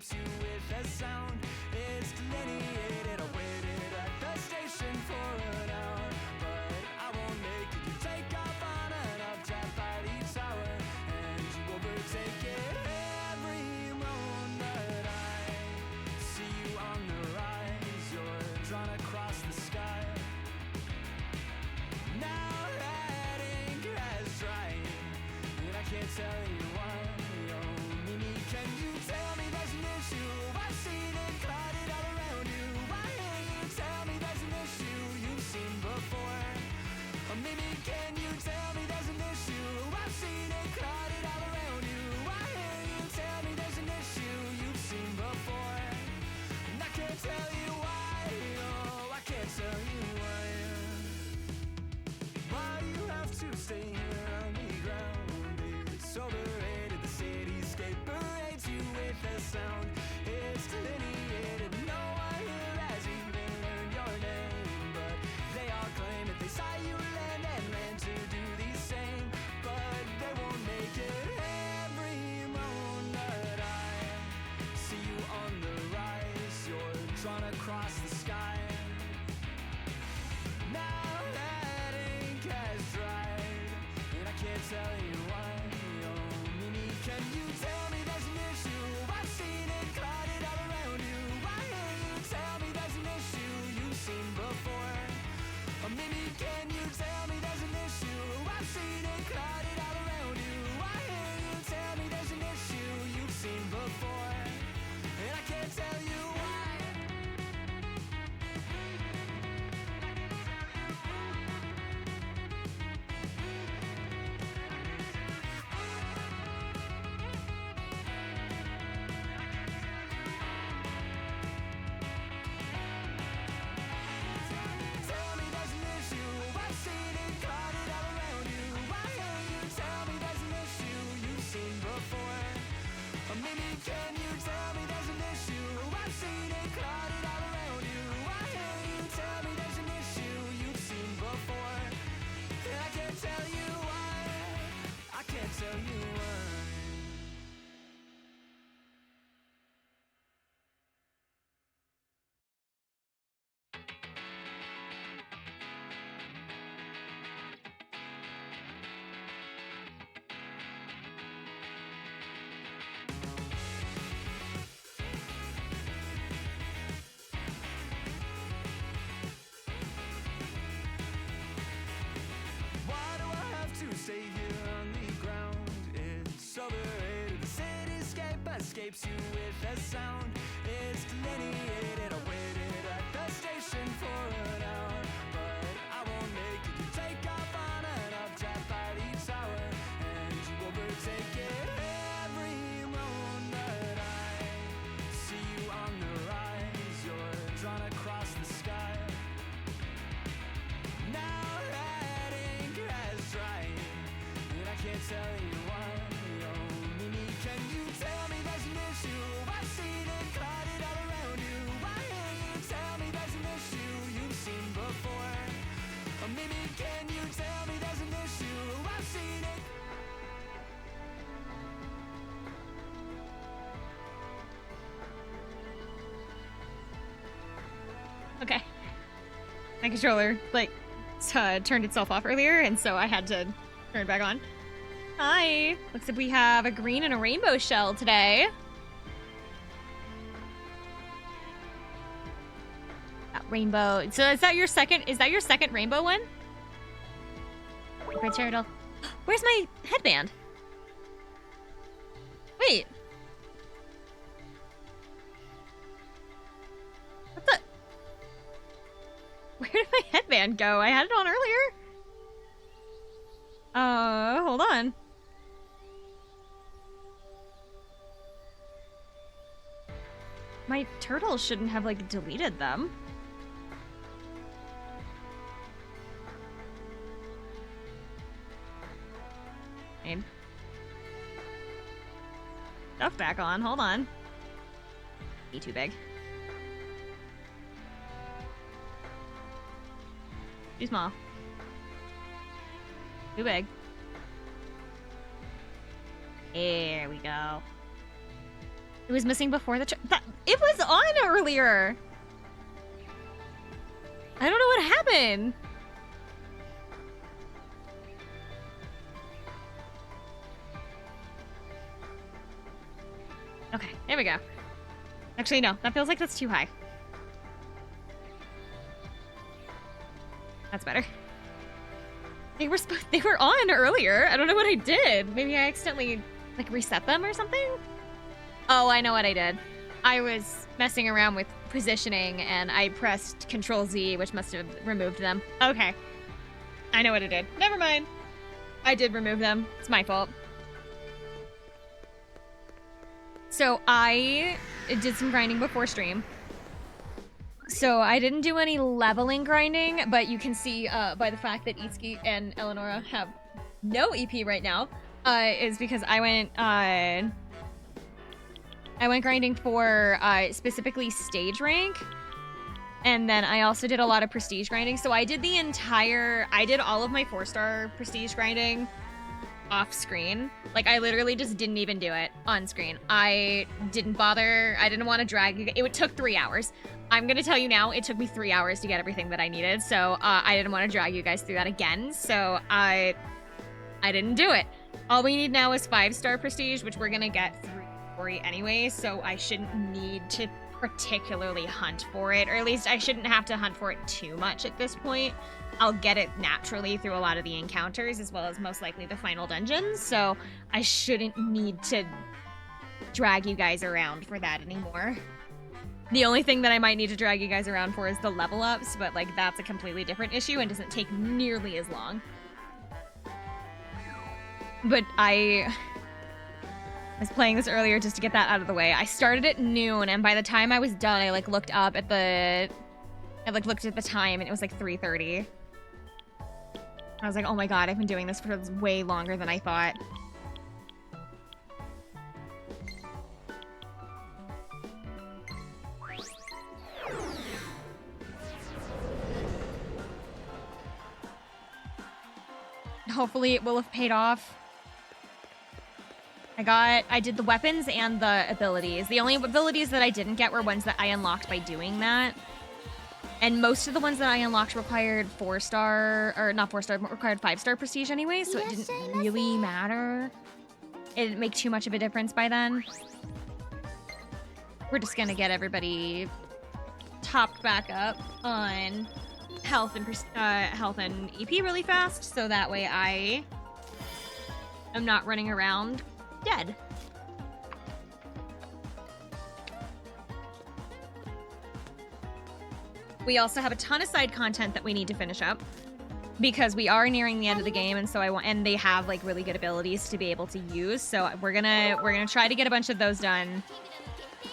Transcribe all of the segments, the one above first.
escapes you with a sound. It's delineated. I waited at the station for an hour, but I won't make it. You take off on an updraft by the tower, and you overtake it. Every moment I see you on the rise, you're drawn across the sky. Now that ink has dried, and I can't tell you why. Oh, Mimi, can you tell me there's an issue? I've seen it clouded all around you. Why can't you tell me there's an issue you've seen before? Oh, Mimi, can you tell me there's an issue? I've seen it clouded all around you. Why can't you tell me there's an issue you've seen before? And I can't tell you why. Oh, I can't tell you why. Why do you have to stay here on the ground? It's overrated. The cityscape parades you with a sound. It's delineated. No one here has even learned your name, but they all claim that they saw you land and land to do the same, but they won't make it. Every moment I see you on the rise, you're drawn across the sky. Now that ink has dried, and I can't tell you why. Oh, Mimi, can you tell me there's an issue? I've seen it clouded all around you. Why can't you tell me there's an issue you've seen before? Oh, Mimi, can you tell me there's an issue? I've seen it clouded all around you. Why can't you tell me there's an issue you've seen before? And I can't tell you why. Tell me there's an issue. I've seen it clouded all around you. Why can't you tell me there's an issue you've seen before? Or maybe can you tell me there's an issue? I've seen it clouded all around you. Why can't you tell me there's an issue you've seen before? And I can't tell you why. I can't tell you why. Why do I have to stay here on the ground? It's overrated. The cityscape escapes you with a sound. It's delineated. I waited at the station for an hour, but I won't make it. You take off on an updraft by the tower, and you overtake it. Every moment I see you on the rise, you're drawn across the sky. Now that ink has dried, and I can't tell you why. Oh, Mimi, can you tell me there's an issue? I've seen it clouded all around you. Why can't you tell me there's an issue you've seen before? Oh, Mimi, can you tell me there's an issue? I've seen it. Okay. My controller, like, turned itself off earlier, and so I had to turn it back on. Hi! Looks like we have a green and a rainbow shell today. That rainbow. So is that your second rainbow one? Red turtle. Where's my headband? Wait. What the? Where did my headband go? I had it on earlier. Hold on. My turtles shouldn't have, like, deleted them. Need stuff back on. Hold on. Be too big. Too small. Too big. There we go. It was missing before the it was on earlier. I don't know what happened. Okay, there we go. Actually, no, that feels like that's too high. That's better. They were on earlier. I don't know what I did. Maybe I accidentally like reset them or something. Oh, I know what I did. I was messing around with positioning and I pressed Control Z, which must have removed them. Okay. I know what I did. Never mind. I did remove them. It's my fault. So I did some grinding before stream. So I didn't do any leveling grinding, but you can see by the fact that Itsuki and Eleonora have no EP right now, is because I went grinding for specifically stage rank, and then I also did a lot of prestige grinding. So I did all of my 4-star prestige grinding off screen. Like, I literally just didn't even do it on screen. I didn't bother. I didn't want to drag you. It took 3 hours. I'm gonna tell you now, it took me 3 hours to get everything that I needed. So I didn't want to drag you guys through that again. So I didn't do it. All we need now is 5-star prestige, which we're gonna get through story anyway. So I shouldn't need to particularly hunt for it, or at least I shouldn't have to hunt for it too much at this point. I'll get it naturally through a lot of the encounters, as well as most likely the final dungeons, so I shouldn't need to drag you guys around for that anymore. The only thing that I might need to drag you guys around for is the level ups, but like that's a completely different issue and doesn't take nearly as long. But I was playing this earlier just to get that out of the way. I started at noon, and by the time I was done, I looked up at the time, and it was like 3:30. I was like, oh my god, I've been doing this for way longer than I thought. Hopefully it will have paid off. I did the weapons and the abilities. The only abilities that I didn't get were ones that I unlocked by doing that. And most of the ones that I unlocked required 4-star, or not 4-star, but required 5-star prestige anyway, so it didn't really matter. It didn't make too much of a difference by then. We're just gonna get everybody topped back up on health and EP really fast, so that way I am not running around dead. We also have a ton of side content that we need to finish up because we are nearing the end of the game, and so and they have like really good abilities to be able to use. So we're gonna try to get a bunch of those done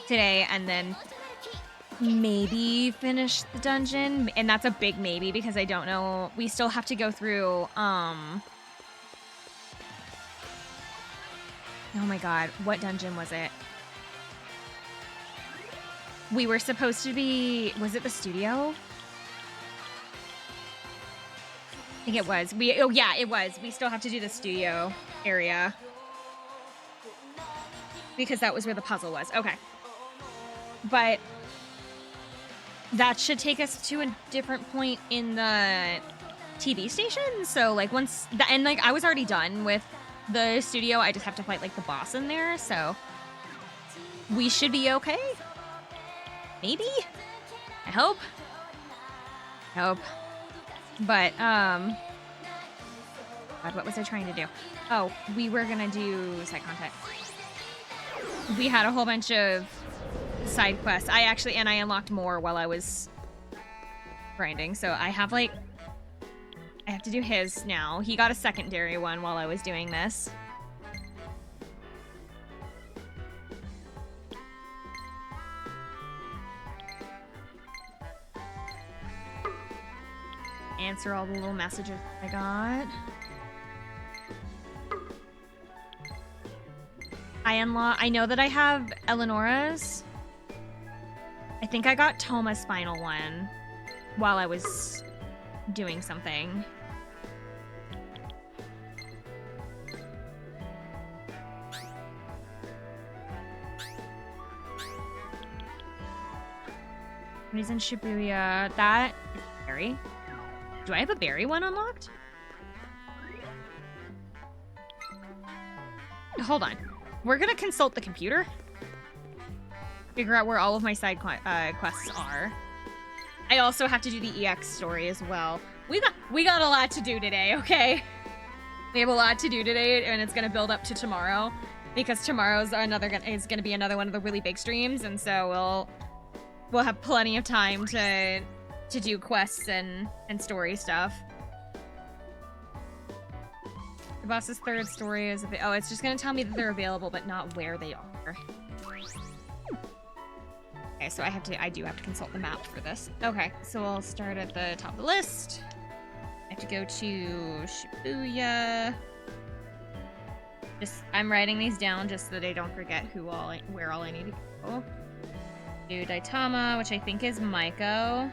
today, and then maybe finish the dungeon. And that's a big maybe because I don't know. We still have to go through. Oh my god, what dungeon was it? We were supposed to be... Was it the studio? I think it was. Oh yeah, it was. We still have to do the studio area. Because that was where the puzzle was. Okay. But that should take us to a different point in the TV station. So like once... And like I was already done with the studio. I just have to fight like the boss in there. So we should be okay. Maybe? I hope. But, God, what was I trying to do? Oh, we were gonna do side content. We had a whole bunch of side quests. I unlocked more while I was grinding, so I have to do his now. He got a secondary one while I was doing this. Answer all the little messages I got. I know that I have Eleonora's. I think I got Toma's final one while I was doing something. He's in Shibuya. That is berry. Do I have a berry one unlocked? Hold on. We're gonna consult the computer. Figure out where all of my side quests are. I also have to do the EX story as well. We got a lot to do today, okay? We have a lot to do today, and it's gonna build up to tomorrow, because tomorrow's is gonna be another one of the really big streams, and so we'll have plenty of time to do quests and story stuff. The boss's third story is it's just gonna tell me that they're available, but not where they are. Okay, so I do have to consult the map for this. Okay, so we'll start at the top of the list. I have to go to Shibuya. I'm writing these down just so that I don't forget where all I need to go. Do Daitama, which I think is Maiko.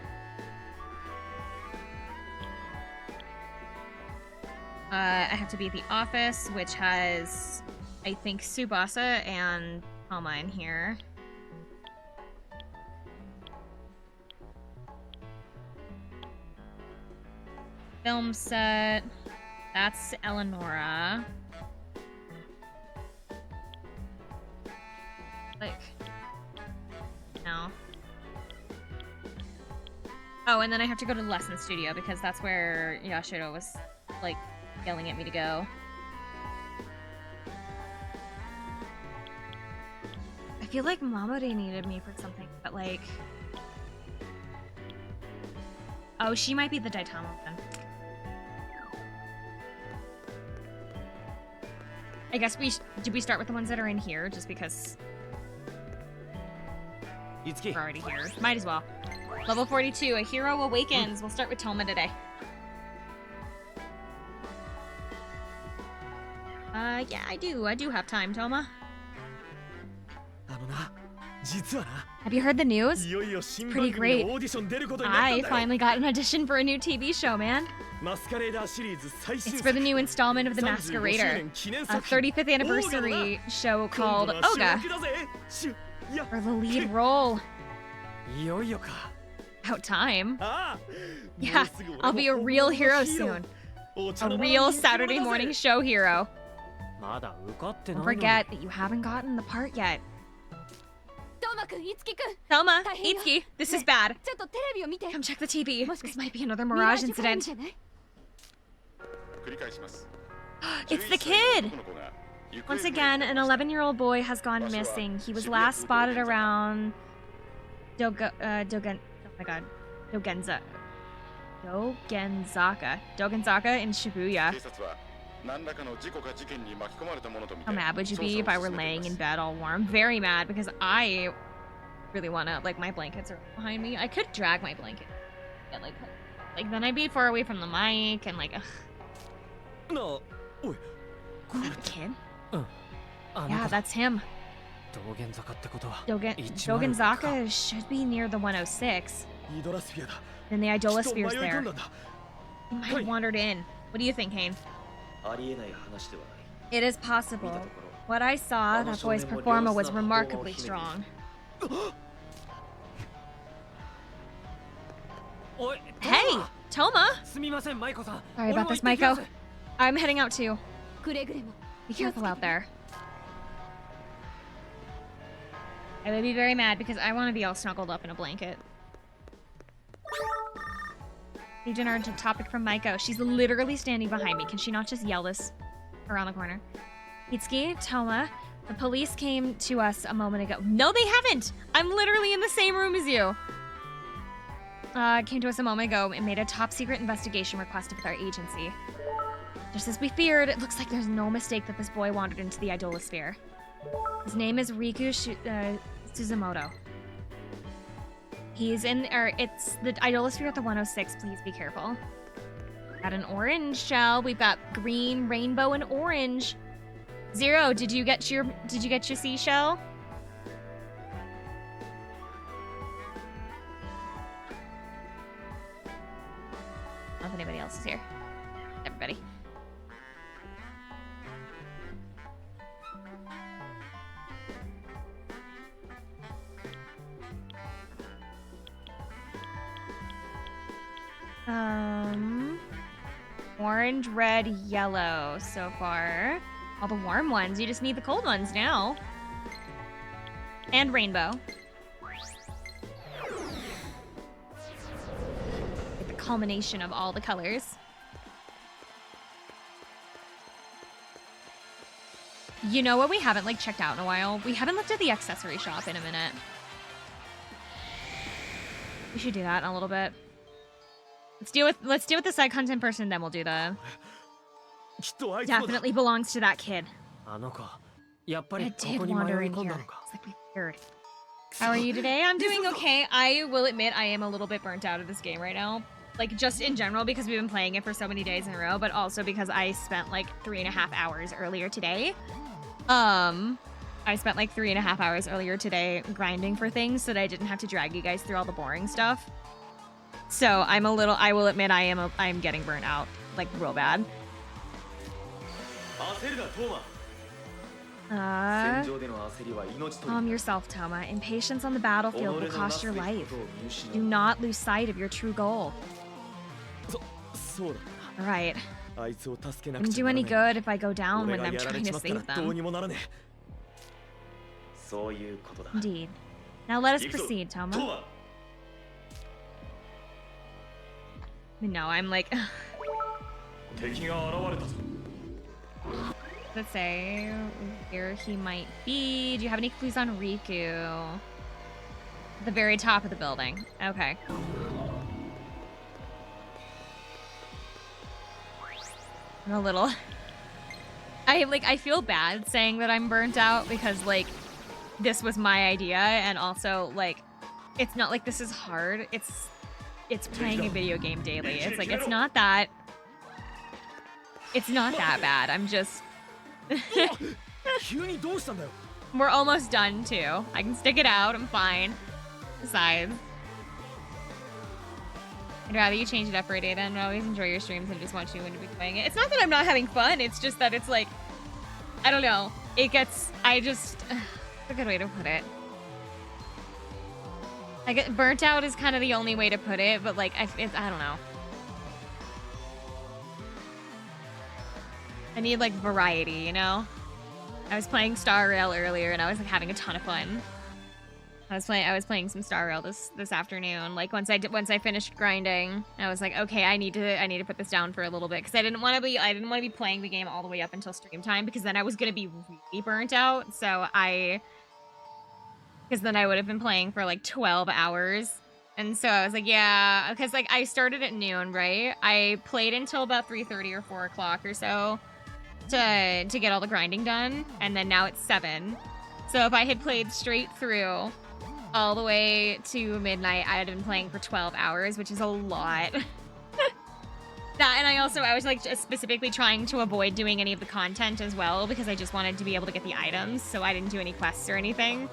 I have to be at the office, which has, I think, Tsubasa and Alma in here. Film set. That's Eleonora. Like, no. Oh, and then I have to go to the lesson studio because that's where Yashiro was, like, yelling at me to go. I feel like Mamori needed me for something, but like... Oh, she might be the Daitama one. I guess did we start with the ones that are in here, just because we're already here. Might as well. Level 42, A Hero Awakens. We'll start with Toma today. Yeah, I do have time, Toma. Have you heard the news? It's pretty great. I finally got an audition for a new TV show, man. It's for the new installment of The Masquerader, a 35th anniversary show called Oga, for the lead role. About time. Yeah, I'll be a real hero soon. A real Saturday morning show hero. Don't forget that you haven't gotten the part yet. Thelma, Itsuki, this is bad. Come check the TV. This might be another Mirage incident. It's the kid! Once again, an 11-year-old boy has gone missing. He was last spotted around Dogenzaka in Shibuya. How mad would you be if I were laying in bed all warm? Very mad, because I really want to, like, my blankets are behind me. I could drag my blanket. Yeah, like then I'd be far away from the mic and, like, ugh. No. Is that a kid? Yeah, that's him. Dogenzaka should be near the 106. Then the Idolosphere's there. He might have wandered in. What do you think, Hane? It is possible. What I saw, that boy's performer was remarkably strong. Hey! Toma! Sorry about this, Maiko. I'm heading out too. Be careful out there. I would be very mad because I want to be all snuggled up in a blanket. Need an urgent topic from Maiko. She's literally standing behind me. Can she not just yell this around the corner? Itsuki, Toma, the police came to us a moment ago. No, they haven't! I'm literally in the same room as you. Came to us a moment ago and made a top-secret investigation requested with our agency. Just as we feared, it looks like there's no mistake that this boy wandered into the Idolosphere. His name is Riku Suzumoto. He's in, it's the Idolosphere at the 106. Please be careful. Got an orange shell. We've got green, rainbow, and orange. Zero, did you get your seashell? I don't know if anybody else is here. Everybody. Orange, red, yellow so far. All the warm ones. You just need the cold ones now. And rainbow. Get the culmination of all the colors. You know what we haven't like checked out in a while? We haven't looked at the accessory shop in a minute. We should do that in a little bit. Let's deal with the side content first, and then we'll do the. Definitely belongs to that kid. It did wander in here. It's like we figured. How are you today? I'm doing okay. I will admit I am a little bit burnt out of this game right now. Like, just in general, because we've been playing it for so many days in a row, but also because I spent like 3.5 hours earlier today. I spent like 3.5 hours earlier today grinding for things so that I didn't have to drag you guys through all the boring stuff. So I will admit I am getting burnt out, like real bad. Calm yourself, Toma. Impatience on the battlefield will cost your life. Do not lose sight of your true goal. Alright. Wouldn't do any good if I go down when I'm trying to save them. Indeed. Now let us proceed, Toma. No, I'm like... Let's say here he might be. Do you have any clues on Riku? At the very top of the building. Okay. I'm a little... I feel bad saying that I'm burnt out because, like, this was my idea, and also, like, it's not like this is hard. It's playing a video game daily. It's like, it's not that bad. I'm just... We're almost done, too. I can stick it out. I'm fine. Besides... I'd rather you change it up for a day then. I always enjoy your streams and just want you to be playing it. It's not that I'm not having fun. It's just that it's like... I don't know. It gets... It's a good way to put it. I get burnt out is kind of the only way to put it, but like, I don't know. I need like variety, you know? I was playing Star Rail earlier and I was like having a ton of fun. I was playing some Star Rail this afternoon. Like once I finished grinding, I was like, okay, I need to put this down for a little bit because I didn't want to be playing the game all the way up until stream time because then I was gonna be really burnt out. Because then I would have been playing for like 12 hours. And so I was like, yeah, because like I started at noon, right? I played until about 3:30 or 4 o'clock or so to get all the grinding done. And then now it's 7. So if I had played straight through all the way to midnight, I had been playing for 12 hours, which is a lot. And I was like specifically trying to avoid doing any of the content as well because I just wanted to be able to get the items. So I didn't do any quests or anything.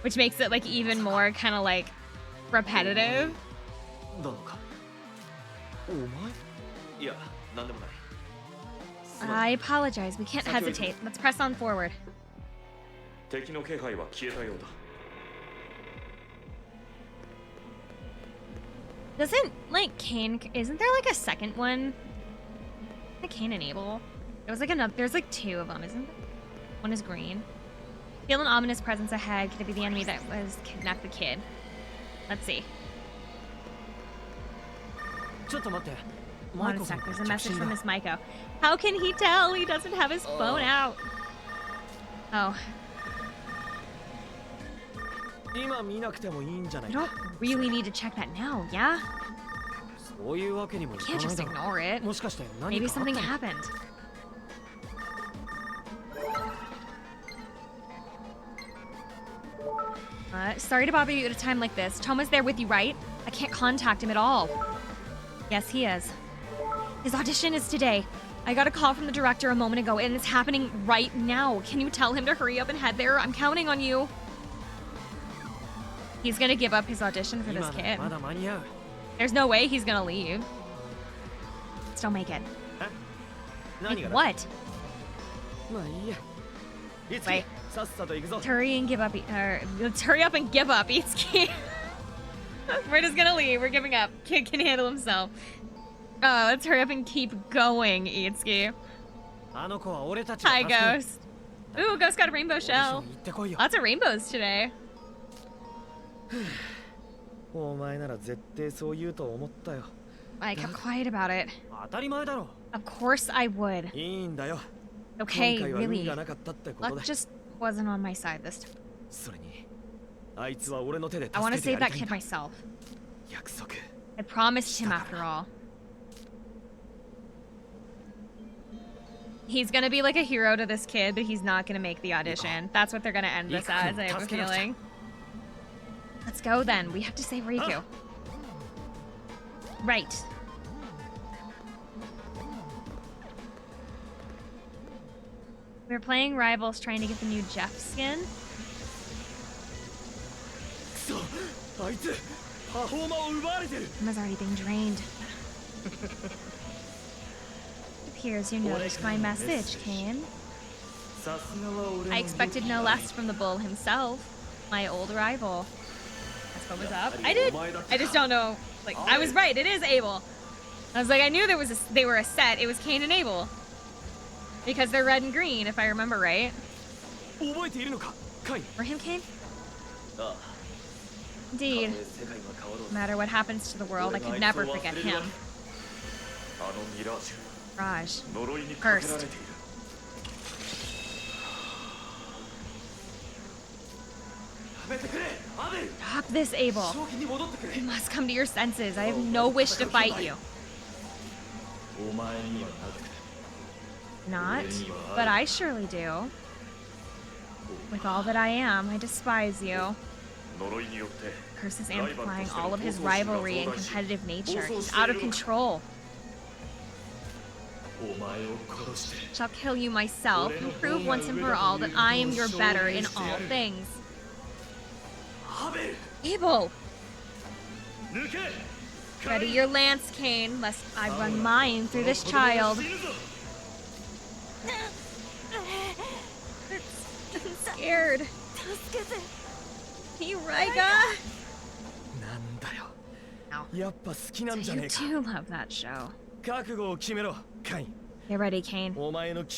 Which makes it like even more kind of like repetitive. I apologize. We can't hesitate. Let's press on forward. Doesn't like Kane? Isn't there like a second one? Like Kane and Abel? There was like another. There's like 2 of them, isn't there? One is green. Feel an ominous presence ahead. Could it be the enemy that was kidnapped the kid? Let's see. Hold on a sec. There's a message from Miss Maiko. How can he tell? He doesn't have his phone out. Oh. You don't really need to check that now, yeah? You can't just ignore it. Maybe something happened. Sorry to bother you at a time like this. Toma's there with you, right? I can't contact him at all. Yes, he is. His audition is today. I got a call from the director a moment ago, and it's happening right now. Can you tell him to hurry up and head there? I'm counting on you. He's gonna give up his audition for this kid. There's no way he's gonna leave. Still make it. Like what? Wait. Let's hurry and give up. Let's hurry up and give up, Itsuki. We're just gonna leave. We're giving up. Kid can handle himself. Oh, let's hurry up and keep going, Itsuki. Hi, Ghost. Ooh, Ghost got a rainbow shell. Lots of rainbows today. I kept quiet about it. Of course I would. Okay, really. Luck just wasn't on my side this time. I want to save that kid myself. I promised him after all. He's gonna be like a hero to this kid, but he's not gonna make the audition. That's what they're gonna end this as, I have a feeling. Let's go then. We have to save Riku. Right. We're playing Rivals trying to get the new Jeff skin. Emma's already being drained. It appears you noticed my message, Kane. I expected no less from the bull himself, my old rival. That's what was up. I did. I just don't know. Like, I was right. It is Abel. I was like, I knew they were a set. It was Kane and Abel. Because they're red and green, if I remember right. For him, Kane? Indeed. No matter what happens to the world, I could never forget him. Raj. Cursed. Stop this, Abel. You must come to your senses. I have no wish to fight you. Not, but I surely do. With all that I am, I despise you. Curse is amplifying all of his rivalry and competitive nature. He's out of control. Shall kill you myself and prove once and for all that I am your better in all things. Abel! Ready your lance, Kane, lest I run mine through this child. I'm scared. Hiraiga! So you too love that show. Get ready, Kane.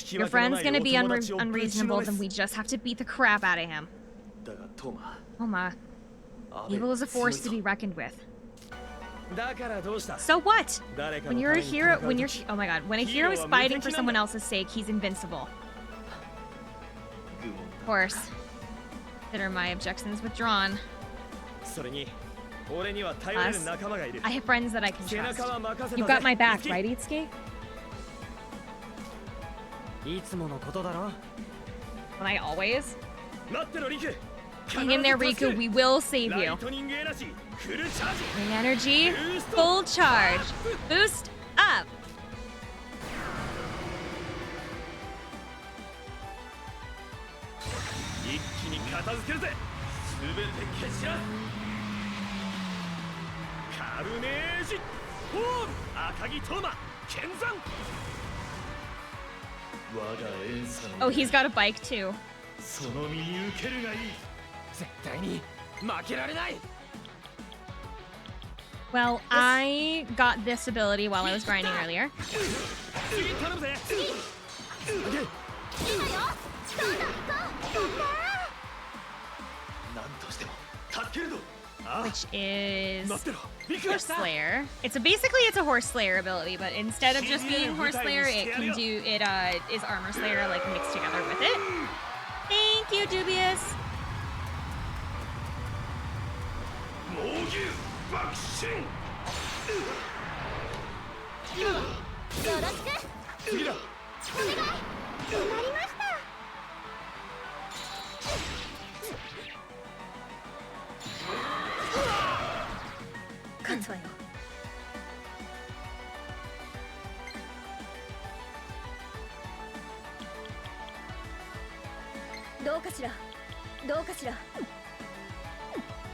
Your friend's gonna be unreasonable, then we just have to beat the crap out of him. Toma. Evil is a force to be reckoned with. So what? When you're a hero, oh my god, when a hero is fighting for someone else's sake, he's invincible. Of course. Consider my objections withdrawn. Us? I have friends that I can trust. You've got my back, right, Itsuki? When I always? Hang in there, Riku. We will save you. Ring energy. Full charge. Boost up. Oh, he's got a bike too. Well, I got this ability while I was grinding earlier. Which is Horse Slayer. Basically it's a Horse Slayer ability, but instead of just being Horse Slayer, it is Armor Slayer like mixed together with it. Thank you, Dubious.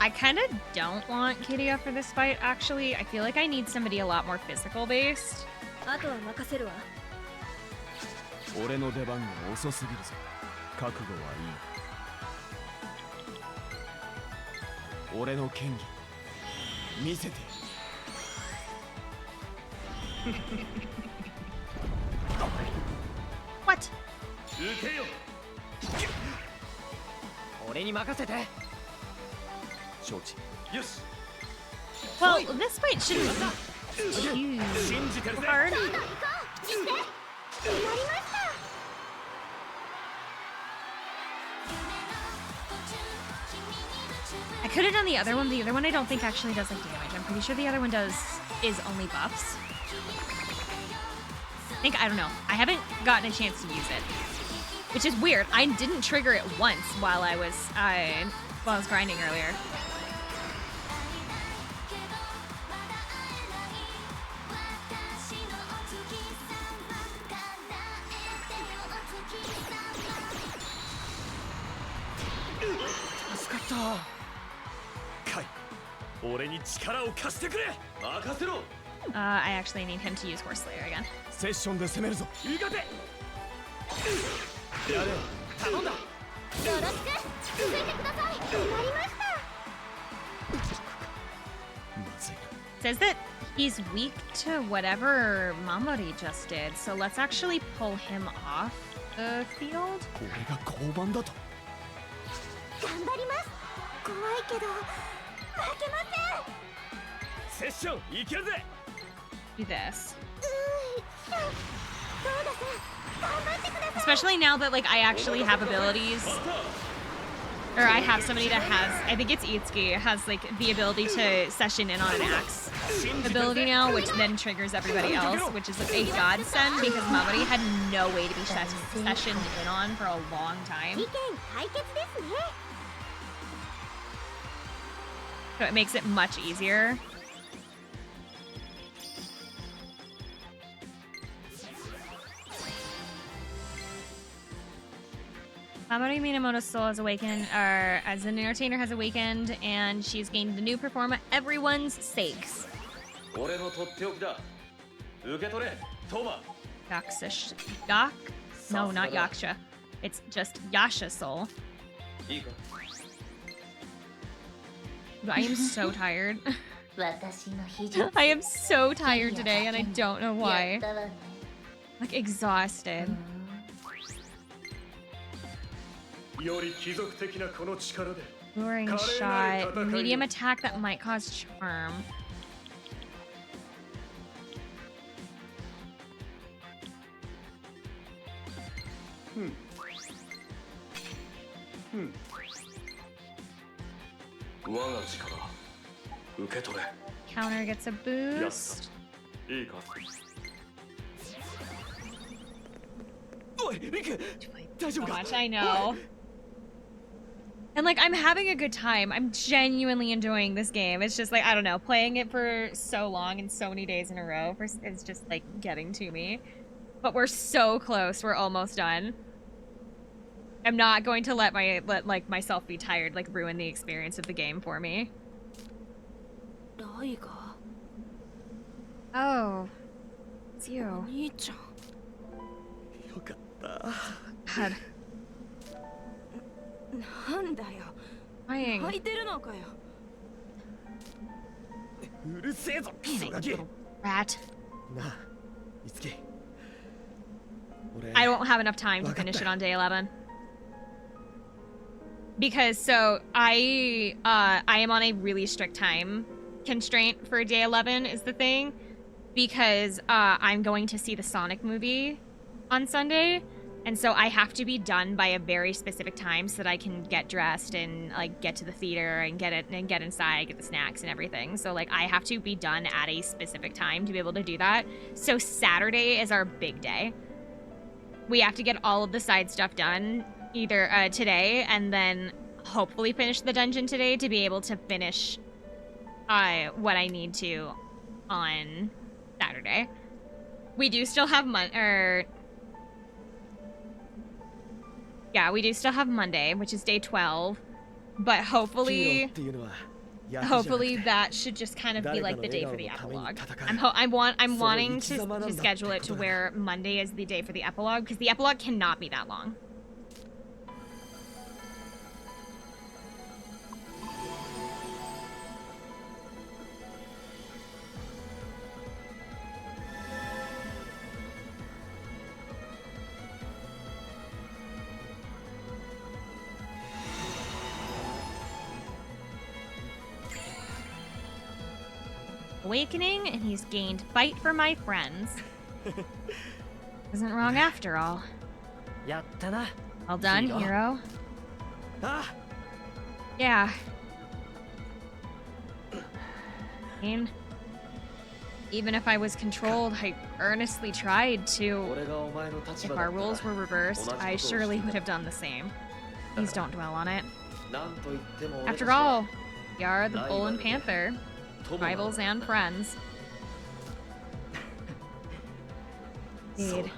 I kind of don't want Kiria for this fight, actually. I feel like I need somebody a lot more physical based. 見せて What? 受けよ俺に任せて承知よし Well, this fight shouldn't be too 信じてるぜ hard. I could have done the other one. The other one I don't think actually does like damage. I'm pretty sure the other one is only buffs. I don't know. I haven't gotten a chance to use it, which is weird. I didn't trigger it once while I was grinding earlier. I actually need him to use Horse Slayer again. セッションで攻めるぞいいかてやれ頼んだよろしく続いてください決まりましたまずい Says that he's weak to whatever Mamori just did, so let's actually pull him off the field. これが交番だと頑張ります怖いけど負けませんセッションいけるぜ Do this. そうだ頑張ってください Especially now that like I actually have abilities, or I have somebody that has, I think it's Itsuki, has like the ability to session in on an axe ability now, which then triggers everybody else, which is like a godsend because Mamori had no way to be sessioned in on for a long time. 事件解決ですね So it makes it much easier. Mamori Minamoto's soul has awakened, or as an entertainer has awakened, and she's gained the new performer everyone's sakes. 俺のとっておきだ受け取れトマ No, not Yaksha. It's just Yasha soul. いいか I am so tired. 私の秘術 I am so tired today, and I don't know や why. ったわね Like exhausted. より貴族的なこの力で Luring shot, medium attack that might cause charm. Hmm. 我が力受け取れ Counter gets a やっ boost. たいいかおいリク大丈 So 夫か much, I know. And like, I'm having a good time. I'm genuinely enjoying this game. It's just like, I don't know, playing it for so long and so many days in a row is just like getting to me. But we're so close. We're almost done. I'm not going to let like myself be tired, like ruin the experience of the game for me. ライガ Oh, it's you. 兄ちゃんよかった God, なんだよ crying. 泣いてるのかようるせえぞクソ You ガキ little rat. なあいつき俺 I don't have enough time to finish it on day 11. Because so I am on a really strict time constraint for day 11 is the thing, because I'm going to see the Sonic movie on Sunday, and so I have to be done by a very specific time so that I can get dressed and like get to the theater and get inside, get the snacks and everything. So like I have to be done at a specific time to be able to do that. So Saturday is our big day. We have to get all of the side stuff done either today and then hopefully finish the dungeon today to be able to finish what I need to on Saturday. We do still have we do still have Monday, which is day 12, but hopefully that should just kind of be like the day for the epilogue. I'm wanting to schedule it to where Monday is the day for the epilogue, because the epilogue cannot be that long. awakening, and he's gained fight for my friends. Isn't wrong after all. Well done, hero. Yeah. Pain. Even if I was controlled, I earnestly tried to. If our roles were reversed, I surely would have done the same. Please don't dwell on it. After all, we are the Bull and Panther, rivals and friends. Indeed.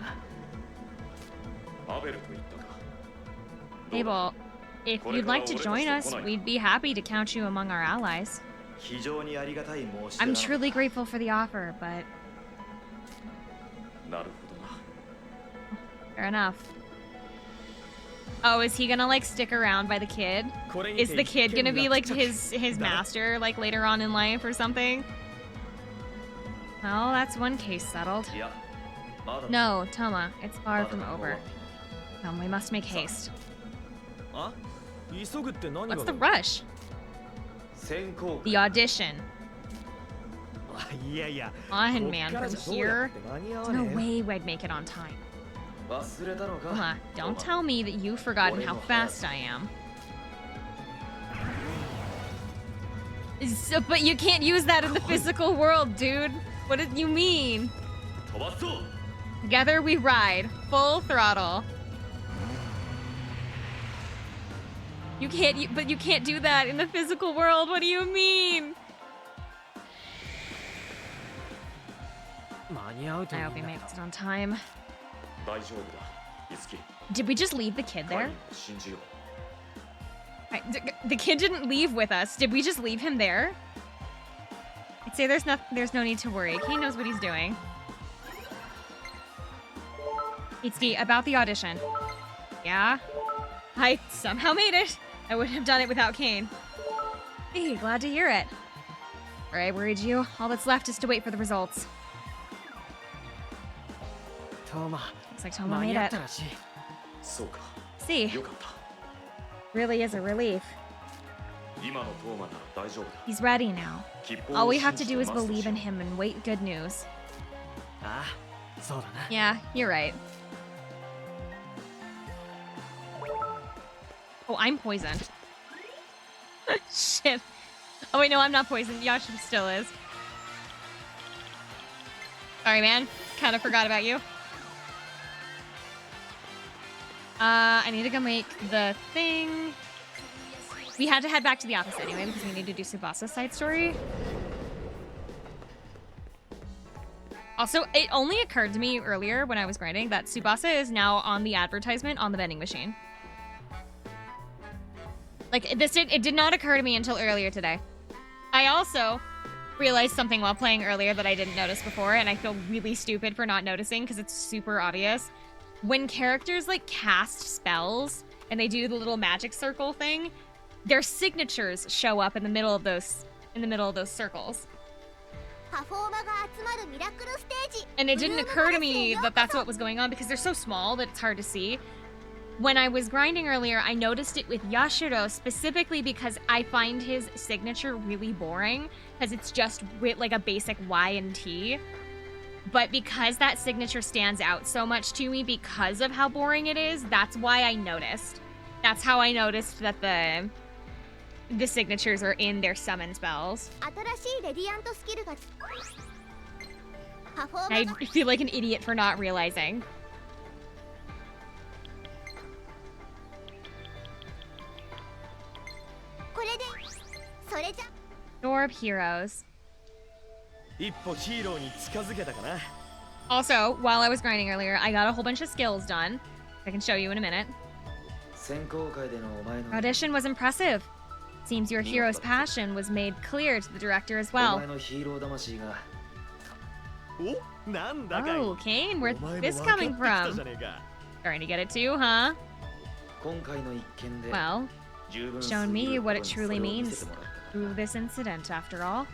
Abel, if you'd like to join us, we'd be happy to count you among our allies. I'm truly grateful for the offer, but... Fair enough. Oh, is he gonna, like, stick around by the kid? Is the kid gonna be, like, his master, like, later on in life or something? Well, that's one case settled. No, Toma, it's far from over. We must make haste. What's the rush? The audition. On, man, from here, there's no way I'd make it on time. Don't tell me that you've forgotten how fast I am. But you can't use that in the physical world, dude. What did you mean? Together we ride, full throttle. You can't do that in the physical world. What do you mean? I hope he makes it on time. Did we just leave the kid there? The kid didn't leave with us. Did we just leave him there? I'd say there's no need to worry. He knows what he's doing. Itsuki, about the audition. Yeah? I somehow made it. I wouldn't have done it without Kane. Hey, glad to hear it. Alright, worried you. All that's left is to wait for the results. Looks like Toma made it. See. Really is a relief. He's ready now. All we have to do is believe in him and wait good news. Yeah, you're right. Oh, I'm poisoned. Shit. Oh wait, no, I'm not poisoned. Yashi still is. Sorry, man. Kind of forgot about you. I need to go make the thing. We had to head back to the office anyway because we need to do Tsubasa's side story. Also, it only occurred to me earlier when I was grinding that Tsubasa is now on the advertisement on the vending machine. Like, it did not occur to me until earlier today. I also realized something while playing earlier that I didn't notice before, and I feel really stupid for not noticing because it's super obvious. When characters, like, cast spells and they do the little magic circle thing, their signatures show up in the middle of those circles. And it didn't occur to me that that's what was going on because they're so small that it's hard to see. When I was grinding earlier, I noticed it with Yashiro specifically because I find his signature really boring because it's just with like a basic Y and T. But because that signature stands out so much to me because of how boring it is, that's why I noticed. That's how I noticed that the signatures are in their summon spells. I feel like an idiot for not realizing. Door of Heroes. Also, while I was grinding earlier, I got a whole bunch of skills done. I can show you in a minute. Audition was impressive. Seems your hero's passion was made clear to the director as well. Oh, Kane, where's this coming from? Starting to get it too, huh? Well, shown me what it truly means through this incident, after all.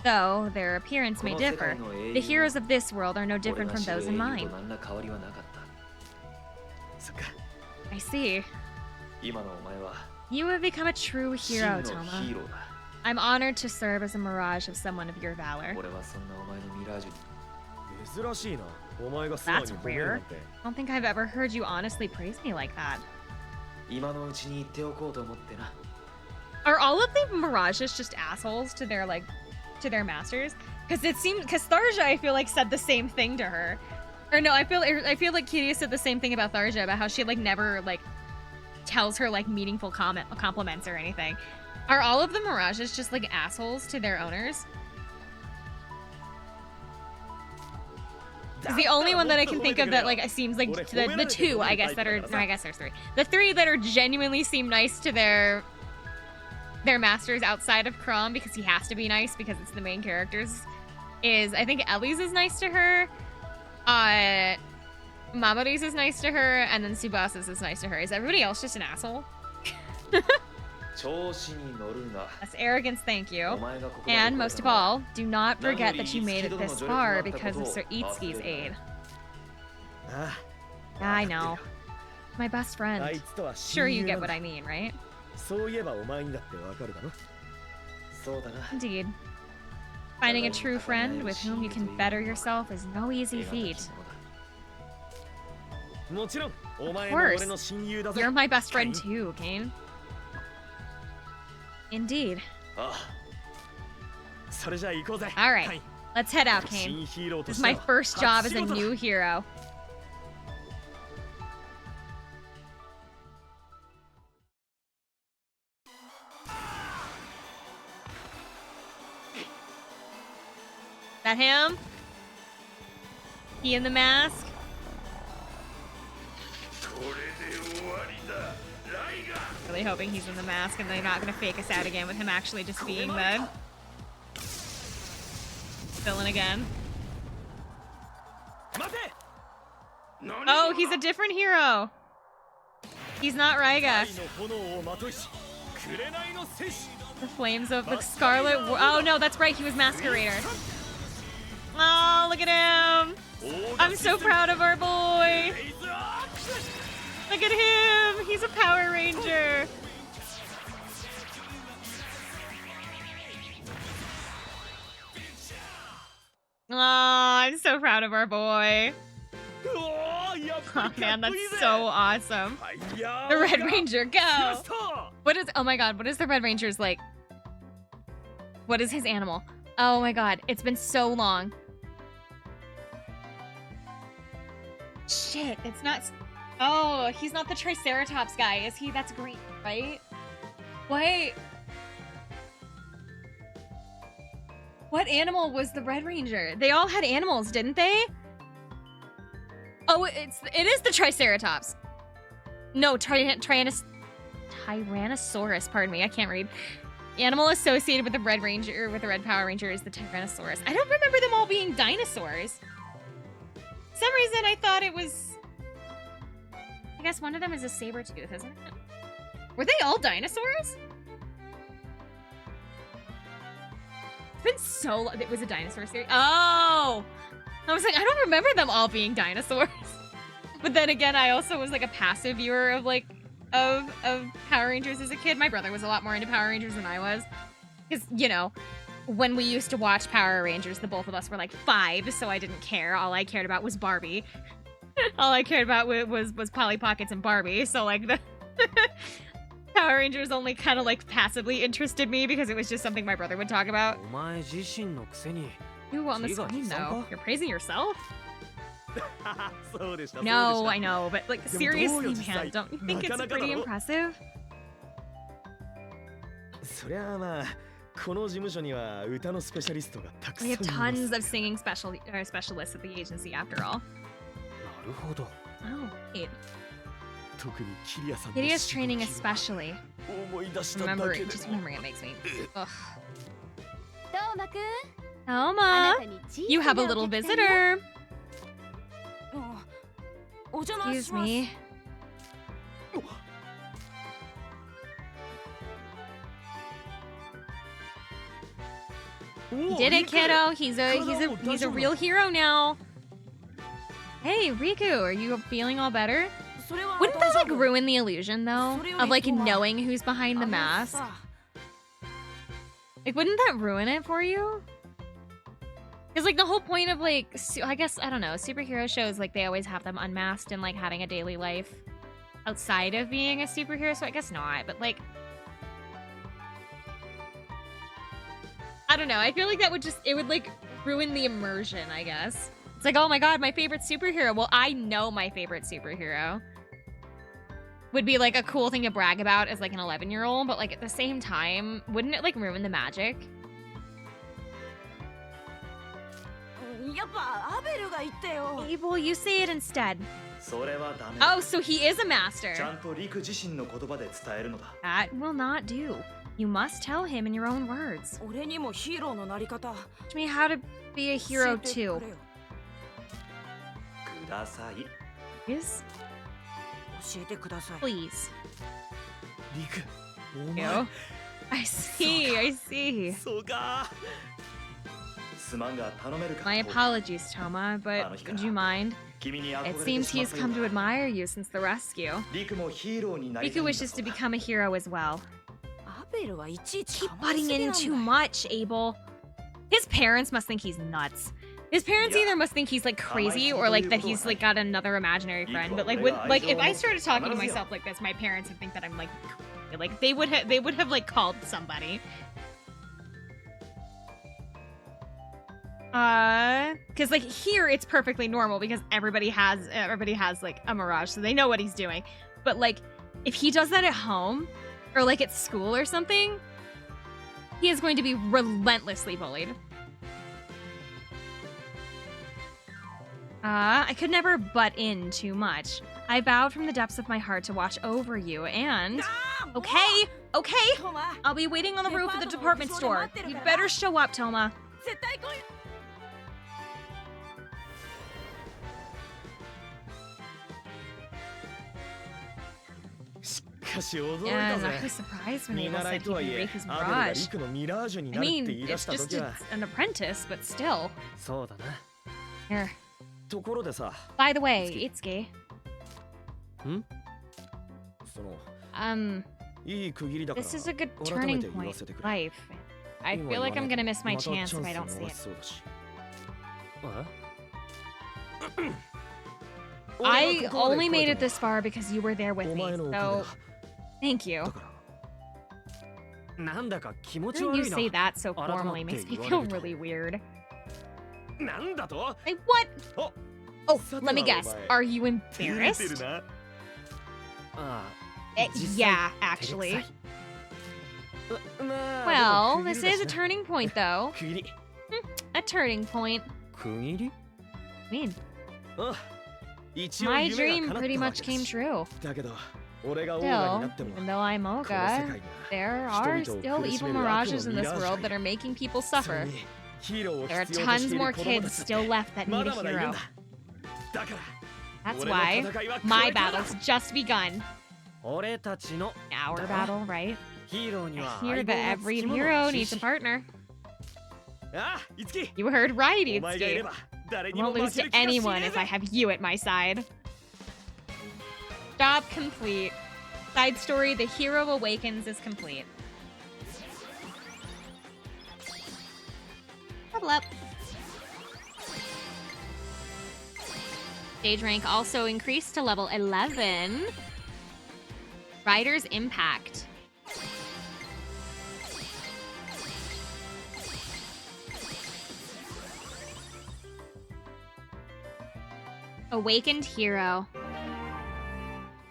Though their appearance may differ, the heroes of this world are no different from those in mine. I see. You have become a true hero, Toma. I'm honored to serve as a mirage of someone of your valor. 俺はそんなお前のミラージュに That's rare. I don't think I've ever heard you honestly praise me like that. 今のうちに言っておこうと思ってな Are all of the mirages just assholes to their masters? Because Tharja, I feel like, said the same thing to her. Or no, I feel like Kiria said the same thing about Tharja, about how she like never like tells her like meaningful compliments or anything. Are all of the mirages just like assholes to their owners? It's the only one that I can think of that like seems like the two, I guess, that are no, I guess there's three. The three that are genuinely seem nice to their masters outside of Crom, because he has to be nice because it's the main characters, is I think Ellie's is nice to her, Mamori's is nice to her, and then Tsubasa's is nice to her. Is everybody else just an asshole? 調子に乗るな That's arrogance, thank you. お前がここまで And 来れ most た of のは all, do not forget that you made it this far because of Sir Itsuki's aid. I know. My best friend. Sure you get what I mean, right? そういえばお前にだってわかるだろ そうだな Indeed. Finding a true friend with whom you can better yourself is no easy feat. もちろんお前 Of も course. 俺の親友だぜ You're my best friend too, Kane. Indeed. ああそれじゃあ行こうぜ Alright, カイン let's head out, 新 Kane. ヒーローと This し is て my の first job as a 初仕事だ new hero. That him? He in the mask? Really hoping he's in the mask and they're not gonna fake us out again with him actually just being the villain again. 待て Oh, he's a different hero. He's not Raiga. 愛の炎をまといし紅の戦士 The flames of the Scarlet. Oh no, that's right. He was Masquerader. Oh, look at him. I'm so proud of our boy. Look at him. He's a Power Ranger. Oh, I'm so proud of our boy. うおーやっぱ Oh りか man, っこ that's いいぜ so awesome. いや The ー Red Ranger, 来ま go. した What is? Oh my God, what is the Red Ranger's like? What is his animal? Oh my God, it's been so long. Shit, it's not. Oh, he's not the Triceratops guy, is he? That's green, right? Wait. What animal was the Red Ranger? They all had animals, didn't they? Oh, it is the Triceratops. No, Tyrannosaurus, pardon me, I can't read. Animal associated with the Red Ranger, with the Red Power Ranger, is the Tyrannosaurus. I don't remember them all being dinosaurs. For some reason, I thought it was... I guess one of them is a saber-tooth, isn't it? Were they all dinosaurs? It's been so long. It was a dinosaur series. Oh! I was like, I don't remember them all being dinosaurs. But then again, I also was like a passive viewer of like of Power Rangers as a kid. My brother was a lot more into Power Rangers than I was. Because, you know, when we used to watch Power Rangers, the both of us were like 5, so I didn't care. All I cared about was Barbie. All I cared about was Polly Pockets and Barbie. So like the Power Rangers only kind of like passively interested me because it was just something my brother would talk about. お前自身のくせに You on the screen though. You're praising yourself? そうでした No, I know, but like でもどうよ seriously, 実際 man, don't you think it's なかなかだろ pretty impressive? そりゃあまあこの事務所には歌のスペシャリストがたくさん We い have ます tons of singing specialists at the agency after all. なるほど Oh, wait. 特にキリアさんの Kiria's 仕 training 事を especially. 思い出しただけ Remember で it, just remembering it makes me. Ugh. どうまくん Alma, たに小さな you have a お little 客さんよ visitor. お邪魔 Excuse します me. You did it, kiddo. He's a real hero now. Hey, Riku, are you feeling all better? それは Wouldn't that 大 like 丈夫 ruin the illusion though それより of like 今日は knowing who's behind the あの mask? さ Like, wouldn't that ruin it for you? Because, like, the whole point of, like, I guess, I don't know, superhero shows, like, they always have them unmasked and, like, having a daily life outside of being a superhero, so I guess not, but, like, I don't know, I feel like that would just, it would, like, ruin the immersion, I guess. It's like, oh my god, my favorite superhero. Well, I know my favorite superhero. Would be, like, a cool thing to brag about as, like, an 11-year-old, but, like, at the same time, wouldn't it, like, ruin the magic? やっぱアベルが言ってよ。 Abel, you say it instead. それはダメ Oh, so he is a master. ちゃんとリク自身の言葉で伝えるのだ That will not do. You must tell him in your own words. 俺にもヒーローのなり方 Teach me how to be a hero 教えてく too. れよ。ください Please? 教えてください。 Please. リクお You? 前 I see, I see. そうかすまんが頼めるか My apologies, Toma, but would you mind? 君に It 憧れて seems しま he っ has たよ come to うだ admire you since the rescue. リクもヒーローになりたい Riku んだ wishes そう to だ become a hero as well. アベルはいちいち Keep 構い butting すぎ in なんだ too much, Abel. His parents must think he's nuts. His parents Yeah. either must think he's like crazy or like that he's like got another imaginary friend. But like, like if I started talking to myself like this, my parents would think that I'm like, they would have like called somebody. Because like here it's perfectly normal because everybody has like a Mirage, so they know what he's doing. But like, if he does that at home or like at school or something, he is going to be relentlessly bullied. I could never butt in too much. I vowed from the depths of my heart to watch over you and... Okay, okay! トマ I'll be waiting on the roof of the department store. You'd better show up, Toma. 絶対来いよ。 しかし驚い Yeah, た I'm not ぜ surprised when 見 Abel 習 said い he とはい could え break his アベルがリ Mirage. クのミラージュに I なるって mean, 言い出 it's した just 時は an apprentice, but still. そうだな Here. ところでさ By the way, Itsuki. その Um, いい区切りだから this is a good 改め turning て言わ point せて in くれ life. I 今 feel 言わ like な I'm きゃ gonna miss my また chance チャ if ン I ス don't 逃 see し it. そうだし I only made it this far because you were there with お me, 前のおかげ so だ thank you. だからなんだか気持ち Hearing 悪 you いな say that so 改まって formally makes me 言わ feel れると really weird. なんだと Hey, what? お Oh, さて let me は guess. お前 Are you 照れてる embarrassed? なああ Yeah, 照れ actually. くさいまあ Well, でも this 区切りだ is し a な turning point, though. 区切り A turning point. 区切り I mean, あ一応 my 夢が dream 叶った pretty わ much けだ came し true. だけど俺がオーガにな Still, っても even though I'm この世 Oga, 界には there 人 are 々を still 苦し evil める悪 mirages の in ミ this ラージ world が that are making people それ suffer. にヒーローを There are 必要とし tons てい more る子供 kids たち still left that ま need だ a まだいるん hero. だだから That's 俺の why 戦いはこ my れからだ battle's just begun. 俺たちの Our だ battle, right? ヒーローに I は hear 相棒 that が every つきもの hero を needs し a partner. ああいつき You heard right, お前がいれ Itsuki. ば誰 I にも won't 負 lose け to る気がしね anyone え if ぜ I have you at my side. Job complete. Side story, the hero awakens is complete. Level up. Stage rank also increased to level 11. Rider's Impact. Awakened Hero.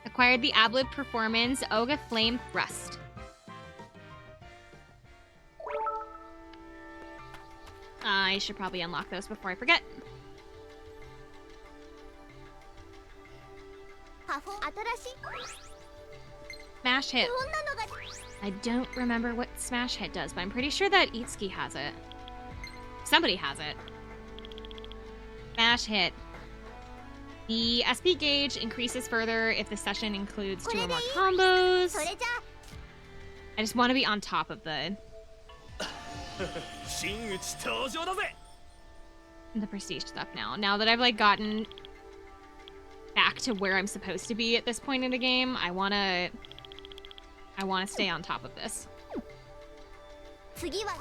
Acquired the Ablid Performance Oga Flame Thrust. I should probably unlock those before I forget. パフォ新しい Smash Hit. どんなのが I don't remember what Smash Hit does, but I'm pretty sure that Itsuki has it. Somebody has it. Smash Hit. The SP gauge increases further if the session includes 2 or more combos. それじゃ I just want to be on top of the 真打ち登場だぜ prestige stuff now. Now that I've like gotten back to where I'm supposed to be at this point in the game, I wanna stay on top of this. 次は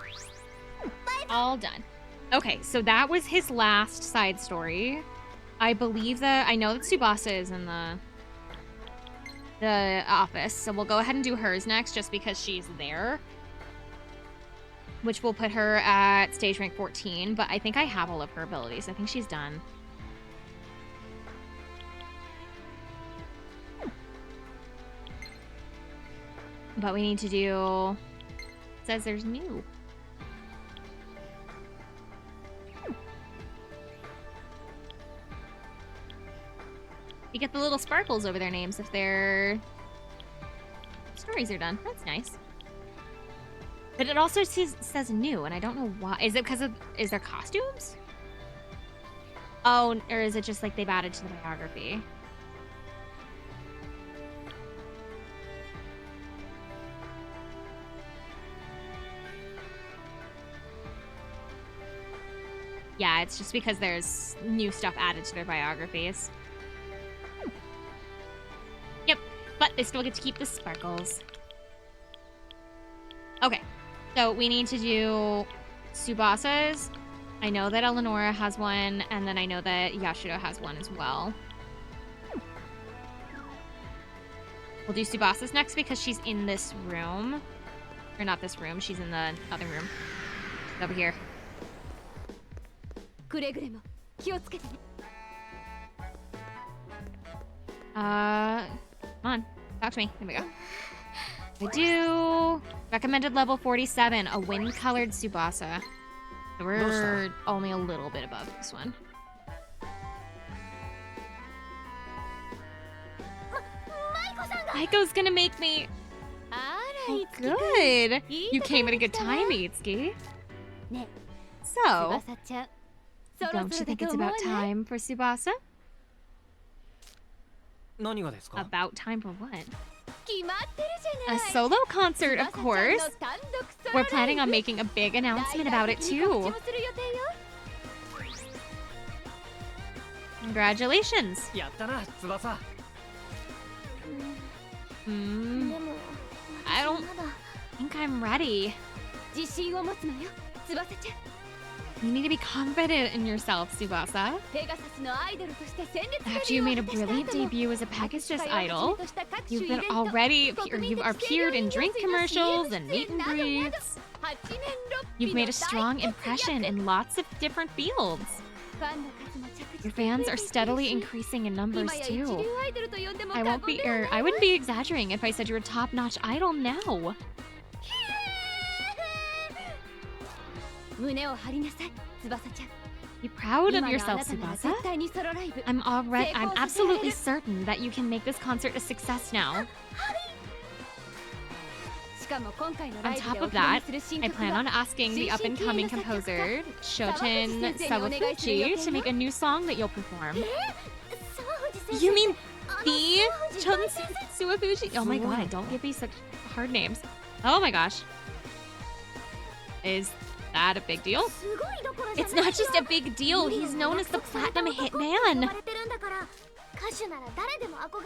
All done. Okay, so that was his last side story. I believe that I know that Tsubasa is in the office, so we'll go ahead and do hers next just because she's there. Which will put her at stage rank 14, but I think I have all of her abilities. I think she's done. But we need to do... It says there's new. You get the little sparkles over their names if their stories are done. That's nice. But it also says new, and I don't know why. Is it because of... Is there costumes? Oh, or is it just like they've added to the biography? Yeah, it's just because there's new stuff added to their biographies. Yep, but they still get to keep the sparkles. Okay, so we need to do Tsubasa's. I know that Eleonora has one, and then I know that Yashiro has one as well. We'll do Tsubasa's next because she's in this room. Or not this room, she's in the other room. She's over here. くれぐれも気をつけてね Come on, talk to me. There we go. I do recommended level 47, a wind-colored Tsubasa. So we're only a little bit above this one. Maiko's gonna make me. あら Oh, いつきくん good. いい You とこ came at a ろ good 来た time, Itsuki. ね So, 翼ちゃんそろ don't そ you ろ think だ it's と思う about ね time for Tsubasa? 何がですか About time for what? 決まってるじゃ A ない solo concert, of 翼ちゃんの course. 単独ソロ We're ライ planning ブ on making a big announcement about it 大々的に告知 too. をする予定よ Congratulations. やったな翼 Hmm. でも I don't まだ think I'm ready. 自信を持つのよ翼ちゃん You need to be confident in yourself, Tsubasa. ペガサスのアイドルとして戦列 After you デビ made ュ a ーを果たした brilliant 後も debut as a Pegasus 歌謡をはじめ idol, とした各種 you've イ been ベント already 国民 you've 的 appeared in 清 drink 涼飲料水の commercials and meet and などなど greets. 8年6 You've 日 made の a strong 大活 impression 躍 in lots of different fields. ファンの数も着 Your 実に fans 増 are えてい steadily るし increasing in 今 numbers や一流 too. アイドルと呼んでも I 過 won't 言 be ではない I wouldn't be exaggerating if I said you're a top-notch idol now. 胸を張りなさい翼ちゃん Be proud of 今のあ yourself, なたなら Tsubasa. 絶対にソロライブ I'm absolutely certain that you can make this concert a success now. しかも今回の On ライブ top でお of 披露目 that, する新 I 曲 plan は on asking the up-and-coming composer Shoten Sawafuji to make a new song that you'll perform. 沢藤先生 You mean あの the 沢藤 Shoten 大先生 Sawafuji? Oh my god, don't give me such hard names. Oh my gosh. Is that a big deal? すごいどころじゃ It's ない not just a big deal. He's known as the platinum hitman.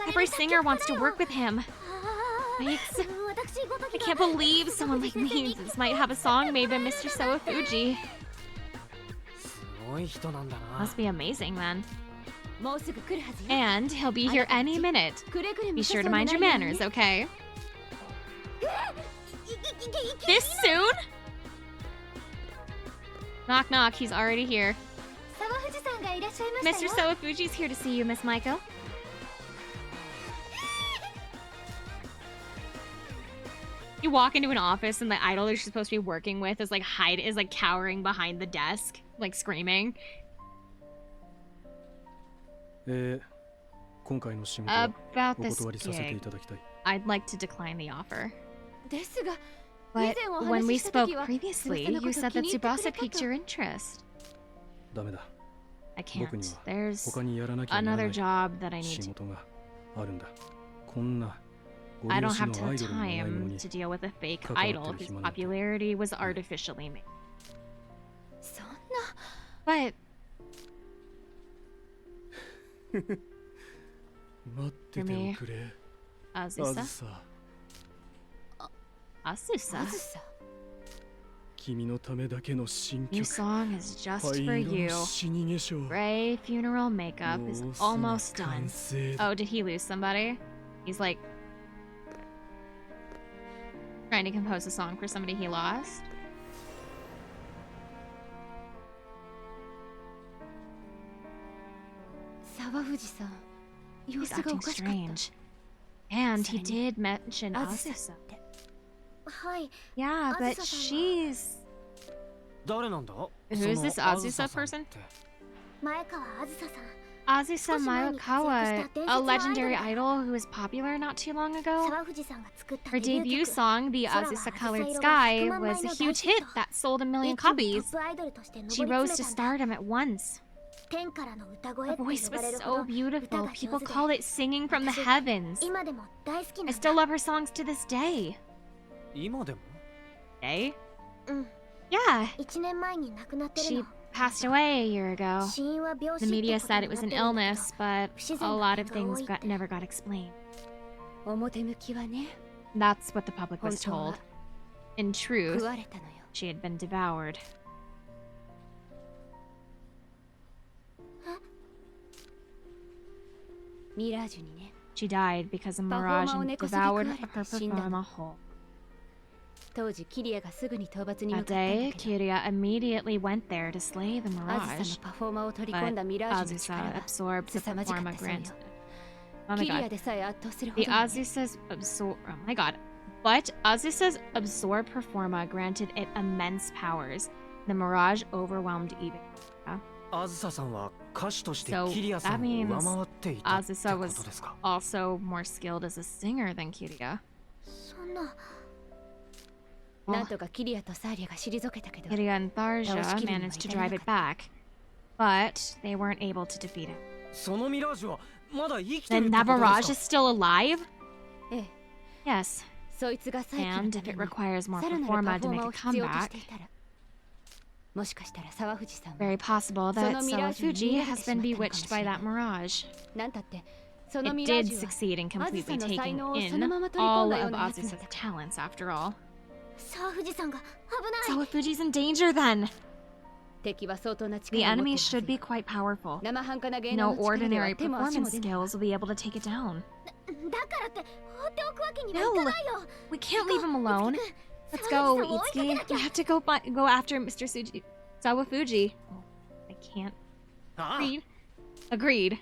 Every singer wants to work with him. Yikes. I can't believe someone like me might have a song made by Mr. Sawafuji. すごい人なんだな Must be amazing then. もうすぐ来るはずよ And he'll be here any minute. くれぐれも Be 粗 sure 相 to の mind ない your ように manners, okay? いけ This soon? Knock knock, he's already here. 沢藤さんがいらっしゃいました Mr. よ Sawafuji's here to see you, Miss Maiko. You walk into an office and the idol that you're supposed to be working with is like cowering behind the desk, like screaming. 今回の仕事は About お this 断りさせてい gig, ただきたい I'd like to decline the offer. ですが But 以前お when 話 we しした spoke 時は previously, 翼のこと you said that 気に入ってくれ Tsubasa たと piqued your interest. ダメだ I 僕に can't. は There's 他にやらなきゃなら another ない job that I 仕 need to. 事があるんだこんなご I 両 don't 親 have のア the イドルにもないもの time に to deal with a fake 関わってる idol whose 暇なんて popularity was artificially made. そんな But 待ってておくれ Azusa? あずさ Asusa? まずさ君のためだけの新 New 曲 song is just 灰 for 色 you. の死に化粧 Gray funeral makeup is もうすぐ almost 完 done. 成だ Oh, did he lose somebody? He's like trying to compose a song for somebody he lost. 沢藤さん、様 He's 子がお acting かしかった。 strange. And he それに did mention あずさ Azusa. はい、 Yeah, but Azusa-san she's 誰なんだ Who's その this あずさ Azusa さんっ person? て前川あずささん。 Azusa 少し前に活躍した Mayokawa, 伝説 a のアイドルだ。 legendary idol who was popular not too long ago. 沢藤さんが作った Her デビュ debut ー曲 song, The 空は Azusa 紫 Colored 色が Sky, 100万枚 was a の huge 大ヒッ hit ト。 that sold a million 一気にト copies. ップアイドルとして上り She 詰め rose た to んだ。 stardom at once. 天からの歌 Her 声って voice 呼ば was れるほ so ど歌 beautiful. が People 上手で called it singing from the 私 heavens. 今でも大好き I なん still だ。 love her songs to this day. 今でも Day? うん、 Yeah. 1年前に亡くなってる She の。 passed away a year ago. 死因は病 The 死って media こと said に it was なって an るんだけ illness, but 不自 a 然な lot of 点が多 things いって never got explained. 表向きはね、 That's what the public was 本当は told. In 食 truth, われたのよ。 she had been devoured. ミラージュにね。 She died because a パフォー mirage マーを根こそぎ devoured 食われ her て死んだ performer の。 whole. 当時キリアがすぐに討伐に向 That かったん day, だけど、 Kiria immediately went there to slay the アズサ mirage, のパフォーマーを取り込ん but だミラージュの力 Azusa は absorbed the 凄まじかっ performer たそうよ。 granted. Oh my キリア god. でさえ圧倒するほ The どにね。 Azusa's oh my god. But Azusa's absorbed performa granted it immense powers. The mirage overwhelmed even. あずささんは歌手として So キリアさ that んを means 上回っていたって Azusa こ was とですか also more skilled as a singer than Kiria. そんな、 Well, なんとかキリアとサーリアが退けたけど、 Kiria and Tharja Kiria managed to には drive 至らなかった。 it back, but they weren't able to defeat it. そのミラージュはまだ生きてる Then って that こと mirage で is す still alive? ええ、 Yes. そいつが再起の And た if め it に requires more さらなるパ performa フ to ォーマ make ー a を必要とし comeback, ていたら、もしかしたら沢藤さんは very possible that So no mirage Sawafujiに has been 逃げてしまったのかもし bewitched by れない。 that mirage. なんたってそ It のミラー did ジュは succeed in completely アズサの才 taking 能をそ in のまま取り込ん all だよう of なやつなん Azusa's だから。 talents after all. 沢藤さんが危ない。 Sawafuji's in danger then. 敵は相当な The 力を持って enemy るは should ず be よ。 quite powerful. 生半可な芸 No 能の力では ordinary 手も足も performance 出ない。 skills will be able to take it down. だからって放っておくわけにはい No, かないよ。 we can't leave him alone. Let's 沢 go, 藤さんを追いかけ Itsuki. なきゃ We have to go after Mr. Sawafuji. Oh, I can't ああ read. Agreed.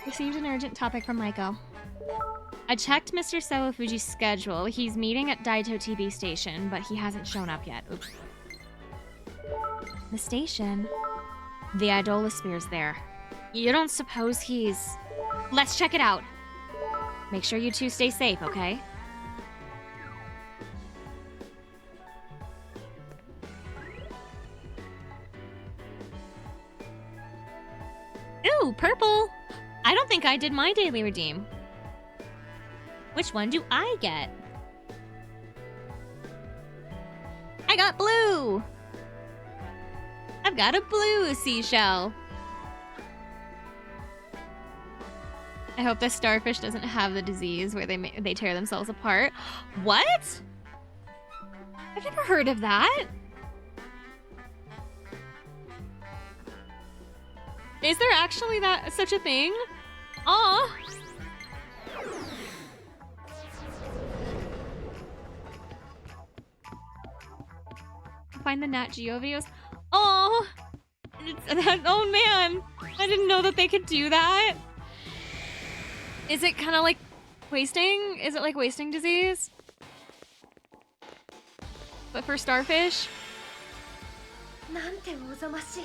Received an urgent topic from Maiko. I checked Mr. Sawafuji's schedule. He's meeting at Daito TV station, but he hasn't shown up yet. Oops. The station? The idolosphere's there. You don't suppose he's... Let's check it out. Make sure you two stay safe, okay? Ooh, purple! I don't think I did my daily redeem. Which one do I get? I got blue! I've got a blue seashell. I hope the starfish doesn't have the disease where they tear themselves apart. What? I've never heard of that. Is there actually such a thing? Aw. Find the Nat Geo videos. Oh, oh man, I didn't know that they could do that. Is it kind of like wasting? Is it like wasting disease? But for starfish? なんておぞましい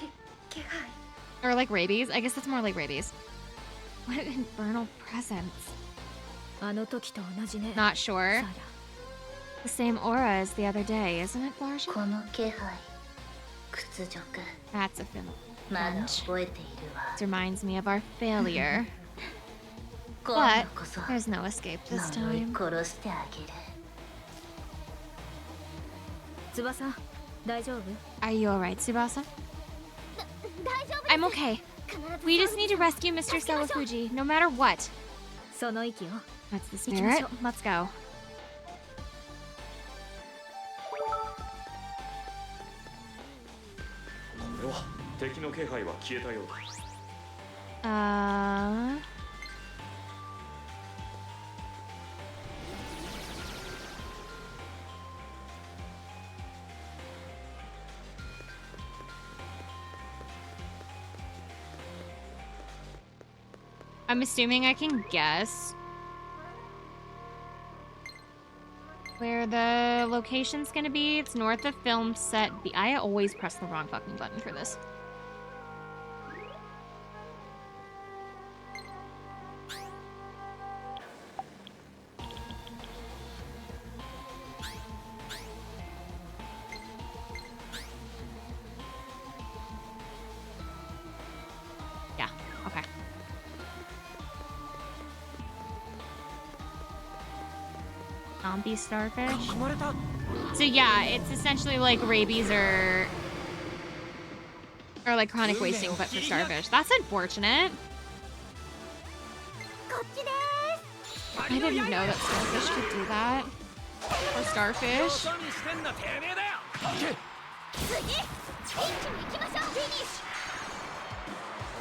気配。 Or like rabies? I guess that's more like rabies. What infernal presence? あの時と同じね。 Not sure. サラ、 The same aura as the other day, isn't it, Tharja? この気配、屈辱、 That's a film. まだ Lunch. 覚えているわ。 This reminds me of our failure. 今 But 度こそ there's no escape this 呪い time. 殺してあげる。翼、大丈夫？ Are you alright, Tsubasa? 大丈夫です。 I'm okay. 必ず We just need to rescue Mr. Sawafuji, no matter what. その息を That's the spirit. Let's go. これは敵の気配は消えたようだ。I'm assuming I can guess where the location's gonna be. It's north of film set B. I always press the wrong fucking button for this. Yeah, okay. Zombie starfish. 囲まれた So yeah, it's essentially like rabies or like chronic wasting, but for starfish. That's unfortunate. こっちで I didn't know that starfish could do that. Or starfish. 何してんだてめえだよす次一気に行きましょうフィニッシ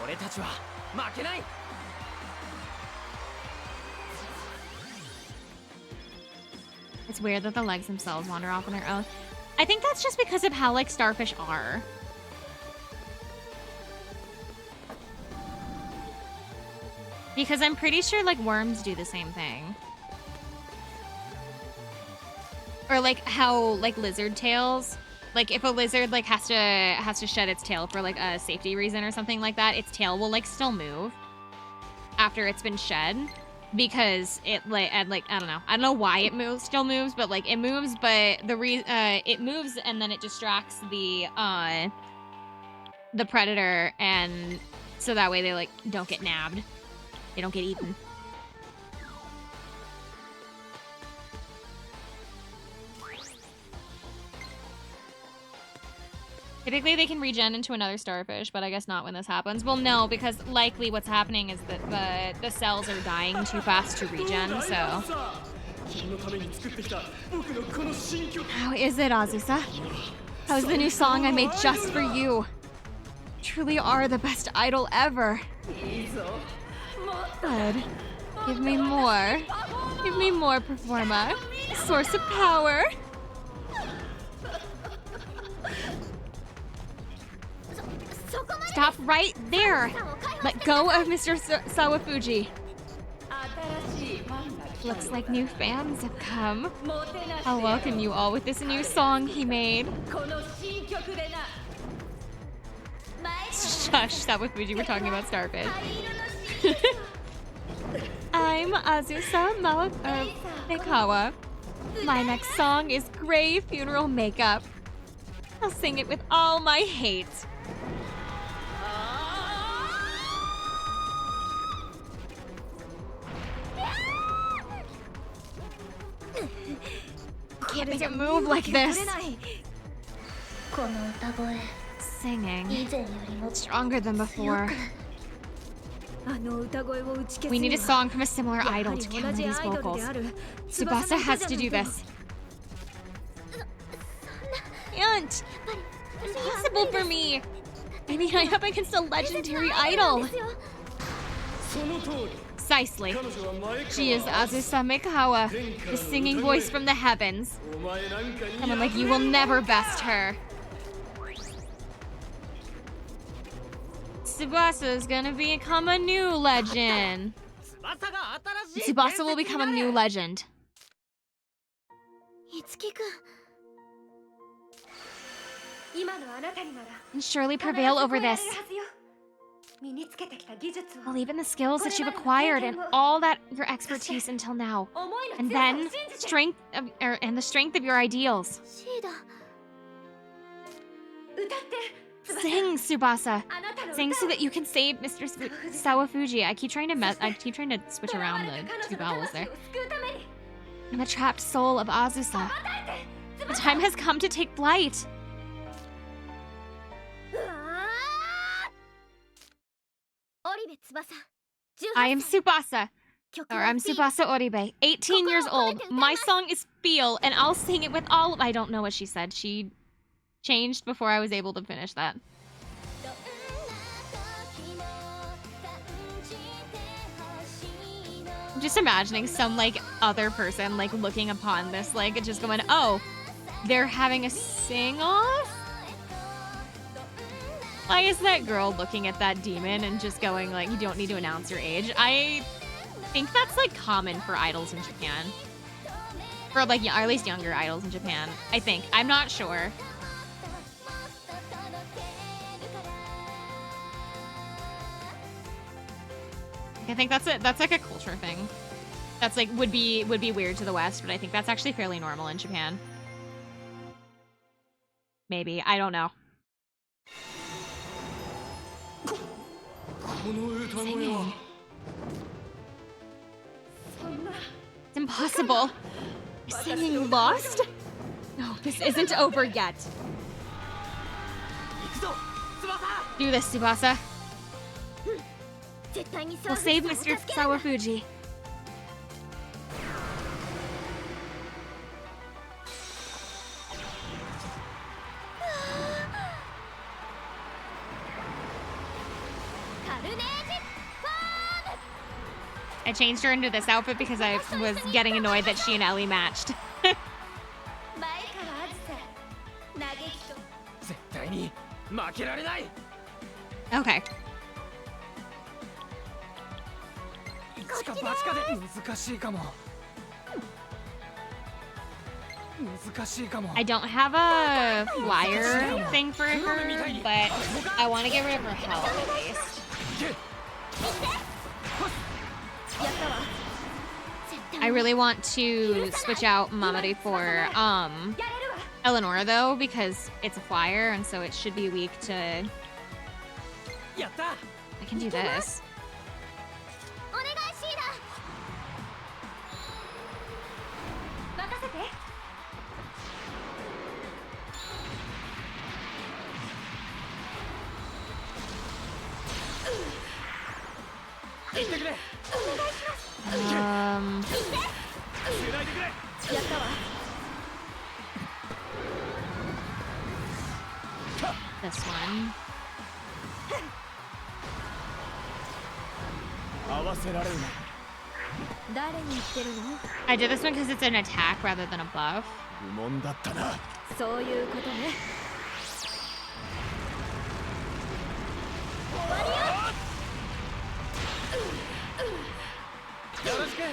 俺たちは負けない It's weird that the legs themselves wander off on their own. I think that's just because of how like starfish are. Because I'm pretty sure like worms do the same thing. Or like how like lizard tails, like if a lizard like has to shed its tail for like a safety reason or something like that, its tail will like still move after it's been shed. Because it like I don't know why it still moves, but like it moves, but it moves and then it distracts the predator, and so that way they like don't get nabbed, they don't get eaten. Typically they can regen into another starfish, but I guess not when this happens. Well, no, because likely what's happening is that the cells are dying too fast to regen, so... How is it, Azusa? How's the new song I made just for you? You truly are the best idol ever. Good. Give me more. Give me more, performer. Source of power. Stop right there! Let go of Mr. Sawafuji. Looks like new fans have come. I'll welcome you all with this new song he made. Shush, Sawafuji, we're talking about starfish. I'm Azusa Mekawa. My next song is Gray Funeral Makeup. I'll sing it with all my hate. Can't make it move like this. この歌声 Singing 以前よりも stronger than before. あの歌声を打ち消す We に need a は song from a similar やは idol り to 同 counter じ these アイドル vocals. である Tsubasa has to do this. Can't. Impossible for me. I mean, I'm up against a legendary idol. Precisely. She is Azusa Mekawa, the singing voice from the heavens. Someone like you will never best her. Tsubasa is gonna become a new legend. 翼が新しい Tsubasa will become a new legend. いつきくん今のあなたになら And surely prevail over this. 身につけてきた技術を Believe in the skills that you've acquired and all that your expertise until now. 思いの And 強さを then 信じて strength of and the strength of your ideals. シーダ歌って Sing, Tsubasa. あなたの Sing so that you can save Mr. Sawafuji. I keep trying to switch around the two vowels there. 救うために And the trapped soul of Azusa. The time has come to take flight. うわー織部翼 I am Tsubasa. 曲 Or は I'm Feel Tsubasa Oribe, 18 years old. My song is Feel, and I'll sing it with all. I don't know what she said. She changed before I was able to finish that. どんな時も感じてほしいの I'm just imagining some like other person like looking upon this, like just going, oh, they're having a sing-off? Why is that girl looking at that demon and just going like, you don't need to announce your age? I think that's like common for idols in Japan. For like, or at least younger idols in Japan. I think. I'm not sure. I think that's like a culture thing. That's like would be weird to the West, but I think that's actually fairly normal in Japan. Maybe. I don't know. この歌声は It's impossible. You're singing Lost? No, this isn't over yet. 行くぞ翼 Do this, Tsubasa. 絶対に We'll save Mr. Sawafuji. カルネージ I changed her into this outfit because I was getting annoyed that she and Ellie matched. 前からあずさ嘆きと 絶対に負けられない Okay. 一か八かで難しいかも難しいかも I don't have a flyer thing for her, but I want to get rid of her health at least. やったわ I really want to switch out Mamari for やれるわ Eleanor though, because it's a flyer and so it should be weak to. やった I can do this. お願いシーダ任せて 行ってくれ Um, 繋いでくれ やったわ this one. 合わせられるな。誰に言ってるの I did this one because it's an attack rather than a buff. 愚問だったな。そういうことね終わりよよろしくエ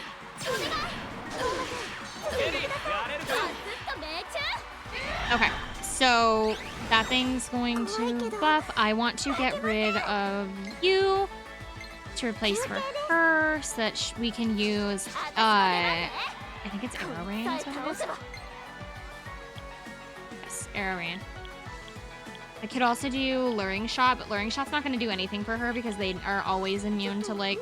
リーやれるか ずっと命中 Okay, so that thing's going to buff. I want to get rid of you to replace for her so that we can use, I think it's Arrow Rain, is what it is? Yes, Arrow Rain. I could also do Luring Shot, but Luring Shot's not going to do anything for her because they are always immune to, like,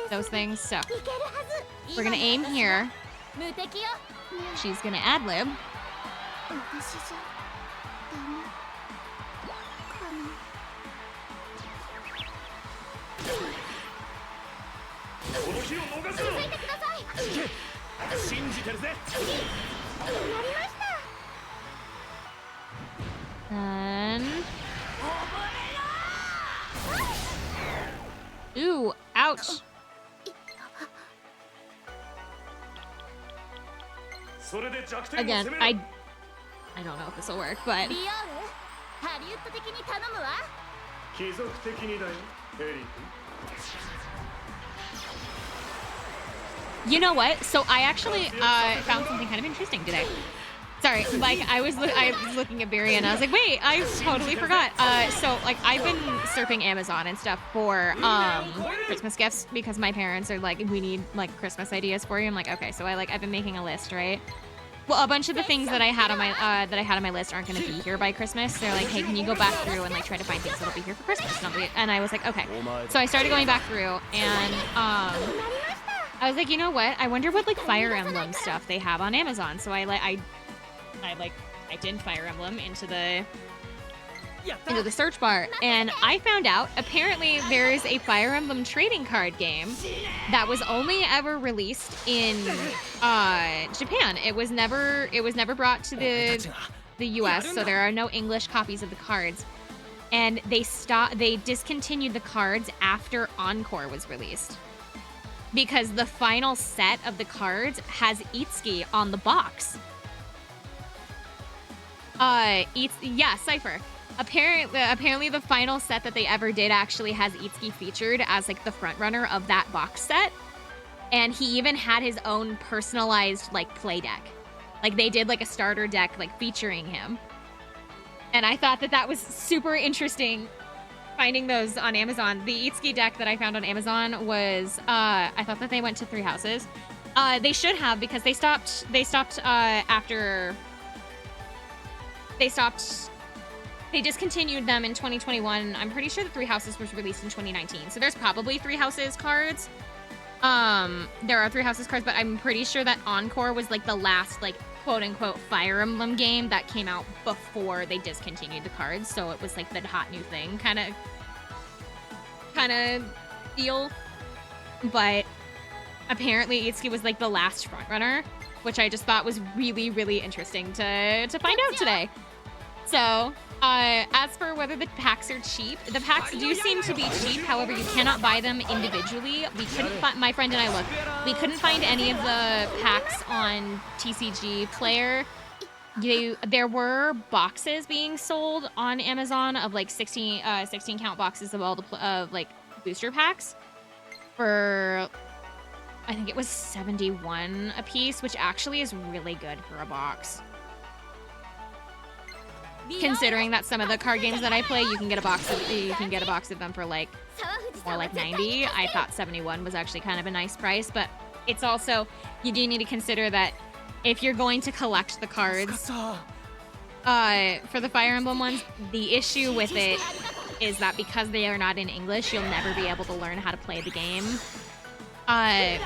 those things. So いけるはず we're going to aim here. 無敵よ She's going to ad-lib. 私じゃダメかな この日を逃すな ついてください信じてるぜ やりました Then... Ooh, ouch. それで弱点を Again, 攻めろ I don't know if this will work, but リオールハリウッド的に頼むわ貴族的にだよエリー you know what? So I actually found something kind of interesting today. Sorry, like I was looking at Barry and I was like, wait, I totally forgot. So like I've been surfing Amazon and stuff for Christmas gifts because my parents are like, we need like Christmas ideas for you. I'm like, okay, so I've been making a list, right? Well, a bunch of the things that I had on my list aren't going to be here by Christmas. They're like, hey, can you go back through and like try to find things that'll be here for Christmas? And I was like, okay. So I started going back through and I was like, you know what? I wonder what like Fire Emblem stuff they have on Amazon. So I did Fire Emblem into the into the search bar, and I found out apparently there is a Fire Emblem trading card game that was only ever released in Japan. It was never brought to the US, so there are no English copies of the cards. And they discontinued the cards after Encore was released, because the final set of the cards has Itsuki on the box. Cypher. Apparently the final set that they ever did actually has Itsuki featured as like the front runner of that box set. And he even had his own personalized like play deck. Like they did like a starter deck like featuring him. And I thought that was super interesting finding those on Amazon. The Itsuki deck that I found on Amazon was I thought that they went to 3 houses. They should have, because they stopped after they discontinued them in 2021. I'm pretty sure the 3 houses was released in 2019. So there's probably 3 houses cards. There are 3 houses cards, but I'm pretty sure that Encore was like the last like quote unquote Fire Emblem game that came out before they discontinued the cards. So it was like the hot new thing kind of deal. But apparently Itsuki was like the last front runner, which I just thought was really, really interesting to find out today. So, as for whether the packs are cheap, the packs do seem to be cheap. However, you cannot buy them individually. We couldn't find, my friend and I looked, we couldn't find any of the packs on TCG Player. There were boxes being sold on Amazon of like 16 count boxes of all the like booster packs for, I think it was 71 a piece, which actually is really good for a box. Considering that some of the card games that I play, you can get a box of them for like more like 90. I thought 71 was actually kind of a nice price, but it's also, you do need to consider that if you're going to collect the cards for the Fire Emblem ones, the issue with it is that because they are not in English, you'll never be able to learn how to play the game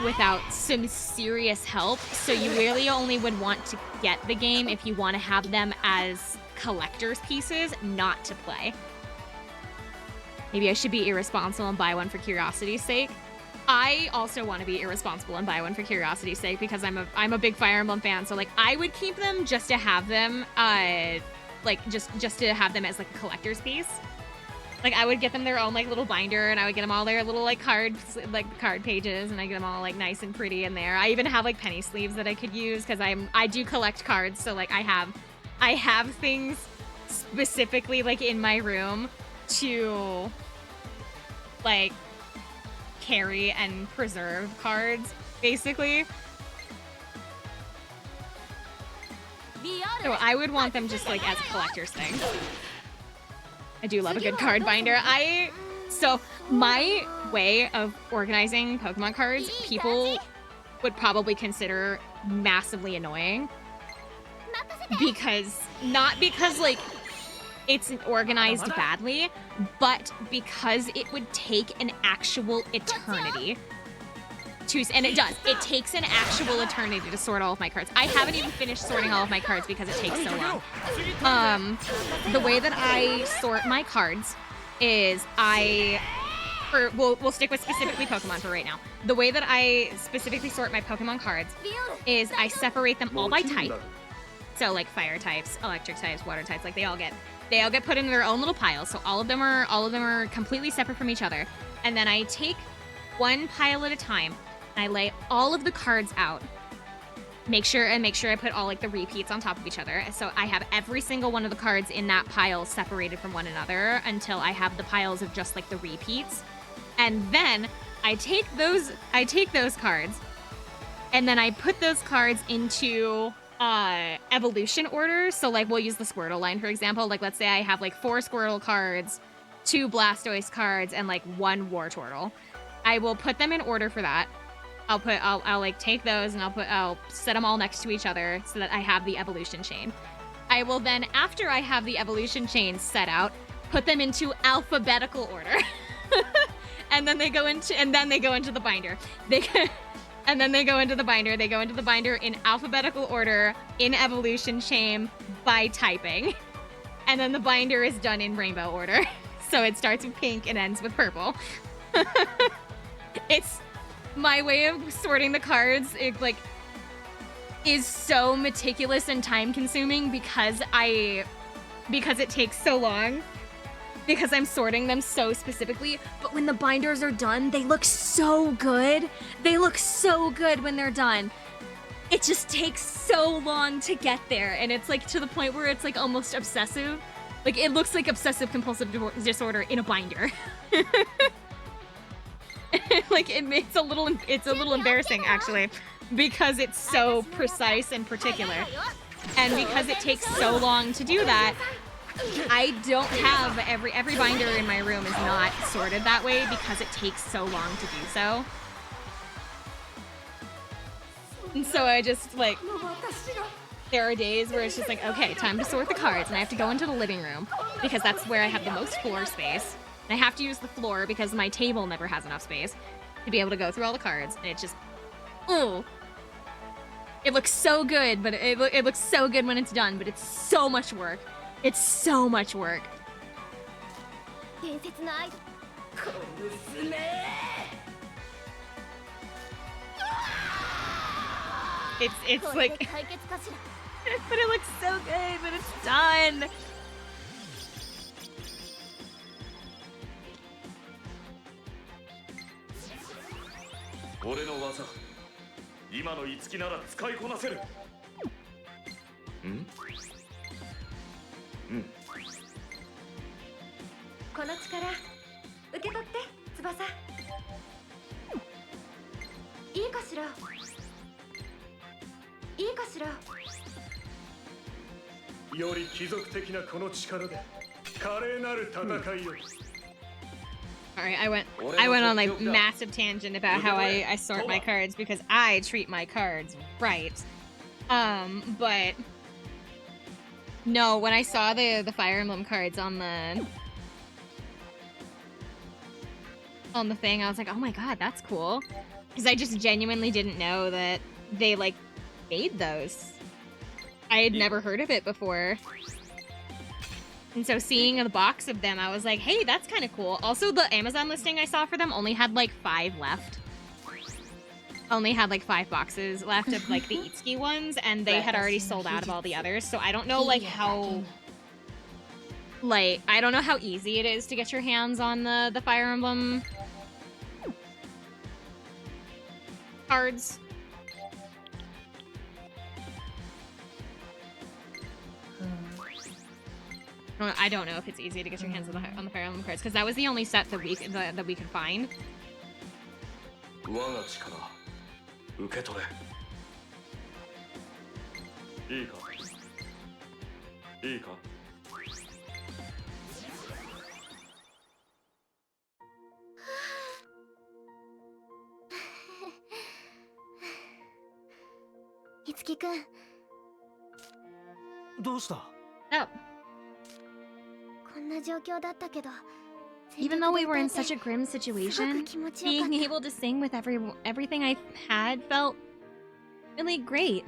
without some serious help. So you really only would want to get the game if you want to have them as collector's pieces, not to play. Maybe I should be irresponsible and buy one for curiosity's sake. I also want to be irresponsible and buy one for curiosity's sake because I'm a big Fire Emblem fan. So like I would keep them just to have them, like just to have them as like a collector's piece. Like I would get them their own like little binder, and I would get them all their little like card pages, and I get them all like nice and pretty in there. I even have like penny sleeves that I could use because I do collect cards, so like I have things specifically like in my room to like carry and preserve cards, basically. So I would want them just like as a collector's thing. I do love a good card binder. So my way of organizing Pokemon cards, people would probably consider massively annoying. Not because like it's organized badly, but because it would take an actual eternity and it does. It takes an actual eternity to sort all of my cards. I haven't even finished sorting all of my cards because it takes so long. The way that I sort my cards is we'll stick with specifically Pokemon for right now. The way that I specifically sort my Pokemon cards is I separate them all by type. So like fire types, electric types, water types, like they all get put into their own little piles. So all of them are completely separate from each other. And then I take one pile at a time. I lay all of the cards out. Make sure I put all like the repeats on top of each other. So I have every single one of the cards in that pile separated from one another until I have the piles of just like the repeats. And then I take those cards and then I put those cards into evolution order. So like we'll use the Squirtle line for example. Like let's say I have like 4 Squirtle cards, 2 Blastoise cards, and like 1 Wartortle. I will put them in order for that. I'll like take those and I'll set them all next to each other so that I have the evolution chain. I will then, after I have the evolution chain set out, put them into alphabetical order. and then they go into the binder. They go into the binder in alphabetical order in evolution chain by typing. And then the binder is done in rainbow order. So it starts with pink and ends with purple. It's my way of sorting the cards. It like is so meticulous and time consuming because it takes so long. Because I'm sorting them so specifically, but when the binders are done, they look so good. They look so good when they're done. It just takes so long to get there, and it's like to the point where it's like almost obsessive. Like it looks like obsessive compulsive disorder in a binder. Like it's a little embarrassing actually, because it's so precise and particular, and because it takes so long to do that. I don't have every binder in my room is not sorted that way because it takes so long to do so. And so I just like, there are days where it's just like, okay, time to sort the cards, and I have to go into the living room because that's where I have the most floor space. And I have to use the floor because my table never has enough space to be able to go through all the cards, and it's just, ooh. It looks so good, but it looks so good when it's done, but it's so much work. It's so much work. It's like, but it looks so good when it's done. 俺の技今の五木なら使いこなせる。この力受け取って翼。いいかしらいいかしら。より貴族的なこの力で華麗なる戦いを。 Alright, I went on like massive tangent about how I sort my cards because I treat my cards right. But no, when I saw the Fire Emblem cards on the thing, I was like, oh my god, that's cool. Because I just genuinely didn't know that they like made those. I had never heard of it before. And so seeing the box of them, I was like, hey, that's kind of cool. Also, the Amazon listing I saw for them only had like 5 left. Only had like 5 boxes left of like the Itsuki ones, and they had already sold out of all the others. So I don't know like how... Like, I don't know how easy it is to get your hands on the Fire Emblem cards. I don't know if it's easy to get your hands on the Fire Emblem cards, because that was the only set that we could find. 我が力受け取れ。いいかいいか。いつきくん。どうした？ Oh. こんな状況だったけど。 Even though we were in such a grim situation, being able to sing with everything I had felt really great.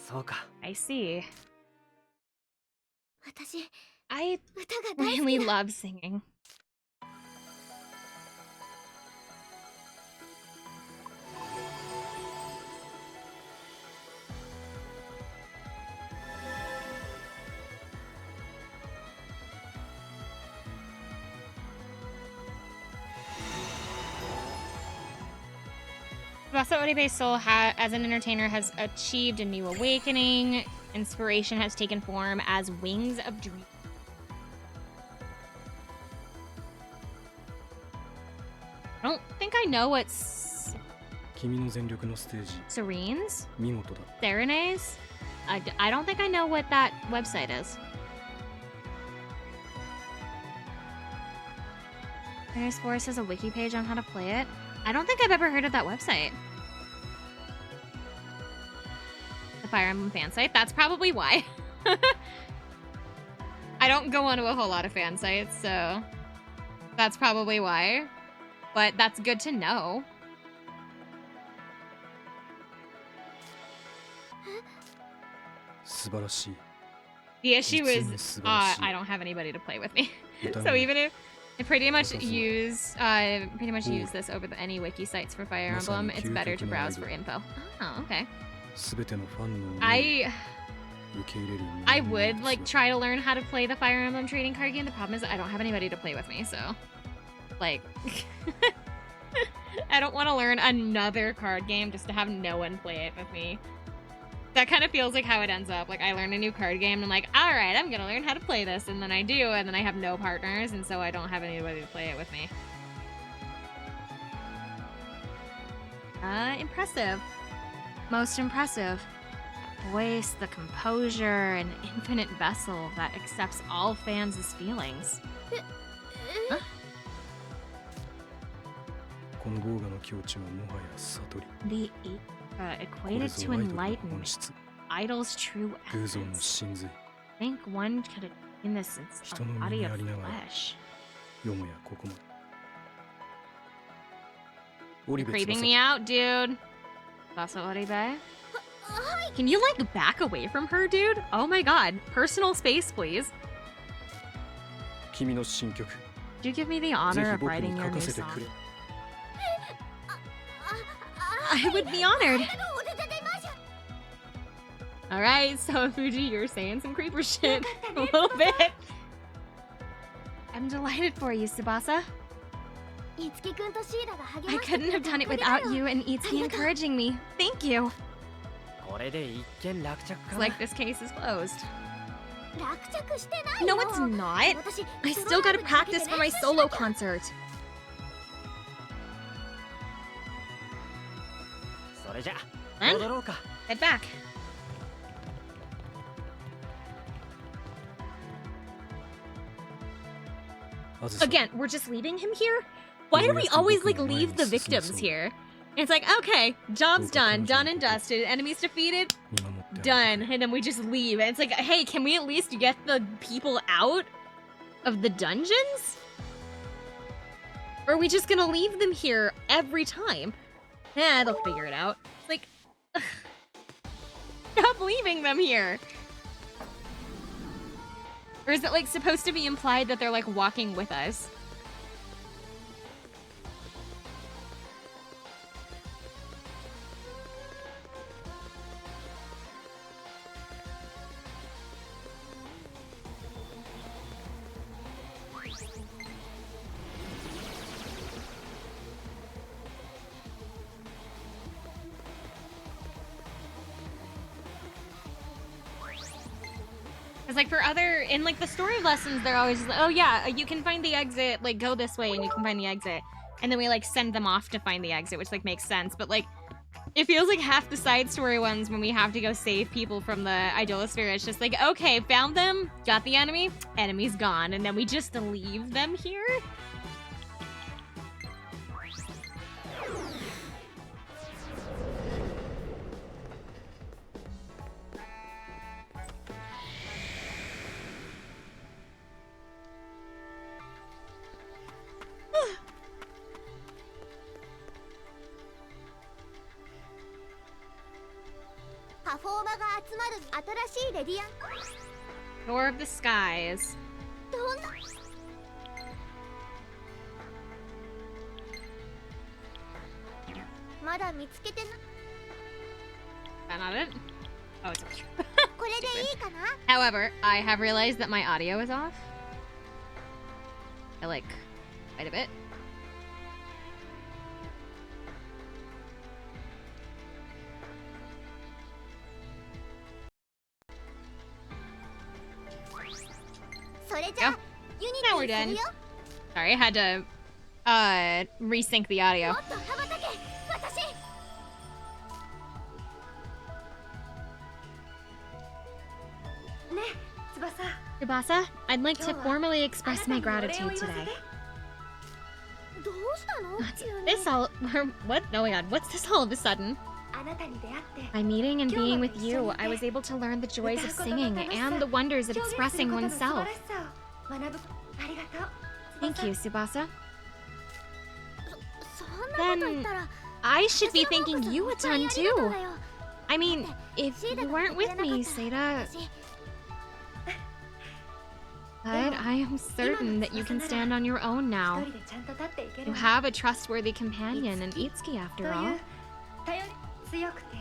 そうか。 I see. 私、 I 歌が大好 really きだ。 love singing. Tsubasa Oribe's soul, as an entertainer, has achieved a new awakening. Inspiration has taken form as wings of dream. I don't think I know what's... 君の全力のステージ Serenes? 見事だ。 Serenes? I don't think I know what that website is. Serenes Forest has a wiki page on how to play it. I don't think I've ever heard of that website. The Fire Emblem fan site? That's probably why. I don't go onto a whole lot of fan sites, so that's probably why. But that's good to know. The issue is I don't have anybody to play with me. So even if I pretty much use this over any wiki sites for Fire Emblem, it's better to browse for info. Oh, okay. I would like try to learn how to play the Fire Emblem trading card game. The problem is I don't have anybody to play with me, so like I don't want to learn another card game just to have no one play it with me. That kind of feels like how it ends up. Like I learn a new card game and I'm like, all right, I'm gonna learn how to play this, and then I do, and then I have no partners, and so I don't have anybody to play it with me. Impressive. Most impressive. Voice, the composure, an infinite vessel that accepts all fans' feelings. Huh? The equated to enlighten, idol's true essence. Think one could attain this in a body of flesh. Creeping me out, dude. Sasa Oribe? Can you, like, back away from her, dude? Oh my god. Personal space, please. Could you give me the honor of writing your new song? I would be honored. Alright, so Fuji, you're saying some creeper shit. A little bit. I'm delighted for you, Tsubasa. I couldn't have done it without you and Itsuki encouraging me. Thank you. It's like this case is closed. No, it's not. I still gotta practice for my solo concert. Then, head back. Again, we're just leaving him here? Why do we always, like, leave the victims here? It's like, okay, job's done, done and dusted, enemies defeated, done, and then we just leave. And it's like, hey, can we at least get the people out of the dungeons? Or are we just gonna leave them here every time? Eh, they'll figure it out. It's like, stop leaving them here. Or is it, like, supposed to be implied that they're, like, walking with us? Because, like, for other, in, like, the story lessons, they're always like, oh, yeah, you can find the exit, like, go this way and you can find the exit. And then we, like, send them off to find the exit, which, like, makes sense. But, like, it feels like half the side story ones when we have to go save people from the Idolosphere, it's just like, okay, found them, got the enemy, enemy's gone. And then we just leave them here? Door of the Skies. That not it? Oh, it's okay. However, I have realized that my audio is off. I like quite a bit. Go. Now we're done. Sorry, I had to resync the audio. Tsubasa, I'd like to formally express my gratitude today. What's this all? What? Oh my god, what's this all of a sudden? By meeting and being with you, I was able to learn the joys of singing and the wonders of expressing oneself. Thank you, Tsubasa. Then, I should be thanking you a ton too. I mean, if you weren't with me, Seda... But I am certain that you can stand on your own now. 一人でちゃんと立っていける You わ have a trustworthy companion in Itsuki と after いう all. 頼り強くて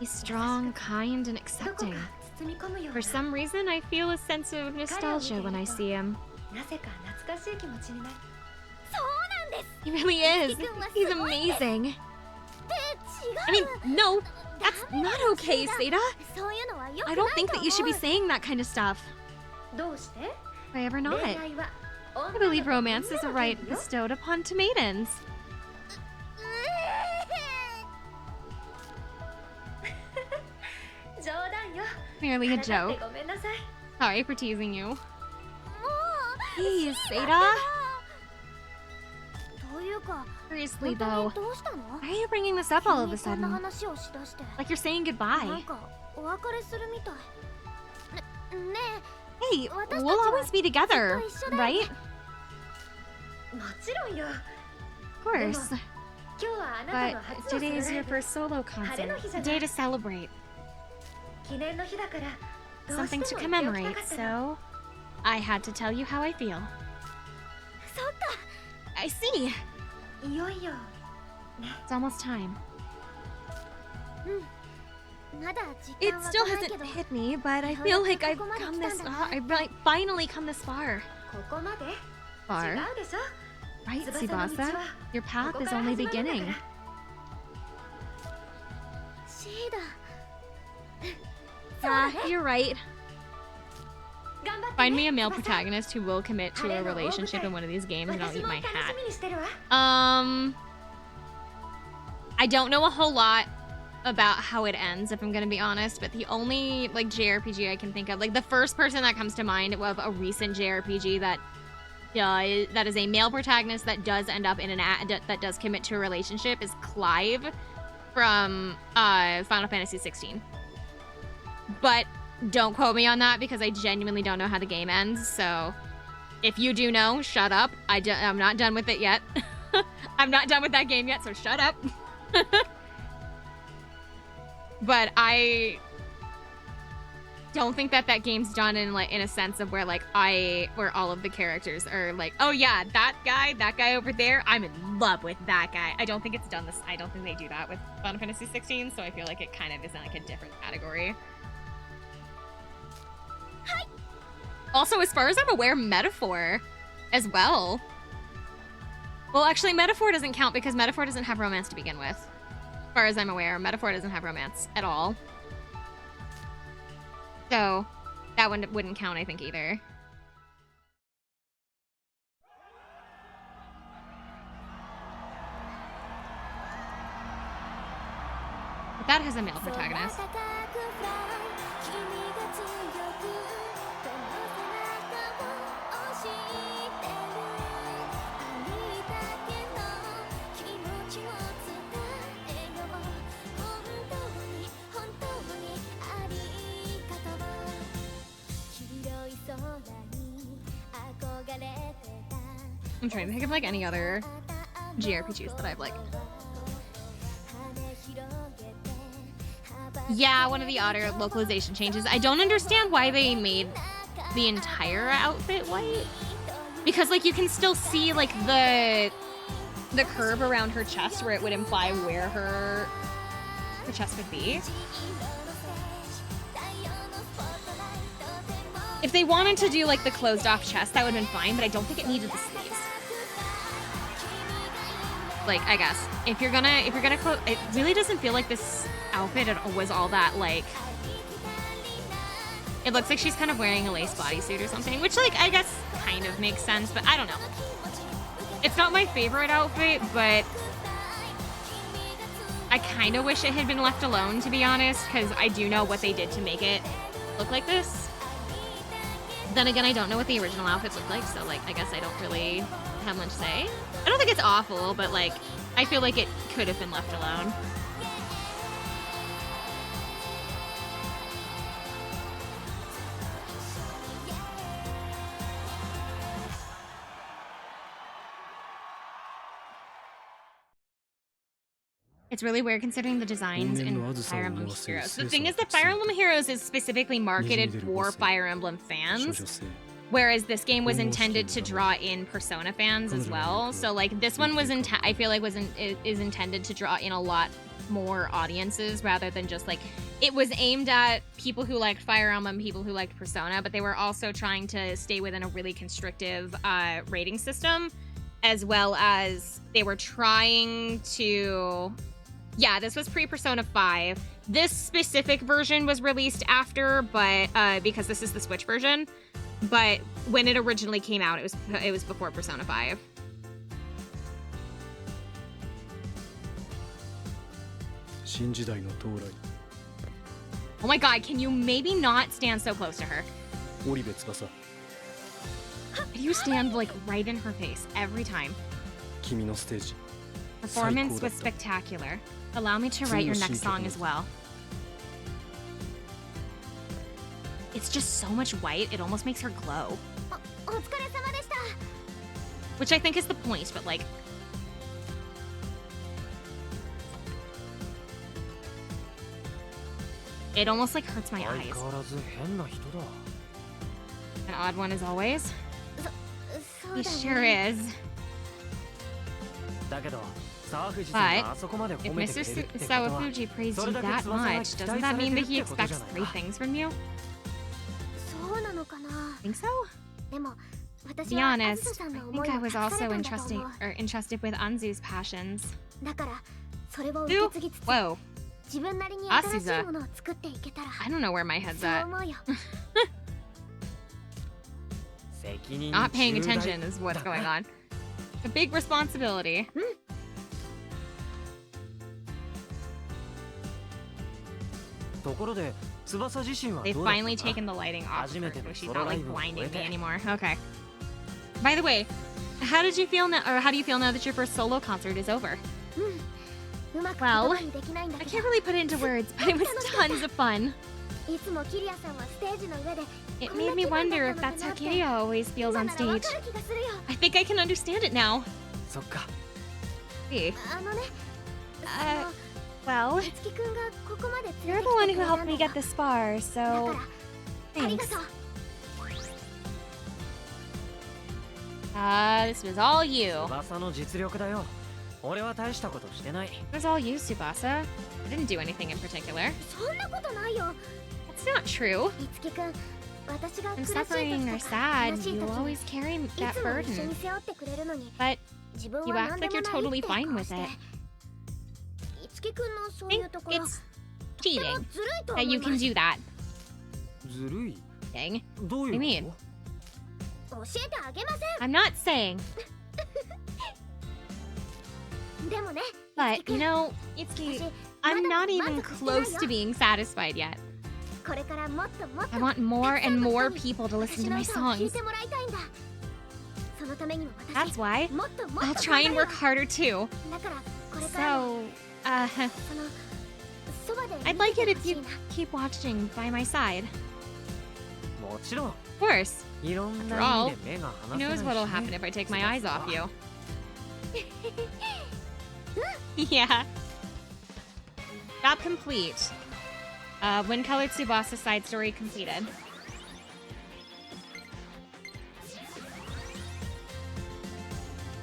He's strong, kind, and どこ accepting. か包み込むよう For な some reason, I feel a sense of nostalgia when I see him. なぜか懐かしい気持ちになる He really is. He's amazing. I mean, no, that's not okay, Seda. そういうのはよく I ない don't think と that you 思 should be う saying that kind of stuff. どうして If I ever not. 恋愛は I believe romance is a right bestowed upon to maidens. 冗談よ Merely a からかって joke. ごめんなさい Sorry for teasing you. もう Please, だけ Seda. どというか Seriously 本当 though, にどうしたの why are you bringing this up all of a 急にこんな sudden? 話をしだして Like you're saying な goodbye. んかお別れするみたいね Hey,私たち we'll は always be together, ずっと一緒だよね right? もちろんよ Of course. 今日はあなた But の初の today is ソロライ your ブ first solo concert, a day to celebrate, 記念の日だからどう something し to ても言っておき commemorate, たかったの so I had to tell you how I feel. そっか I see. いよいよ It's almost time. まだ実 It 感は still 来ないけ hasn't ど hit me, but I feel like I've come this I've finally come this far. ここまで Far? 違うでしょ Right, 翼の道 Tsubasa? は Your こ path こ is から only 始まるんだから beginning. シーダ Yeah, you're right. 頑張って Find ね me a male 翼 protagonist who will commit to a relationship in one of these games and I'll 私 eat も my 楽 hat. しみにしてるわ I don't know a whole lot about how it ends, if I'm gonna be honest, but the only like JRPG I can think of, like the first person that comes to mind of a recent JRPG that is a male protagonist that does end up in that does commit to a relationship is Clive from Final Fantasy 16. But don't quote me on that because I genuinely don't know how the game ends. So if you do know, shut up. I'm not done with it yet. I'm not done with that game yet, so shut up. But I don't think that game's done in a sense of where where all of the characters are like, oh yeah, that guy over there, I'm in love with that guy. I don't think it's done this. I don't think they do that with Final Fantasy 16, so I feel like it kind of is in like a different category. Also, as far as I'm aware, Metaphor as well. Well, actually, Metaphor doesn't count because Metaphor doesn't have romance to begin with. As far as I'm aware, Metaphor doesn't have romance at all. So, that one wouldn't count, I think, either. But that has a male protagonist. I'm trying to think of like any other JRPGs that I've like. Yeah, one of the odder localization changes. I don't understand why they made the entire outfit white. Because like you can still see like the curve around her chest where it would imply where her chest would be. If they wanted to do like the closed off chest, that would have been fine, but I don't think it needed the sleeves. Like, I guess if you're gonna close, it really doesn't feel like this outfit was all that like. It looks like she's kind of wearing a lace bodysuit or something, which like I guess kind of makes sense, but I don't know. It's not my favorite outfit, but I kind of wish it had been left alone, to be honest, because I do know what they did to make it look like this. Then again, I don't know what the original outfits look like, so like I guess I don't really have much say. I don't think it's awful, but like I feel like it could have been left alone. It's really weird considering the designs in Fire Emblem Heroes. The thing is that Fire Emblem Heroes is specifically marketed for Fire Emblem fans, Whereas this game was intended to draw in Persona fans as well. So like this one was I feel like is intended to draw in a lot more audiences rather than just like it was aimed at people who liked Fire Emblem, people who liked Persona, but they were also trying to stay within a really constrictive rating system, as well as they were trying to. Yeah, this was pre-Persona 5. This specific version was released after, but because this is the Switch version. But when it originally came out, it was before Persona 5. Oh my god, can you maybe not stand so close to her? You stand like right in her face every time. Performance was spectacular. Allow me to write your next song as well. It's just so much white, it almost makes her glow. お疲れ様でした。 Which I think is the point, but like... It almost like hurts my eyes. An odd one as always. そう He だ sure ね。 is. だけど沢藤さんがあそこまで If 褒めて Mr. くれるってことは Sawafuji praised you that much, doesn't that mean that he expects three things from you? そうなのかな。 Think so? でも To 私 be はあず honest, ささん I の思 think い I を was 託さ also れたんだと思う。 entrusted with Anzu's passions. だからそれを受 Who? け継ぎつつ Whoa, 自分なりに Asuza. 新しいものを作っていけたら I don't know where my head's そう at. 思うよ。責任 Not paying 重大 attention is what's going on. A big responsibility. ところで翼自身は They've どうだった finally か taken the lighting off of her, Hajimete so no she's solo not like liveを blinding 終え me て anymore. Okay. By the way, how did you feel now, or how do you feel now that your first solo concert is over? うまく言 Well, 葉にできないんだ I け can't ど really put it into words, but it was tons of fun. いつもキリアさんはステージの上で It made me wonder if that's how Kiria always feels 今 on ならわ stage. かる気がするよ。 I think I can understand it now. そっか See. あのね、 Well, いつきくんがここまで you're 連れ the て one き who てくれた helped ん me だ get the spar, だ so からありが thanks. とう。 This was all you. 翼の実力だよ俺は大したことしてない It was all you, Tsubasa. I didn't do anything in particular. そんなことないよ。 That's not true. いつきくん、私が I'm 苦しい時 suffering or とか sad, 悲しい you 時 always に carry い that つも一緒 burden. に背負ってくれるのに But 自分 you は act 何 like で you're もないっ totally て fine 顔 with して it. いつきくんのそう I いう think ところ it's とても cheating ずるいと that 思 you い can ます。 do that. ずるい Dang. どういう What do you こ 教えてあげませ I'm not saying, ん。でもね、 but you know, Itsuki, I'm not even close to being satisfied yet. これからもっともっと I want more and more people to 私 listen to の my 歌を聴い songs. てもらいたいんだ。そのためにも That's 私 why もっともっ I'll と try and 頑 work 張るよ harder too. だからこれからも So, そのそばで I'd like it 見 if て you ほしいな。 keep watching by my side. もちろん Of course. いろん After な all, 意味で目が Who 離せない knows し what'll happen ね if I take my eyes off you? Yeah. Job complete. Wind Colored Tsubasa side story completed.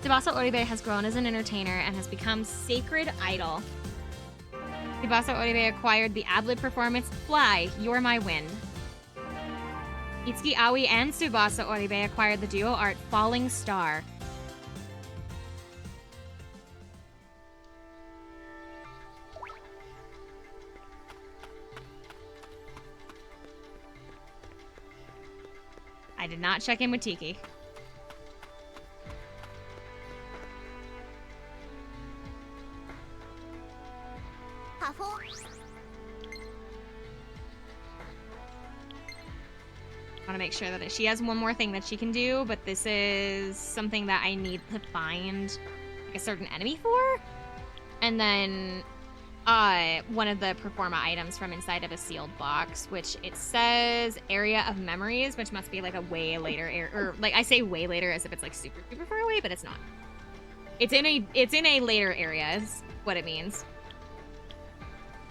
Tsubasa Oribe has grown as an entertainer and has become sacred idol. Tsubasa Oribe acquired the ad-lib performance Fly, You're My Wind. Itsuki Aoi and Tsubasa Oribe acquired the duo art Falling Star. I did not check in with Tiki. I want to make sure that she has one more thing that she can do, but this is something that I need to find like a certain enemy for. And then one of the Performa items from inside of a sealed box, which it says Area of Memories, which must be like a way later or like I say way later as if it's like super super far away, but it's not. It's in a later area is what it means.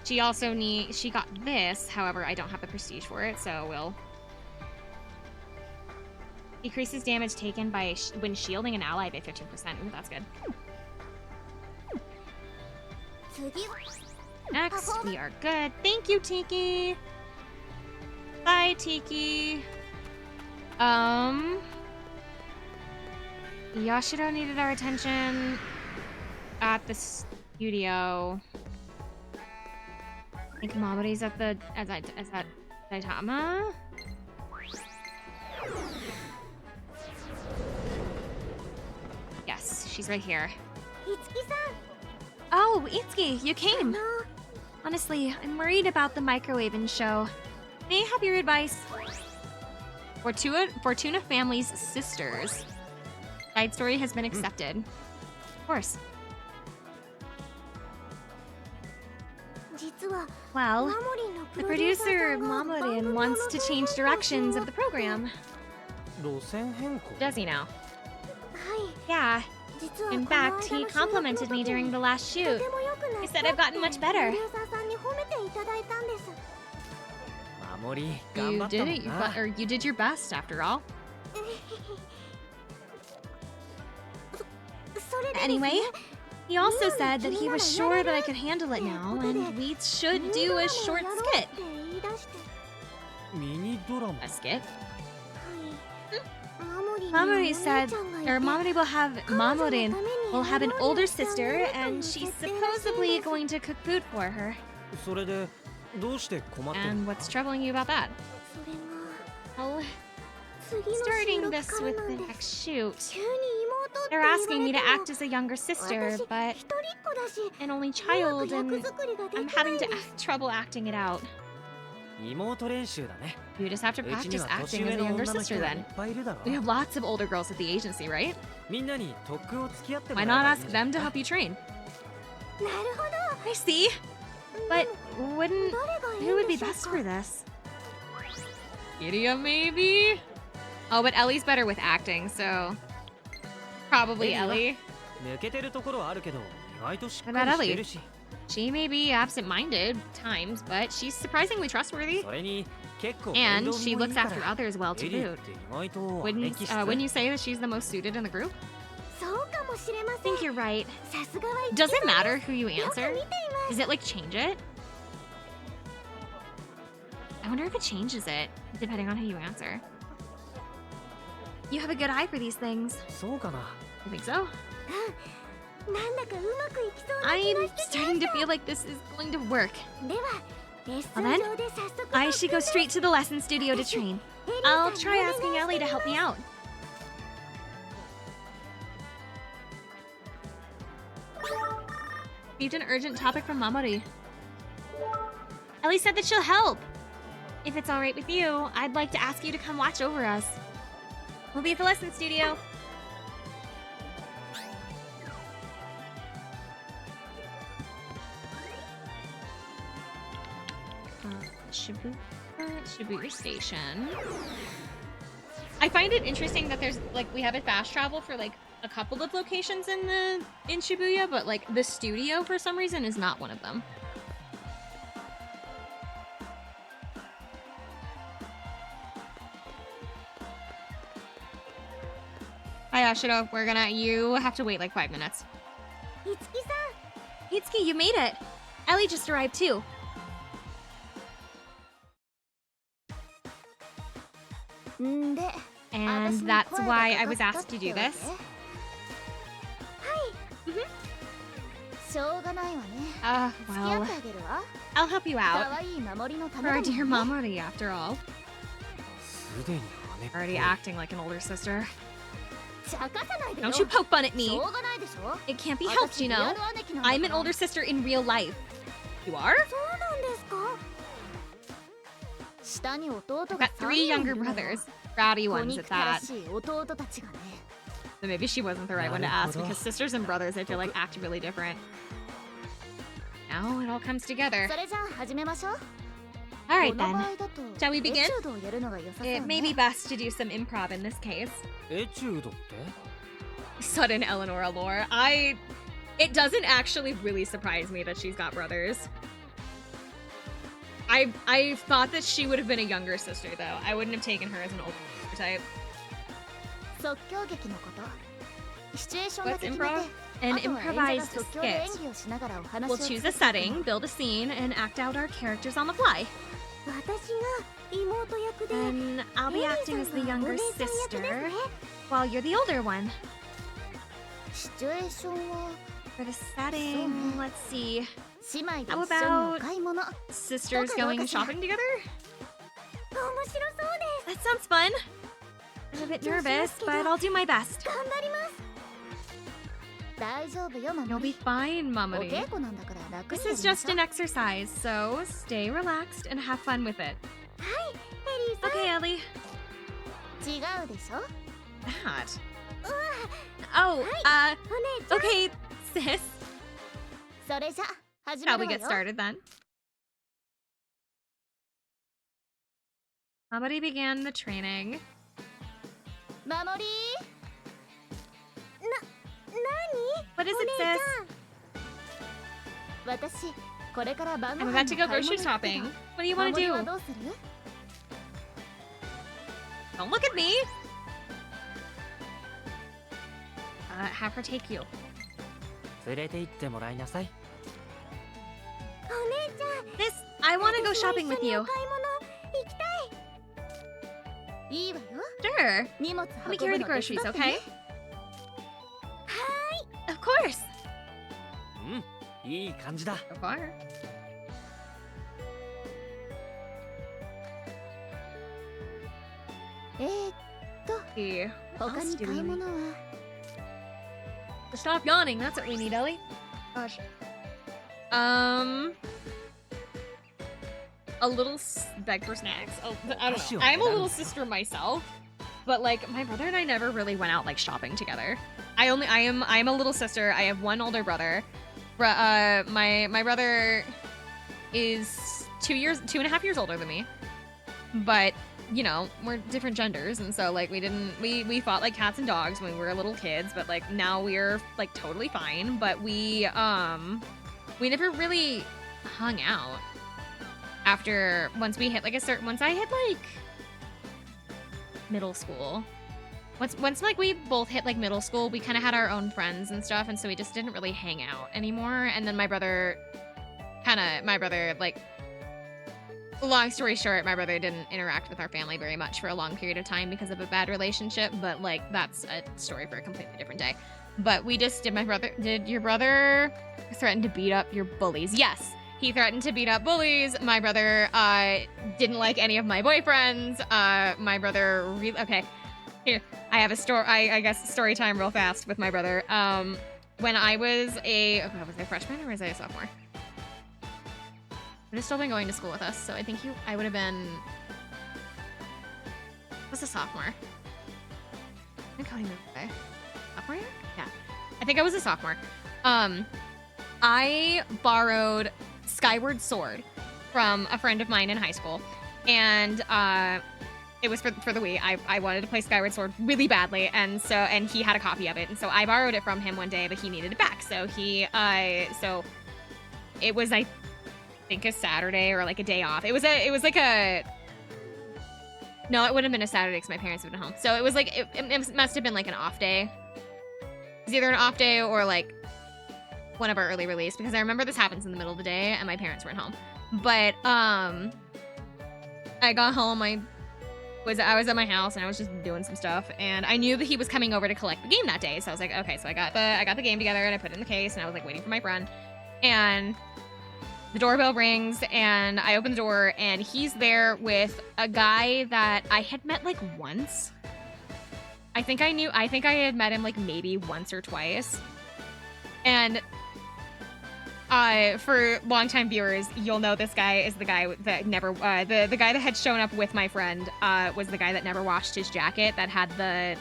She also she got this, however, I don't have the prestige for it, so we'll Decreases damage taken by when shielding an ally by 15%. Ooh, that's good. 次は Next, we are good. Thank you, Tiki. Bye, Tiki. Yashiro needed our attention at the studio. I think Mamori's at the at Saitama. Yes, she's right here. いつきさ Oh, Itsuki, you ん came. Honestly, I'm worried about the microwaving show. May I have your advice? Fortuna family's sisters. Side story has been accepted. Of course. 実は Well, マモリンの the プロデューサー producer さんが番 Mamorin 組の wants 路 to 線 change 変更 directions を of the program. 路線変更 Does he now? はい Yeah. 実は In この間 fact, の he 収録の complimented 時 me に during the last と shoot. ても良くな He っ said た I've って gotten much プロ better. デューサーさんに褒めていただいたんです 守り頑 You 張った did も it, んな or you did your best after all. それでですね Anyway, he also said that he was sure that I could handle it now, and we should ミニ do ドラマ a を short やろうっ skit. て言い出して ミニドラマ A skit? マモリン Mamori にお姉 said, ちゃんがい or て Mamori will have 彼女のた Mamorin めに will have an 料理 older をしてあげ sister, るという and 設 she's 定らしいん supposedly です going to cook food for her. それでどうして困ってる And のか what's troubling you about that? それが Well, 次の収 starting 録 this から with なん the で next shoot, 急に妹って they're 言わ asking me れ to ても act as a younger sister, 私 but 一人っ子だし an only うま child, く役 and 作りがで I'm きない having ん to です trouble acting it out. 妹練習だね You just have to うちに practice は年 acting 上 as a の younger 女の sister 人がい then. っぱいいるだろ We have lots of older girls at the agency, right? みんなに特訓を付き合っても Why らえ not ばいい ask んじゃ them ない to help you train? なるほど I see. But wouldn't 誰がいい who ん would be でしょう best か for this? Idia, maybe? Oh, but Ellie's better with acting, so probably Ellie, Ellie. 抜けてるところはあるけど意外としっ What か about りしてるし She may be absent-minded times, but she's surprisingly trustworthy. それに結構 And 面倒 she 見もい looks いか after ら others well エ to リー boot. って意外と Wouldn't 歴史 wouldn't you say that she's the most suited in the group? そうかもしれま I せん think you're right. さすがは一 Does 番 it matter who you よく answer? 見ています Does it like change it? I wonder if it changes it depending on who you answer. You have a good eye for these things. そうかな You think so? なんだかうまくいきそうな気 I'm がしてきま starting し to feel like this is going to work. たではレッス Well ン then, 場で早速 I should go straight to the lesson studio to train. I'll try asking Ellie to help me out. Received an urgent topic from Mamori. Ellie said that she'll help. If it's alright with you, I'd like to ask you to come watch over us. We'll be at the lesson studio. Shibuya Station. I find it interesting that there's like we have a fast travel for like a couple of locations in Shibuya, but like the studio for some reason is not one of them. Hi Ashito, you have to wait like 5 minutes. いつきさ Hitsuki, you made it! Ellie just arrived too. んで And that's why I was asked to do this. しょうがないわね Uh, 付き合 well, ってあげるわ I'll help you 可 out. 愛い守りのた For め our だ dear もんね Mamori, after all. すでに姉っぽい Already acting like an older sister. 茶化さないでよ Don't you poke fun at し me. ょうがないでしょ It can't be helped, 私 you リア know. ル姉貴なんだ I'm か an ら older sister in real life. You are? そうなんですか下に弟 I've が got 3 3 人 younger いるのよ brothers. Rowdy 子 ones 憎 at たら that. しい弟たちがね So maybe she wasn't the right one to ask Naruhodo. because sisters and brothers I feel like act really different. Now it all comes together. それじゃあ始めましょう Alright この場 then. 合だと Shall we エ begin? チュードをやるのが良さそう It may ね be best to do some improv in this case. エチュードって Sudden Eleanor lore. It doesn't actually really surprise me that she's got brothers. I thought that she would have been a younger sister though. I wouldn't have taken her as an older sister type. 即興劇のこと。シチュエーションだ What's け決め improv? て、 An あとは演者が improvised 即興で演 skit. 技をしながらお話 We'll を choose 作 a っていくの。 setting, build a scene, and act out our characters on the fly. 私が妹役で、 And I'll be エリー acting さ as ん the がお younger 姉さん役ですね。 sister, while you're the older one. シチュエーションは For the setting, let's see. 姉妹で How 一緒に about お買い物。面 sisters going shopping together? 白そうで That sounds fun. I'm a bit nervous, but I'll do my best. す。頑張ります。大丈夫よ、マ You'll マ be リ。 fine, お Mamari. 稽古なんだから楽 This にや is りま just しょう。 an exercise, so stay relaxed and have fun with it. エリーさん、 Okay, Ellie. 違うでしょ。 That. うわ、 Oh, お姉ちゃん。 okay, sis. それじゃ始め Shall る we わ get よ。 started then? Mamari began the training. 守り。What is お it, 姉ち sis? ゃん。私、これから晩ご I'm 飯 about to go の買い grocery 物行くけ shopping. ど What do you want 守り to は do? どうする？ Don't look at me. Have her take you. 連れて行ってもらいなさい。お姉ちゃん。 This, I want to go 私も shopping 一緒 with に you. お買い物行きたい。いいわよ。 Sure. 荷物 Let me 運ぶ carry の the 手 groceries, 伝って okay? ね。 Of course. うん、いい感じだ。 So far. 他 What else に do 買 we い need? 物は Stop yawning. That's what we need, Ellie. Gosh. A little beg for snacks. Oh, I don't know. I'm a little sister myself, but like my brother and I never really went out like shopping together. I'm a little sister. I have one older brother. My brother is 2.5 years older than me, but you know, we're different genders, and so like we fought like cats and dogs when we were little kids, but like now we're like totally fine. But we never really hung out after once I hit like middle school. Once like we both hit like middle school, we kind of had our own friends and stuff, and so we just didn't really hang out anymore. And then my brother like, long story short, my brother didn't interact with our family very much for a long period of time because of a bad relationship, but like that's a story for a completely different day. But we just did your brother threaten to beat up your bullies? Yes, he threatened to beat up bullies. My brother didn't like any of my boyfriends. My brother okay, here I have a story. I guess story time real fast with my brother. When I was was I a freshman or was I a sophomore? Would have still been going to school with us, so I think I would have been. I was a sophomore. I think I moved away. Sophomore year? Yeah, I think I was a sophomore. I borrowed Skyward Sword from a friend of mine in high school, and it was for the Wii. I wanted to play Skyward Sword really badly, and he had a copy of it, and so I borrowed it from him one day, but he needed it back, so it was I think a Saturday or like a day off. It was like a no, it wouldn't have been a Saturday because my parents would have been home. So it was like it must have been like an off day. It was either an off day or like one of our early release, because I remember this happens in the middle of the day and my parents weren't home. But I got home, I was at my house and I was just doing some stuff, and I knew that he was coming over to collect the game that day. So I was like, okay, so I got the game together and I put it in the case, and I was like waiting for my friend, and the doorbell rings and I open the door and he's there with a guy that I had met like once. I think I had met him like maybe once or twice. And for longtime viewers, you'll know this guy is the guy that never the guy that had shown up with my friend was the guy that never washed his jacket, that had that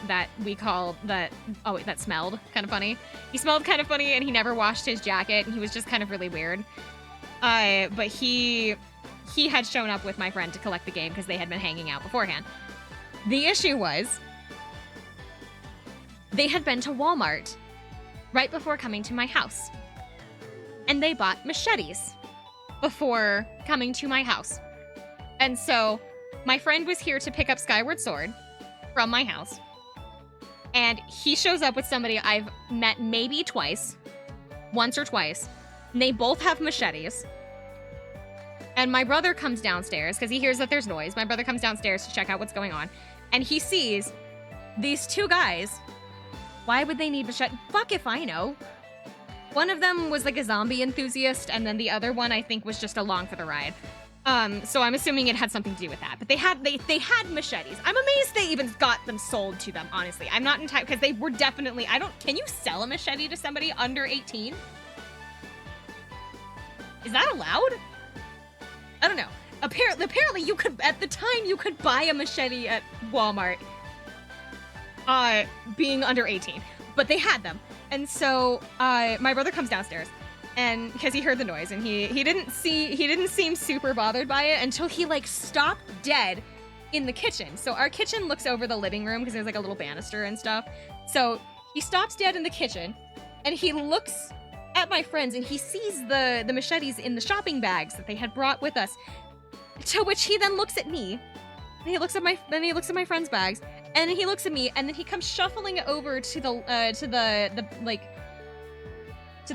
smelled kind of funny. He smelled kind of funny and he never washed his jacket, and he was just kind of really weird. But he had shown up with my friend to collect the game because they had been hanging out beforehand. The issue was they had been to Walmart right before coming to my house, and they bought machetes before coming to my house. And so my friend was here to pick up Skyward Sword from my house, And he shows up with somebody I've met maybe once or twice. And they both have machetes. And my brother comes downstairs because he hears that there's noise. My brother comes downstairs to check out what's going on. And he sees these two guys. Why would they need machetes? Fuck if I know. One of them was like a zombie enthusiast, and then the other one I think was just along for the ride. So I'm assuming it had something to do with that. But they had machetes. I'm amazed they even got them sold to them, honestly. I'm not entirely, because they were definitely, can you sell a machete to somebody under 18? Is that allowed? I don't know. Apparently you could, at the time, you could buy a machete at Walmart, being under 18. But they had them. And so, my brother comes downstairs, and because he heard the noise, and he didn't seem super bothered by it until he like stopped dead in the kitchen. So our kitchen looks over the living room because there's like a little banister and stuff. So he stops dead in the kitchen, and he looks at my friends, and he sees the machetes in the shopping bags that they had brought with us. To which he then looks at me, and he looks at my friends' bags, and he looks at me, and then he comes shuffling over to the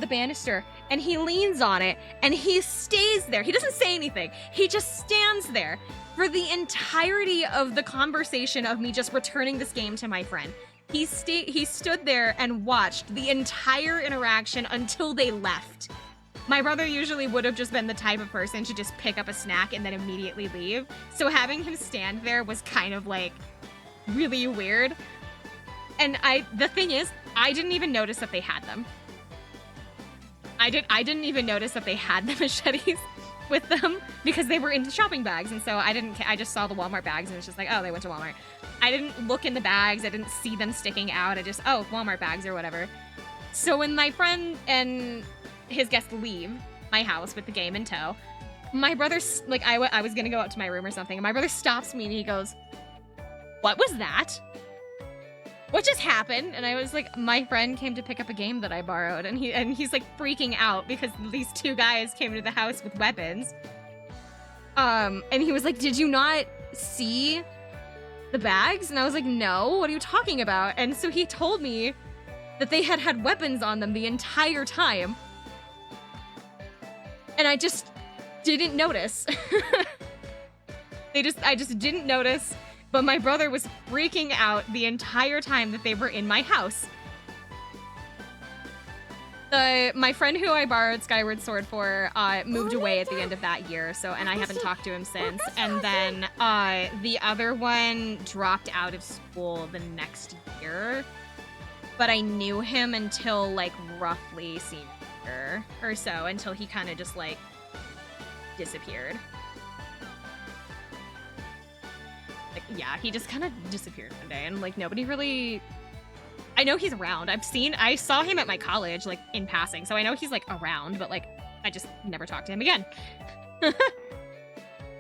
banister, and he leans on it, and he stays there. He doesn't say anything. He just stands there for the entirety of the conversation of me just returning this game to my friend. He stood there and watched the entire interaction until they left. My brother usually would have just been the type of person to just pick up a snack and then immediately leave. So having him stand there was kind of like really weird. And the thing is, I didn't even notice that they had them. I didn't even notice that they had the machetes with them because they were in the shopping bags, and so I just saw the Walmart bags, and it's just like, oh, they went to Walmart. I didn't look in the bags, I didn't see them sticking out, Walmart bags or whatever. So when my friend and his guests leave my house with the game in tow, my brother's like, I was gonna go up to my room or something, and my brother stops me and he goes, "What was that? What just happened?" And I was like, my friend came to pick up a game that I borrowed, and he's like freaking out because these two guys came to the house with weapons. And he was like, "Did you not see the bags?" And I was like, "No, what are you talking about?" And so he told me that they had weapons on them the entire time. And I just didn't notice. I just didn't notice. But my brother was freaking out the entire time that they were in my house. My friend who I borrowed Skyward Sword for moved away at the end of that year, and I haven't talked to him since. And then the other one dropped out of school the next year. But I knew him until like roughly senior or so, until he kind of just like disappeared. Like, yeah, he just kind of disappeared one day, and like nobody really. I know he's around. I saw him at my college, like in passing, so I know he's like around, but like I just never talked to him again.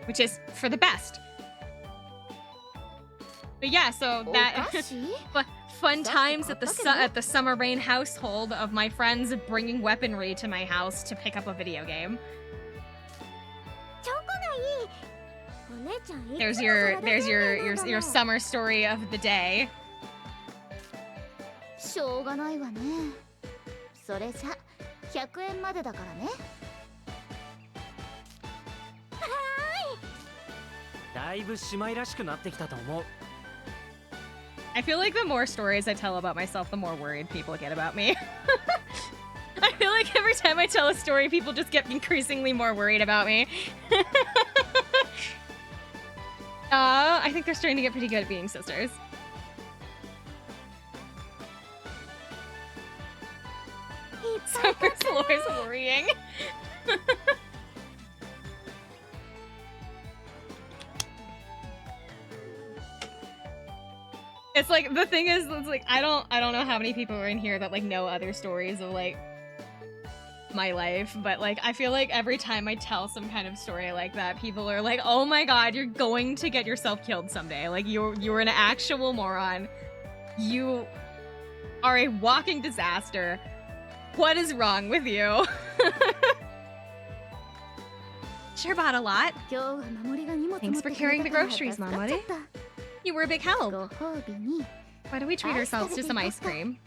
Which is for the best. But yeah, so that fun times at the Summer Rain household of my friends bringing weaponry to my house to pick up a video game. There's your summer story of the day. しょうがないわね。それじゃ100円までだからね。だいぶ姉妹らしくなってきたと思う。 I feel like the more stories I tell about myself, the more worried people get about me. I feel like every time I tell a story, people just get increasingly more worried about me. I think they're starting to get pretty good at being sisters. Summer's Floor's worrying. It's like, the thing is, it's like, I don't know how many people are in here that like know other stories of like my life, but like I feel like every time I tell some kind of story like that, people are like, "Oh my god, you're going to get yourself killed someday. Like you're an actual moron. You are a walking disaster. What is wrong with you?" Sure bought a lot. Thanks for carrying the groceries, Mamori. You were a big help. Why do we treat ourselves to some ice cream?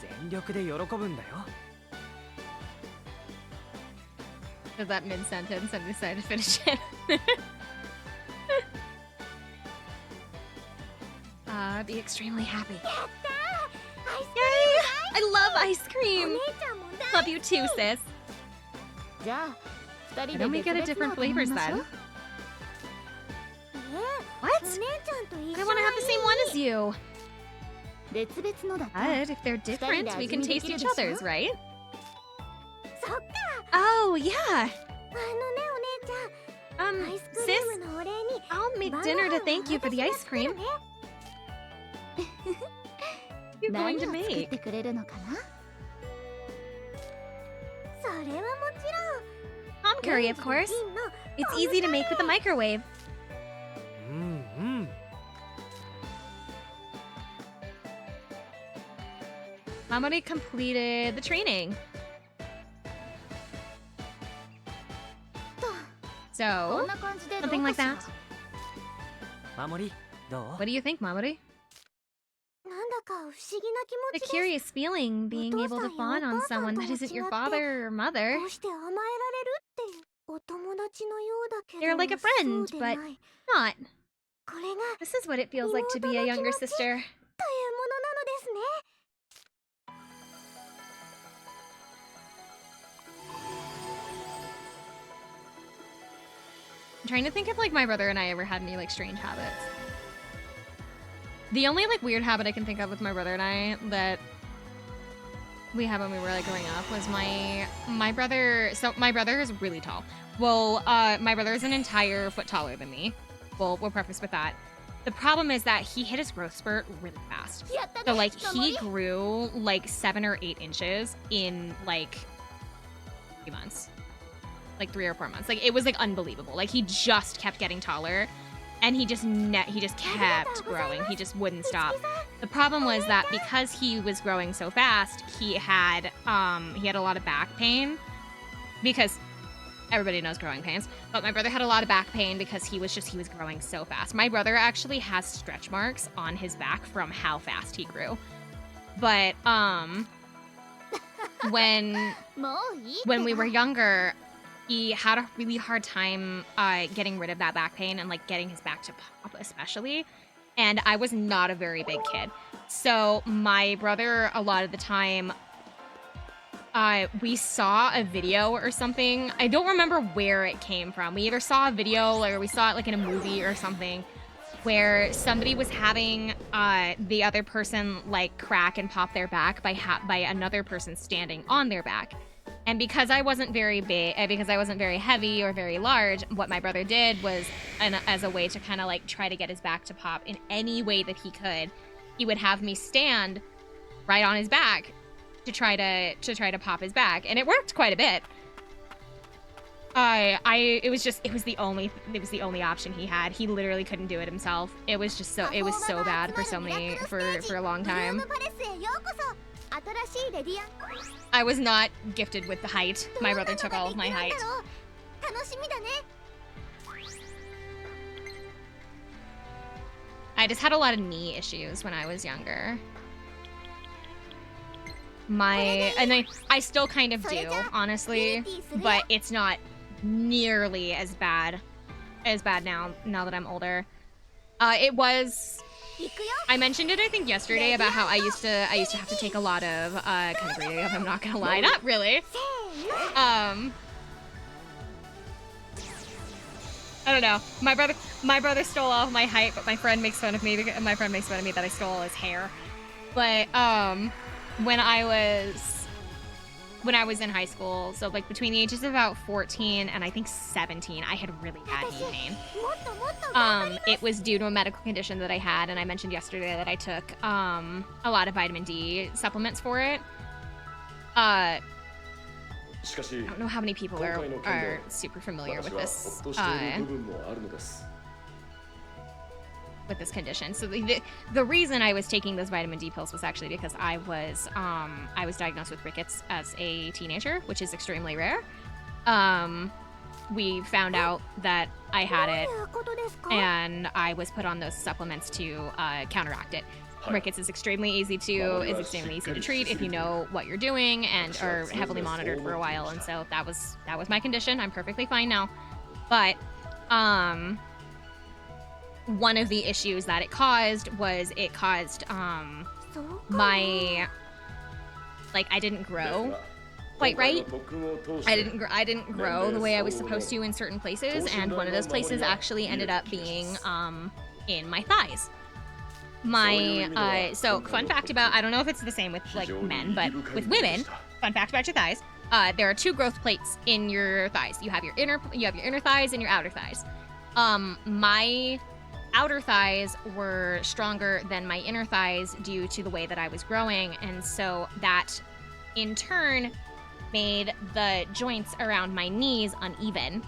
全力で喜ぶんだよ Did that mid-sentence and decided to finish it. Be extremely happy. やったーアイス Yay! I love ice クリー cream! ムお姉ちゃんも大 Love you too, sis. じゃあ二 Why 人で don't we 別 get 々 a different の flavors 頼みましょ then? う What? お姉ちゃんと一 I 緒 want to have the same one as you. 別々のだった But if they're different, we can taste each other's, right? そっか Oh, yeah. あのねお姉ちゃんアイスクリ Sis, ームのお礼に I'll make 晩ご dinner 飯 to は thank you for the 私が ice 作る cream ね you're 何 going を to 作っ make. てくれるのかなそれはもち Palm ろん curry, of レン course. ジと銀の It's easy to make with the microwave. うんうん Mamori completed the training. こ So, んな感じでどう something か like しら that. 守りどう What do you think, Mamori? なんだか不思議な気 The 持ちです curious feeling being able to fawn on someone that isn't your father or mother. こうして甘えられるっていうお友達のようだけど They're like a friend, そうでない Not. これが This is what it feels like to be a younger sister. というものなのですね I'm trying to think if like my brother and I ever had any like strange habits. The only like weird habit I can think of with my brother and I that we had when we were like growing up was my brother. So my brother is really tall. Well, my brother is an entire foot taller than me. We'll preface with that. The problem is that he hit his growth spurt really fast. やったね So like 守 he り grew like 7 or 8 inches in like 3 months. Like 3 or 4 months. Like it was like unbelievable. Like he just kept getting taller and he just kept growing. He just wouldn't stop. The problem was that because he was growing so fast, he had a lot of back pain because everybody knows growing pains. But my brother had a lot of back pain because he was growing so fast. My brother actually has stretch marks on his back from how fast he grew. But when もういいって when we were younger, he had a really hard time getting rid of that back pain and like getting his back to pop especially. And I was not a very big kid. So my brother, a lot of the time, we saw a video or something. I don't remember where it came from. We either saw a video or we saw it like in a movie or something where somebody was having the other person like crack and pop their back by another person standing on their back. And because I wasn't very big, because I wasn't very heavy or very large, what my brother did was, as a way to kind of like try to get his back to pop in any way that he could, he would have me stand right on his back to try to pop his back, and it worked quite a bit. It was the only option he had. He literally couldn't do it himself. It was so bad for a long ブルー time. ムパレスへようこそ新しいレディアン I was not gifted with the height. ど My んな brother brother の took が all で of き my るんだ height. ろう楽しみだね I just had a lot of knee issues when I was younger. I still kind of do, honestly, but it's not nearly as bad now that I'm older. It was 行くよ I mentioned it I think yesterday about how I used to have to take a lot of kind of reading up, I'm not gonna lie. Not really. せーの I don't know. My brother stole all of my height, but my friend makes fun of me that I stole all his hair. But when I was in high school, so like between the ages of about 14 and I think 17, I had really bad knee pain. もっともっと頑張り It was due to a medical condition that I had, and I mentioned yesterday that I took a lot of vitamin D supplements for it. しかし I don't know how many people are super familiar 私 with は this ほっとしている部分もあるのです with this condition. So the reason I was taking those vitamin D pills was actually because I was diagnosed with rickets as a teenager, which is extremely rare. we found out that I had it, どういうことですか？ and I was put on those supplements to counteract it. Rickets is extremely easy to treat if you know what you're doing and are heavily monitored for a while, and so that was my condition. I'm perfectly fine now. But one of the issues that it caused was my, like, I didn't grow quite right. I didn't grow the way I was supposed to in certain places, and one of those places actually ended up being in my thighs. So fun fact about, I don't know if it's the same with like men, but with women, fun fact about your thighs, there are 2 growth plates in your thighs. You have your inner thighs and your outer thighs. My outer thighs were stronger than my inner thighs due to the way that I was growing, and so that in turn made the joints around my knees uneven.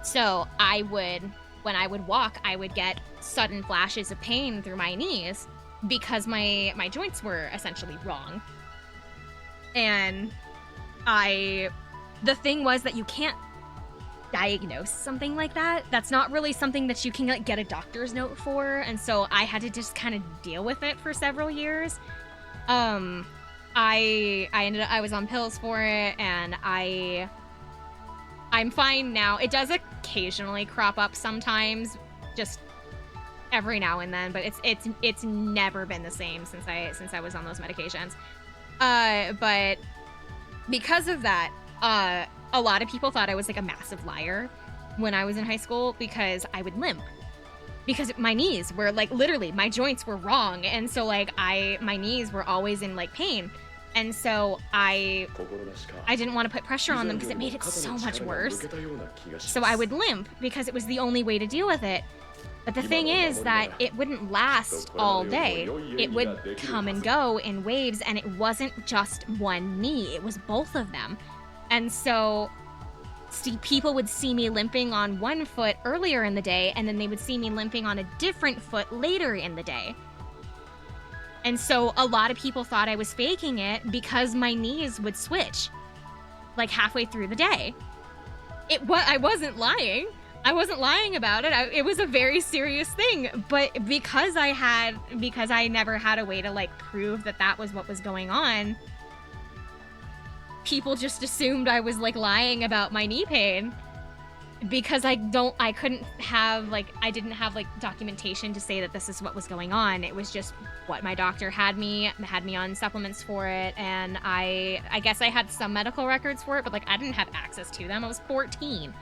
So when I would walk, I would get sudden flashes of pain through my knees because my joints were essentially wrong. And the thing was that you can't diagnose something like that. That's not really something that you can like get a doctor's note for, and so I had to just kind of deal with it for several years. I was on pills for it, and I'm fine now. It does occasionally crop up sometimes, just every now and then, but it's never been the same since I was on those medications. But because of that, a lot of people thought I was like a massive liar when I was in high school because I would limp. Because my knees were like, literally, my joints were wrong, and so like my knees were always in like pain. And so I didn't want to put pressure on them because it made it so much worse. So I would limp because it was the only way to deal with it. But the thing is that it wouldn't last all day. It would come and go in waves, and it wasn't just one knee, it was both of them. And so people would see me limping on one foot earlier in the day, and then they would see me limping on a different foot later in the day. And so a lot of people thought I was faking it because my knees would switch, like halfway through the day. I wasn't lying. I wasn't lying about it. It was a very serious thing. But because I never had a way to like prove that was what was going on, people just assumed I was like lying about my knee pain. Because I didn't have like documentation to say that this is what was going on. It was just what my doctor had me on supplements for it, and I guess I had some medical records for it, but like I didn't have access to them. I was 14.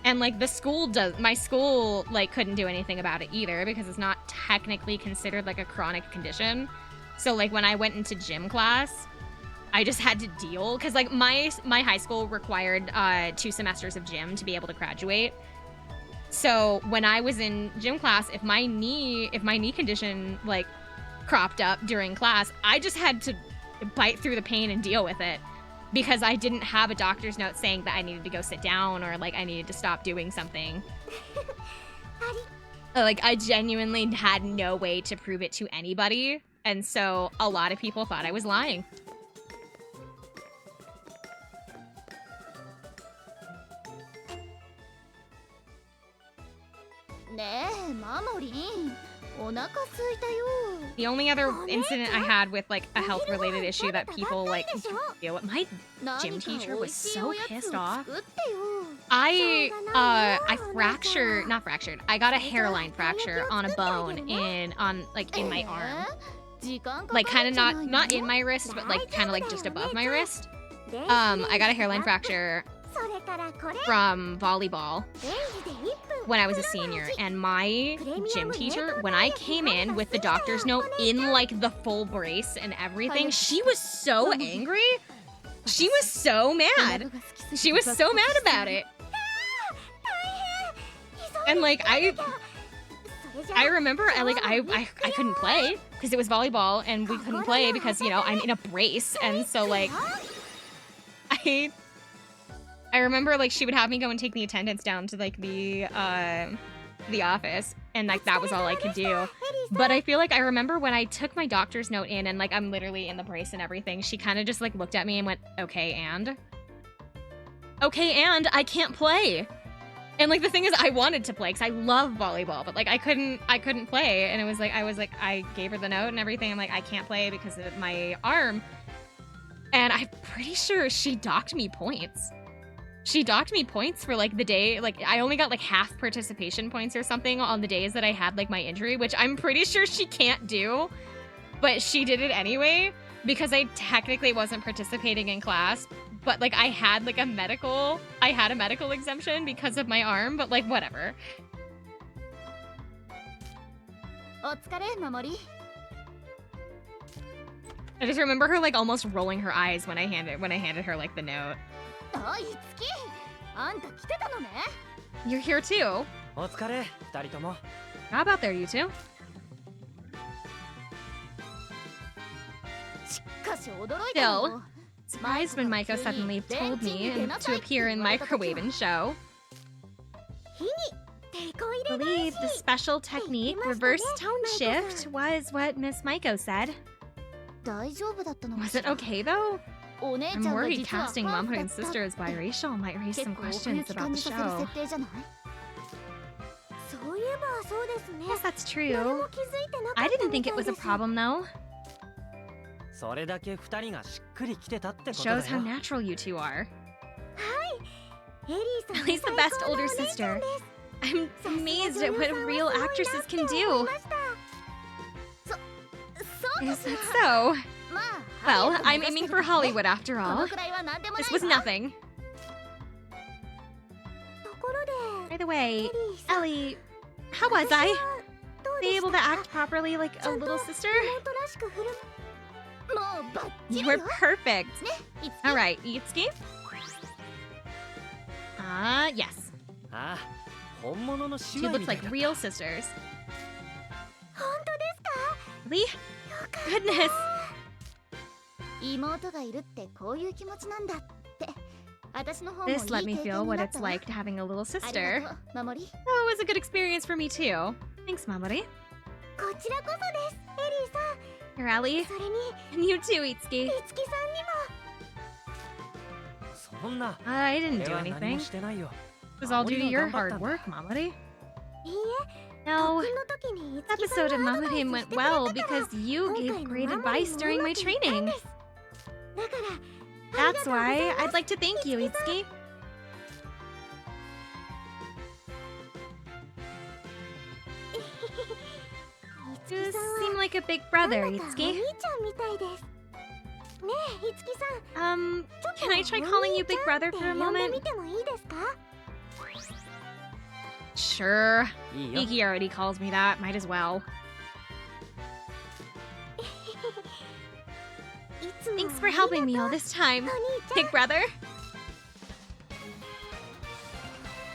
And like my school like couldn't do anything about it either because it's not technically considered like a chronic condition. So like when I went into gym class, I just had to deal, because like my high school required 2 semesters of gym to be able to graduate. So when I was in gym class, if my knee condition like cropped up during class, I just had to bite through the pain and deal with it, because I didn't have a doctor's note saying that I needed to go sit down or like I needed to stop doing something. Like I genuinely had no way to prove it to anybody, and so a lot of people thought I was lying. The only other incident I had with like a health related issue that people like deal with, my gym teacher was so pissed off. I got a hairline fracture on a bone in my arm. Like kind of not in my wrist, but like kind of like just above my wrist. I got a hairline fracture from volleyball when I was a senior, and my gym teacher, when I came in with the doctor's note in like the full brace and everything, she was so angry. She was so mad. She was so mad about it. And like I remember I couldn't play because it was volleyball and we couldn't play because, you know, I'm in a brace, and so like I remember like she would have me go and take the attendance down to like the office, and like that was all I could do. But I feel like I remember when I took my doctor's note in and like I'm literally in the brace and everything, she kind of just like looked at me and went, "Okay, and?" Okay, and I can't play. And like the thing is, I wanted to play because I love volleyball, but like I couldn't play. And it was like I gave her the note and everything. I'm like, I can't play because of my arm. And I'm pretty sure she docked me points. She docked me points for like the day. Like I only got like half participation points or something on the days that I had like my injury, which I'm pretty sure she can't do. But she did it anyway because I technically wasn't participating in class. But like I had a medical exemption because of my arm, but like whatever. お疲れ、守り。 I just remember her like almost rolling her eyes when I handed her like the note. あ、いつき。あんた来てたのね。You're here too. お疲れ、二人とも。 How about there, you two? しかし驚いたの Still, surprised when Maiko suddenly told me to appear in Microwave and Show. 火に抵抗入 I れ believe the special technique, reverse tone shift, was what Miss Maiko said. 大丈夫だったのか Was し it ら okay though? お姉 I'm ちゃんが worried 実は casting ファン Mamoru だ and った sister as biracial might raise 結 some 構奥 questions 行き about 感 the じさせる show. 設定じゃないそういえばそうですね Yes, that's 誰 true. も気づいてなか I った didn't み think た it い was で a す problem though. それだけ二人がしっくりきてたってことだ Shows how よ。 natural you two are. エリーさん Ellie's the 最 best 高のお older 姉ちゃん sister. です I'm さすが amazed 女 at 優 what さんは real すごいなって actresses can 思い do. ましたそうで Is す that な so? まあ Well, ハリウッ I'm ド目指 aiming して for るからね Hollywood after この all. くらいは何でもない This was わ nothing. ところで By the way, エリーさん Ellie, how was I? どう Be でし able た to act properly like ちゃ a んと little sister? 妹らしく振るもうバッチ You リ were よ perfect. いつき Alright, Itsuki? Yes. ああ、本物の She 姉妹 looks みたい like だ。 real sisters. 本当ですか Really? よかった Goodness. 妹がいるってこういう気持ちなんだって私の方もいい This 経 let me 験 feel に what なっ it's たわ like to having a little あ sister. りがとう守り Oh, it was a good experience for me too. Thanks, Mamori. こちらこそですエリーさん Here, Ellie. それに And you too, Itsuki. いつきさんにそんな。 I didn't 俺 do は何 anything. もしてないよ。 It was all due to your 守りは頑張った hard んだ。 work, Mamori. もいいえ No, 特訓の時にい this つきさん episode of がアドバイ Mamori ス went してくれ well たから because you 今回 gave の great 守り advice もう during ま my くいったん training. ですだから That's why I'd like to thank you, Itsuki. You seem like a big brother, なんだかお Itsuki. 兄ちゃんみたいですねえいつきさん Can I try calling you Big Brother for a 呼んで moment? みてもいいですか Sure. いいよ。 Iki already calls me that. Might as well. いつも Thanks for helping me all this time, お兄ちゃん Big Brother.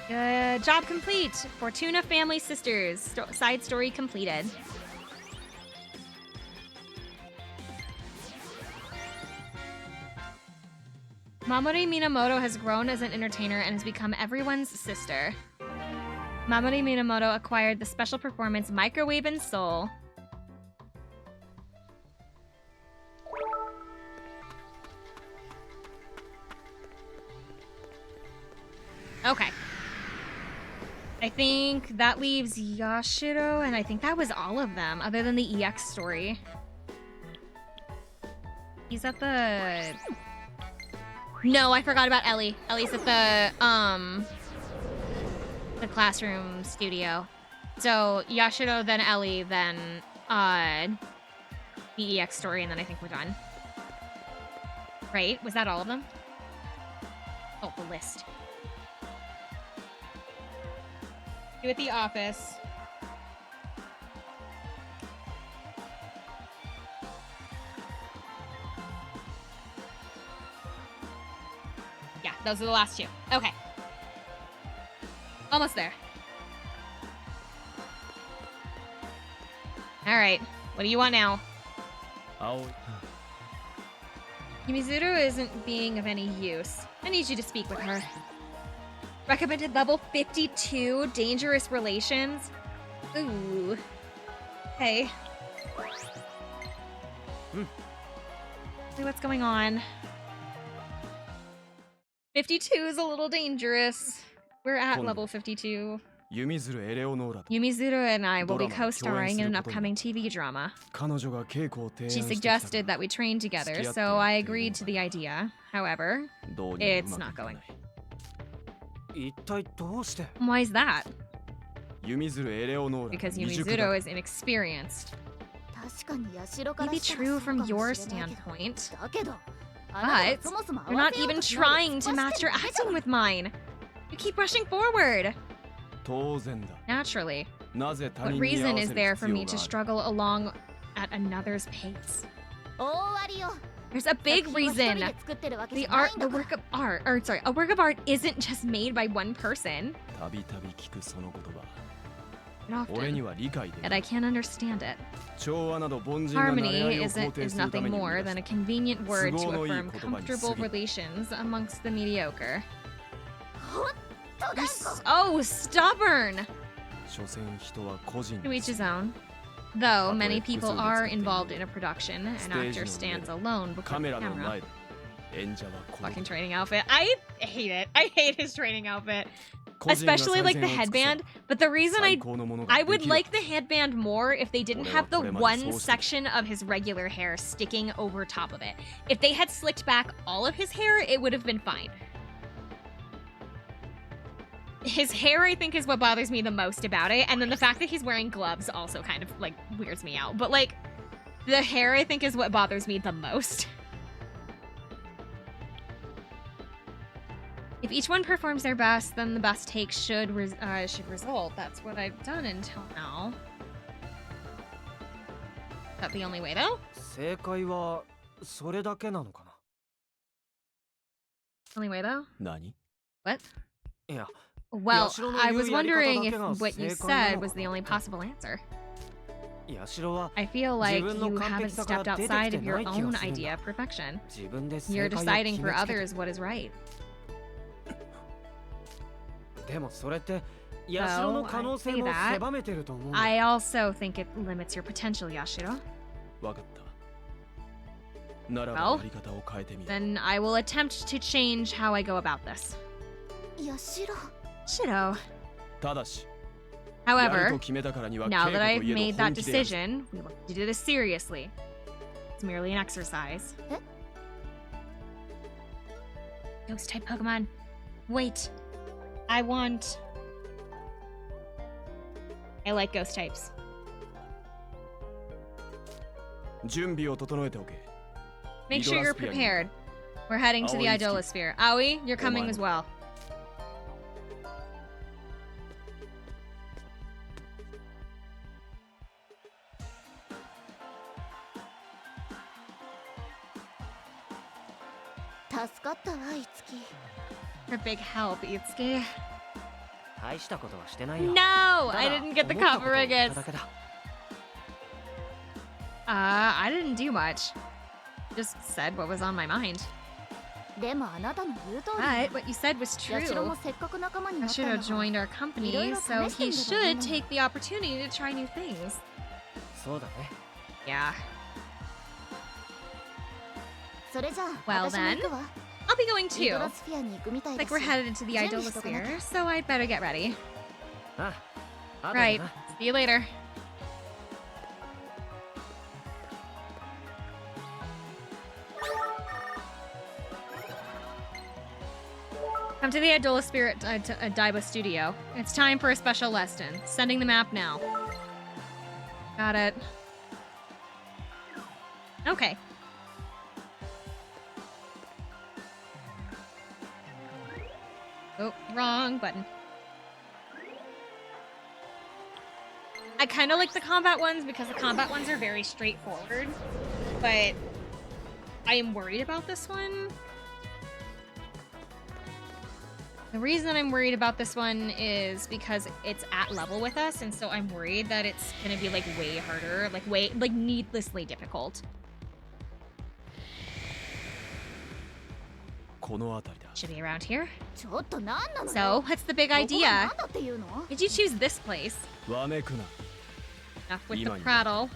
Good job complete. Fortuna Family Sisters. Side story completed. Mamori Minamoto has grown as an entertainer and has become everyone's sister. Mamori Minamoto acquired the special performance Microwave and Soul. Okay. I think that leaves Yashiro, and I think that was all of them, other than the EX story. He's at the... No, I forgot about Ellie. Ellie's at the classroom studio. So, Yashiro, then Ellie, then, the EX story, and then I think we're done. Right? Was that all of them? Oh, the list. You at the office. Yeah, those are the last two. Okay. Almost there. All right. What do you want now? Yumizuru isn't being of any use. I need you to speak with her. Recommended level 52, dangerous relations. Ooh. Hey. Hey, what's going on? 52 is a little dangerous. We're at level 52. 弓鶴エレオノーラと Yumizuru and I will be ドラマに co-starring in an 共演することに upcoming TV drama. 彼女が稽古を提案 She してきた suggested から that we train together, 付き合って so や I っている agreed to the idea. However, どうにもう it's ま not くいかな going. い一体どうして Why is that? 弓鶴エレオノーラ Because が未熟だ Yumizuru is inexperienced. 確かにヤシロから Maybe したら true そうか from もしれない your けど standpoint. だけどあなたは But そもそも you're 合わ not せよう even としない trying で to 突っ match 走って your るだけじゃ acting ん with mine. You keep rushing forward. 当然だ Naturally. なぜ他 What 人に合 reason わ is せ there る for 必 me 要 to がある struggle along at another's pace? 大ありよ There's a big 作品は一人 reason. で作ってるわけじ The ゃない art, ん the だから work of art, or sorry, a work of art isn't just made by one person. たびたび聞くその言葉 Not 俺に often. は理解でき Yet な I い can't understand it. 調和など凡人が慣れ合 Harmony いを肯定 is するため nothing に生 more み出 than a した convenient word to 都合のいい affirm 言葉に過ぎ comfortable ない relations amongst the mediocre. ほんと You're 頑 so stubborn! 所詮人は個人 To で each す his own. Though That's many why people Kusumi are is involved continuing. in a production, an Stage actor no stands middle. alone before カ the メラの camera. 前で演者は孤独 Fucking training outfit. I hate it. I hate his training outfit. 個人が Especially like the 最善を尽くせば headband. But the reason 最高のものが I で would きる like the headband more if they didn't have the 俺はこれまで one そうしてきた。 section of his regular hair sticking over top of it. If they had slicked back all of his hair, it would have been fine. His hair, I think, is what bothers me the most about it. And then the fact that he's wearing gloves also kind of, like, weirds me out. But, like, the hair, I think, is what bothers me the most. If each one performs their best, then the best take should result. That's what I've done until now. Is that the only way, though? 正解はそれだけなのか Only way, though? 何 What? ないや Well, Yashiro no I was yu yarikata wondering dake if ga what you sekai said nano was the kana? only possible answer. ヤシロは I feel like 自分の you 完 haven't 璧さから stepped 出てきて outside of your ない気が own するんだ。 idea of perfection. 自分で正 You're 解を deciding 決 for めつけて others what is right. でもそれってヤシロの可能性 I say も that. 狭めてると思うんだ I also think it limits your potential, Yashiro. わかったならば Well, やり方を変えてみる Then I will attempt to change how I go about this. ヤシロ Shiro. ただしやる However, と決めたからには now 稽 that 古 I've といえ made ど that 本気でやる decision, we will do this seriously. It's merely an exercise. Eh? Ghost type Pokemon. Wait. I want. I like ghost types. 準備を整えておけ Make sure you're Idolasphere. prepared. We're heading to the Aoi Idolasphere. Aoi, you're coming Oman. as well.助かったわいつき For big help, Itsuki. 大したことはしてないよ No! ただ I didn't get the 思ったことを言 Copperrigus. っただけだ I didn't do much. Just said what was on my mind. でもあなたの言う通り But what you said was ヤシロ true. もせっかく仲間になった Ashiro んだから joined our company, so he should take the opportunity to try new things. そうだね Yeah. それじゃあ Well 私も行くわ I'll be going イド too. ラスフィアに行くみたいだ Like し we're headed to the 準備しとかなきゃ Idolasphere, so I'd better get ready. ああと Right. だな See you later. Come to the Idolasphere at Daiba Studio. It's time for a special lesson. Sending the map now. Got it. Okay. Oh, wrong button. I kind of like the combat ones because the combat ones are very straightforward, but I am worried about this one. The reason that I'm worried about this one is because it's at level with us, and so I'm worried that it's gonna be like way harder, like needlessly difficult. この辺りだ Should be around here. ちょっと何なの So, よ what's the big ここが idea? 何だっていうの Did you choose this place? わめくな Enough with the Ima-ima. prattle.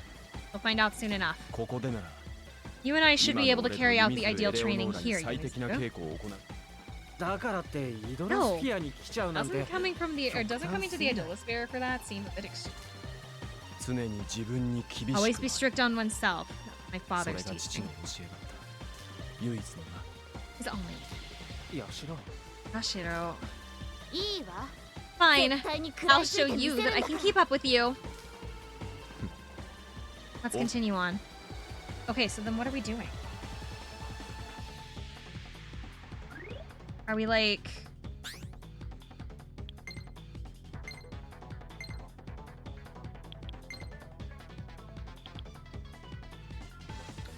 We'll find out soon enough. ここでなら You and I should 今 be の able to 俺と carry out ミ the スエレ ideal オノー training ラに here, 最適な Yuzuru. 稽古を行うだからってイドラスフィアに来ちゃうなんて Doesn't coming to the Idolosphere for that seem a bit extreme? 常に自分に厳しく Always be strict on oneself. My それ father's が父 teaching. の教えだった唯一のな His only. いやしろ Yashiro. いいわ Fine. 絶対に食ら I'll いつい show てみ you せる that ん I だ can から keep up with you. Let's continue on. Okay, so then what are we doing? Are we like...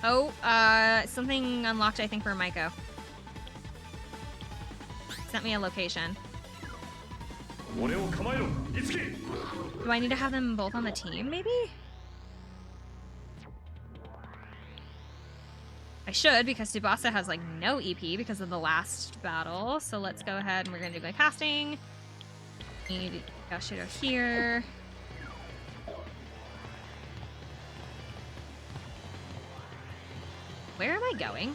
Oh, something unlocked, I think, for Maiko. Sent me a location. 俺を構えろいつき Do I need to have them both on the team, maybe? I should, because Tsubasa has, like, no EP because of the last battle. So let's go ahead and we're gonna do my casting. Need Yashiro here. Where am I going?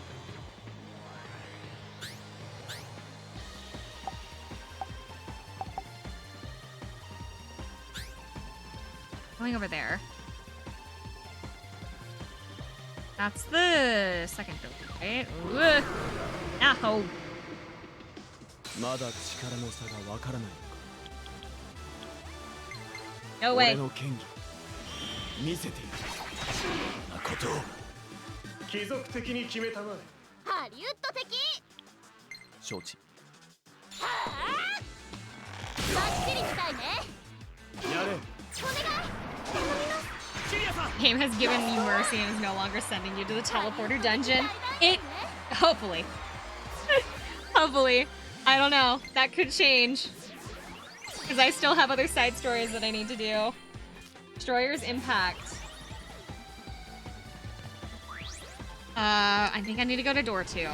Going over there. That's the second building, right? Ugh. No. まだ力の差がわからないのか No 俺 way. の剣技見せているそんなことを貴族的に決めたまえハリウッド的承知バッチリしたいねやれ お願い Game has given you mercy and is no longer sending you to the teleporter dungeon. It... Hopefully. Hopefully. I don't know. That could change. Because I still have other side stories that I need to do. Destroyer's Impact. I think I need to go to door 2.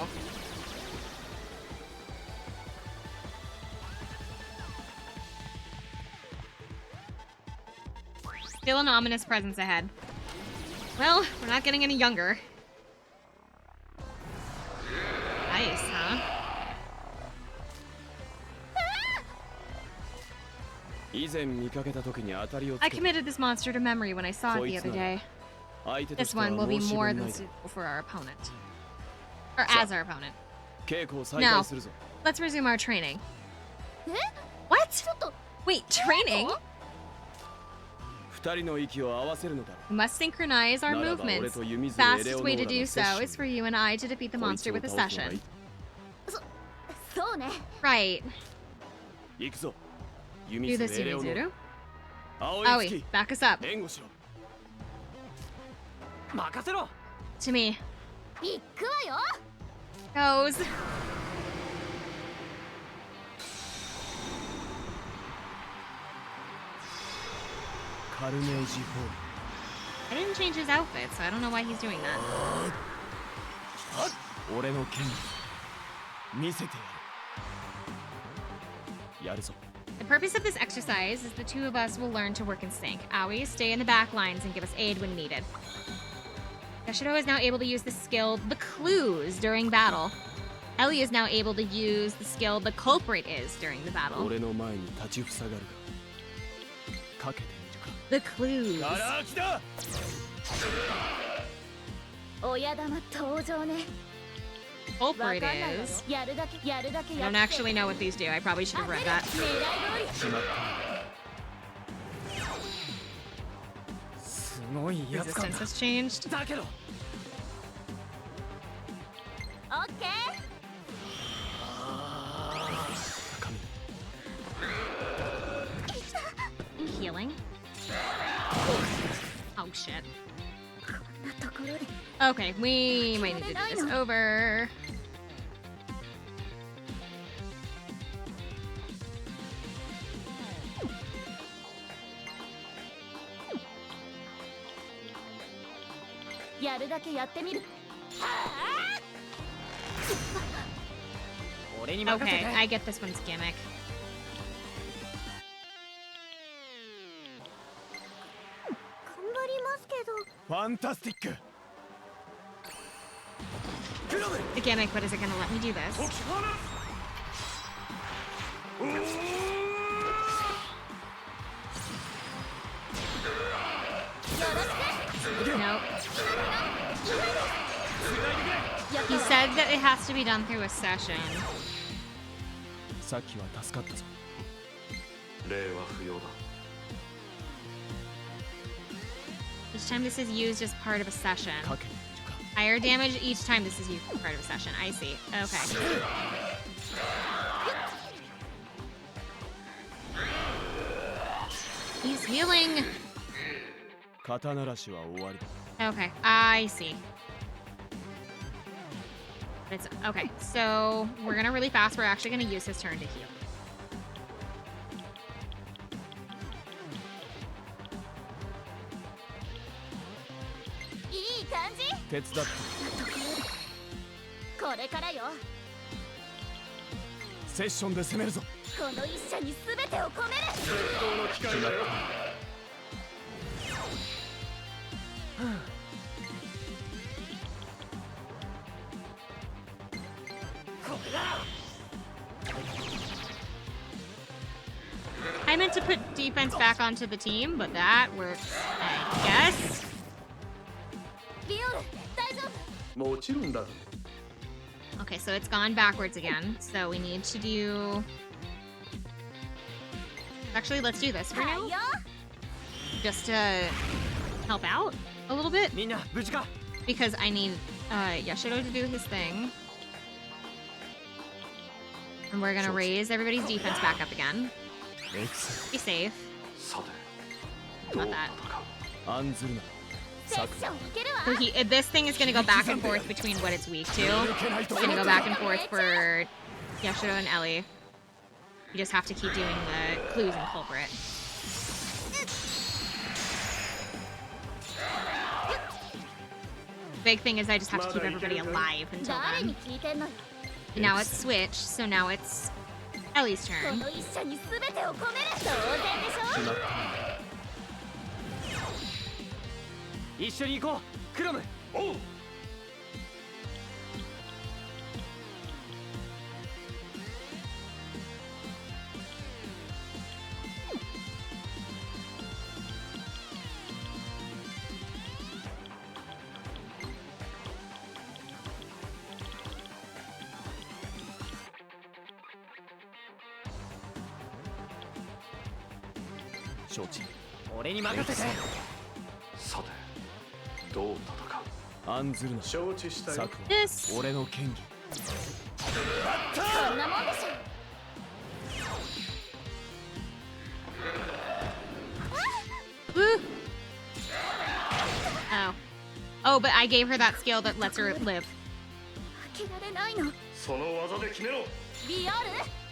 Still an ominous presence ahead. Well, we're not getting any younger. Nice, huh? 以前見かけた時に当たりをつ I け committed this monster to memory when I saw it the other day. 相手と This しては one will be 申し more 分な than いぞ suitable for our opponent. Or as our opponent. 稽古を再 Now, 開するぞ let's resume our training. え What? ちょっと Wait, training? 二人の息を合わせるのだ We must synchronize our ならば俺 movements. と弓杖エレ Fastest オノ way ー to ラ do のセッ so シ is ョ for ン you and I to defeat the こいつ monster を with a 倒すのがい session. いそうね Right. 行くぞ Do 弓 this, 杖エレオノー Yumizuru. ラ青い Aoi, 月 back us up. 援護しろ任せろ To me. 行くわよ Goes. Carnage Hall I didn't change his outfit, so I don't know why he's doing that. 俺の剣技見せてやるやるぞ The purpose of this exercise is the two of us will learn to work in sync. Aoi, stay in the back lines and give us aid when needed. Yashiro is now able to use the skill The Clues during battle. Ellie is now able to use the skill The Culprit is during the battle. 俺の前に立ちふさがるがかけてみるか The Clues. ガラ空きだ親玉登場ね Culprit わかんないわよ is... やるだけやるだけ I や don't って actually know what these do. I probably should have read that. 狙い通り決まったすごいやつか Resistance has changed. だけどオッケー Healing. Oh shit. こんなところで Okay, we might need to do this over. Yeah. やるだけやってみる俺に任せ Okay, て I get this one's gimmick. 頑張りますけどファンタスティック The gimmick, but is it gonna let me do this? Nope. He said that it has to be done through a session. さっきは助かったぞ。礼は不要だ。 Each time this is used as part of a session. かけてみるか。 Higher damage each time this is used as part of a session. I see. Okay. He's healing. 肩慣らしは終わりだ。 Okay, I see. It's okay. So we're gonna really fast. We're actually gonna use his turn to heal.いい感じ。手伝って。これからよ。セッションで攻めるぞ。この一射に全てを込める。絶好の機会だよ。I meant to put defense back onto the team, but that works, I guess. リオル、大丈夫。もちろんだ。 Okay, so it's gone backwards again. So we need to do... Actually, let's do this for はい now. よ。 Just to help out a little bit. みんな無事か。 Because I need Yashiro to do his thing. And we're gonna raise everybody's defense back up again. Be safe. さて、 About that. 案ずるな。セッション受けるわ。 So this thing is gonna go back and forth between what it's weak to. It's gonna go back and forth for Yashiro and Ellie. You just have to keep doing the clues and culprit. Big thing is I just have to keep everybody alive until 誰 then. に聞いてんのよ。 And now it's switched, so now it's Ellie's こ turn. の一射に全てを込める。当然でしょ。一緒に行こう。クロム。おう。承知。俺に任せて。さて、どう戦案ずるな。う。承知したよ。策は This. 俺の権利。こんなもんでしょ。 Woo. Oh. Oh, but I gave her that skill that lets her live. 負けられないの。その技で決めろ。リオル、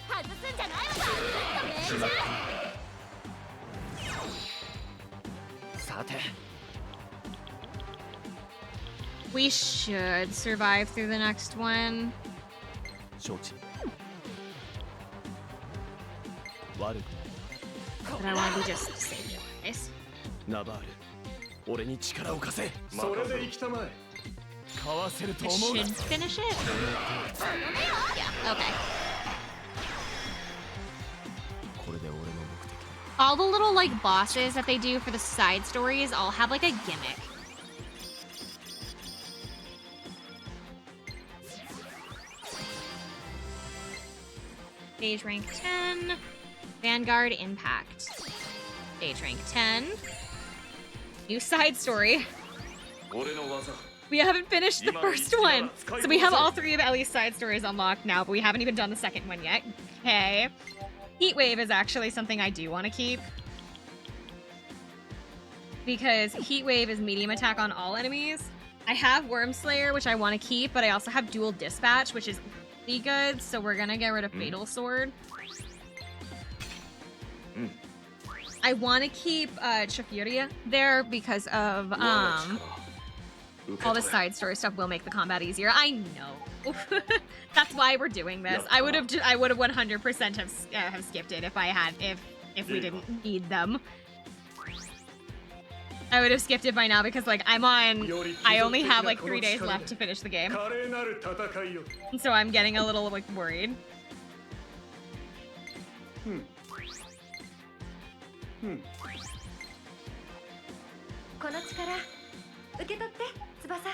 外すんじゃないわ。ずっと命中。さて。 We should survive through the next one. 承知。悪くない。 But I want to just save your lives. ナバール、俺に力を貸せ。それで行きたまえ。かわせると I 思うな。 should finish it. Yeah, okay. これで俺の目的。 All the little like bosses that they do for the side stories all have like a gimmick. Stage rank 10. Vanguard Impact. Stage rank 10. New side story. 俺の技。 We haven't finished the first one. So we have all three of Ellie's side stories unlocked now, but we haven't even done the second one yet. Okay. Heat Wave is actually something I do want to keep. Because Heat Wave is medium attack on all enemies. I have Worm Slayer, which I want to keep, but I also have Dual Dispatch, which is really good, so we're gonna get rid of Fatal Sword. I want to keep Chifuria there because of all the side story stuff will make the combat easier. I know. That's why we're doing this. I would have 100% have skipped it if we didn't need them. I would have skipped it by now because like I only have like 3 days left to finish the game. 華麗なる戦いよ。 And so I'm getting a little like worried. この力受け取って翼。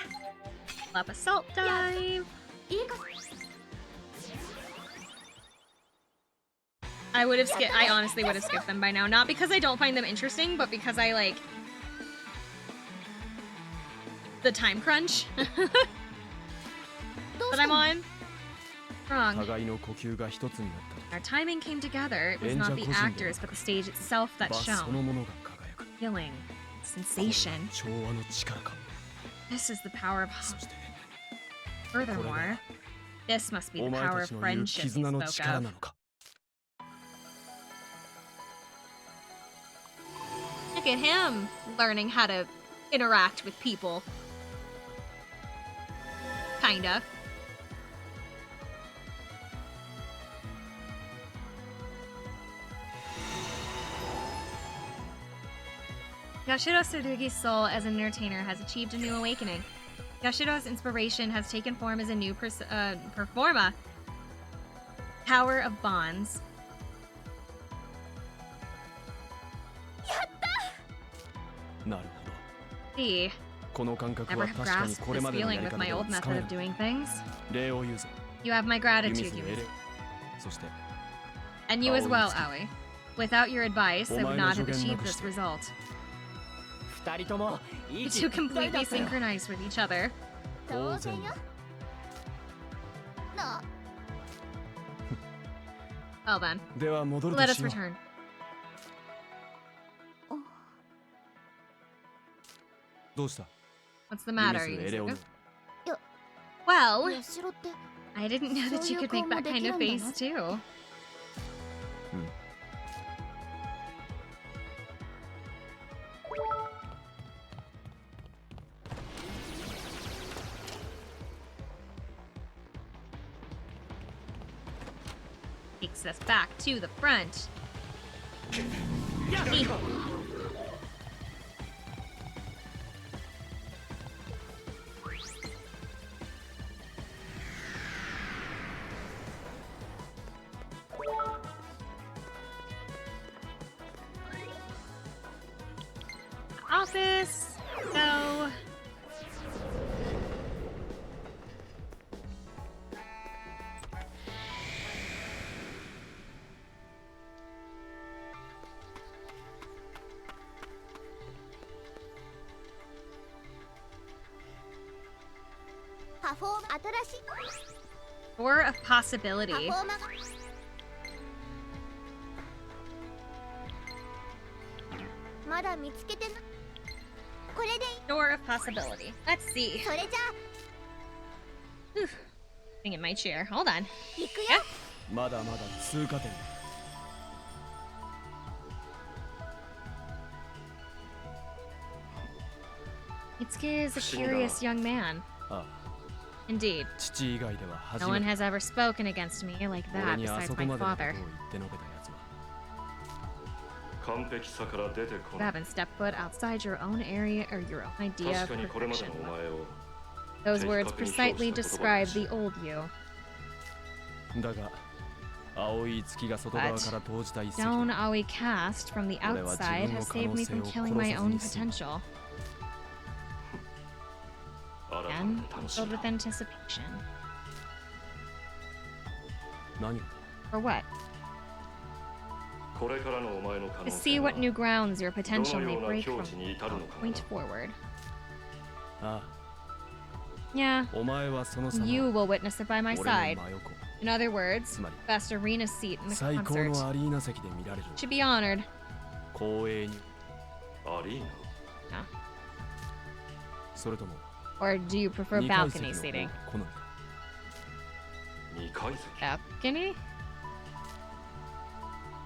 Up assault dive. いいか。 I would have skipped. I honestly would have skipped them by now. Not because I don't find them interesting, but because I like the time crunch that I'm on. Wrong. 互いの呼吸が一つになった Our timing came together. It was not the actors, but the stage itself that バスそ shone. のものが輝く Feeling, sensation. 調和の力か This is the power of そ hope. して Furthermore, this must be お the 前 power た of ちの言う friendship he 絆の spoke 力 of. なのか Look at him learning how to interact with people. Kinda. Yashiro Tsurugi's soul as an entertainer has achieved a new awakening. Yashiro's inspiration has taken form as a new performer. Power of bonds. なるほ See, どこの感覚 never は have 確かに grasped これ this までのや feeling り with 方 my では old つかめ method な of い doing things. 礼を言うぞ You have my ユミ gratitude, スのエ Yumi. レそして And you as well, Aoi. Aoi. Without your advice, I would Omae no not have jogen achieved naku this shite. result. 二人とも You 息 two ぴったりだ completely ったよ synchronized with each other. 当然よ。なあ、 Well then, では戻ると let us しよう return. どうした What's the ユミ matter, スエレオ Yusuke? の Well, 八代って I didn't know that you could make that kind of face too. Takes us back to the front. Eek. Office. So.「パフォーマ新しい Door of パ possibility. フォーマがまだ見つけてなこれでいい Door of possibility. Let's see. それじゃあ Sitting in my chair. Hold on. 行くよ Yeah. まだまだ通過点だ Itsuki is a curious young man. ああ Indeed. 父以外では初 No め one て has ever spoken against me like 俺 that にあ besides そこ my までのことを father. 言ってのけたやつは完璧さから出てこ You ない haven't stepped foot outside your own area or your own idea 確 of かにこれまで perfection. のお前を Those words precisely describe the old you. だが青い月が外側から投じた一石 Stone Aoi cast from the outside has saved me from killing my own potential. 改め Again, て楽し filled みだ with anticipation. 何 For what? これからのお前の可 To 能 see 性は what new grounds your ど potential の may ような break 境 from 地に至るのか point な forward. あ Yeah, あお前はその差 you の will witness it by my 俺の side. 真横 In other words, つまり best arena seat in the 最高 concert のアリーナ席で見られる should be honored. 光栄にアリーナそれとも Or do you prefer 二階 balcony 席 seating? の方が好みか2階席 Balcony?